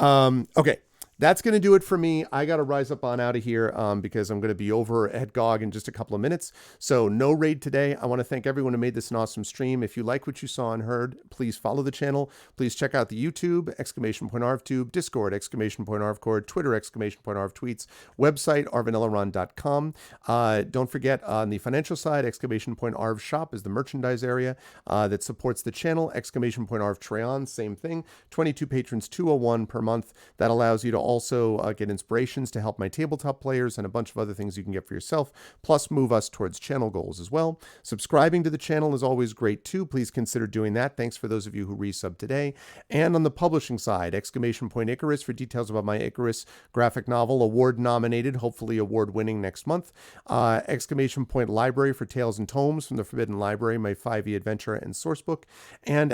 Okay. That's going to do it for me. I got to rise up on out of here because I'm going to be over at GOG in just a couple of minutes. So no raid today. I want to thank everyone who made this an awesome stream. If you like what you saw and heard, please follow the channel. Please check out the YouTube, !ArvTube, Discord, !ArvCord, Twitter, !ArvTweets, website, arvanelaron.com. Don't forget on the financial side, !Arv shop is the merchandise area that supports the channel. !Arv Treon, same thing. 22 patrons, 201 per month. That allows you to also get inspirations to help my tabletop players and a bunch of other things you can get for yourself, plus move us towards channel goals as well. Subscribing to the channel is always great too. Please consider doing that. Thanks for those of you who resub today. And on the publishing side, Icarus for details about my Icarus graphic novel, award nominated, hopefully award winning next month. Library for Tales and Tomes from the Forbidden Library, my 5e adventure and sourcebook. And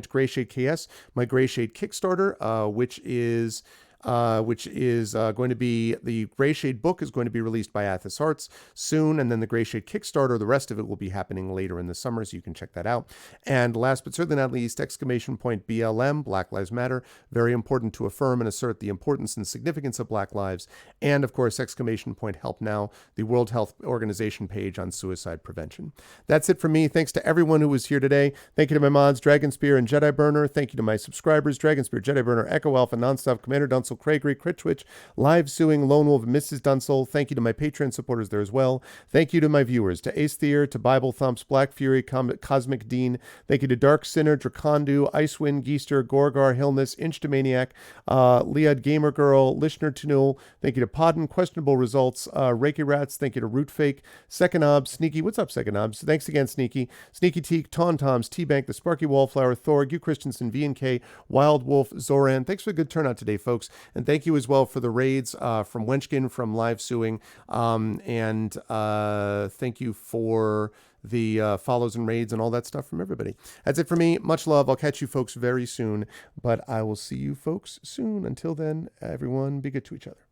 Grayshade KS, my Grayshade Kickstarter, which is going to be, the Grayshade book is going to be released by Athos Arts soon, and then the Grayshade Kickstarter, the rest of it will be happening later in the summer, so you can check that out. And last but certainly not least, BLM, Black Lives Matter, very important to affirm and assert the importance and significance of Black lives, and of course, Help Now, the World Health Organization page on suicide prevention. That's it from me. Thanks to everyone who was here today. Thank you to my mods, Dragonspear and Jedi Burner. Thank you to my subscribers, Dragonspear, Jedi Burner, Echo Alpha, Nonstop, Commander Dunsel, Cecil Craigery, Crit Twitch, Live Suing, Lone Wolf, Mrs. Dunsel. Thank you to my Patreon supporters there as well. Thank you to my viewers, to Ace Theer, to Bible Thumps, Black Fury, Cosmic Dean. Thank you to Dark Sinner, Dracondu, Icewind, Geester, Gorgar, Hillness, Inch to Maniac, Leod Gamer Girl, Lishner Tunul. Thank you to Podden, Questionable Results, Reiki Rats. Thank you to Root Fake, Second Obs, Sneaky. What's up, Second Obs? Thanks again, Sneaky. Sneaky Teak, Taun Toms, T-Bank, The Sparky Wallflower, Thor, Gu Christensen, V&K, Wild Wolf, Zoran. Thanks for a good turnout today, folks. And thank you as well for the raids from Wenchkin, from Live Suing. And thank you for the follows and raids and all that stuff from everybody. That's it for me. Much love. I'll catch you folks very soon. But I will see you folks soon. Until then, everyone, be good to each other.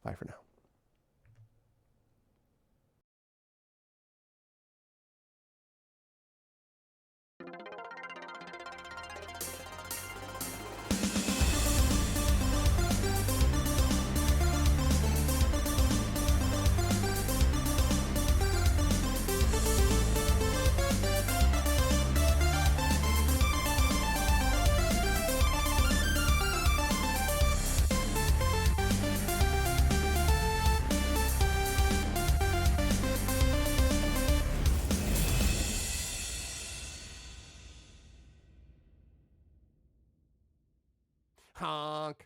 Bye for now. Honk.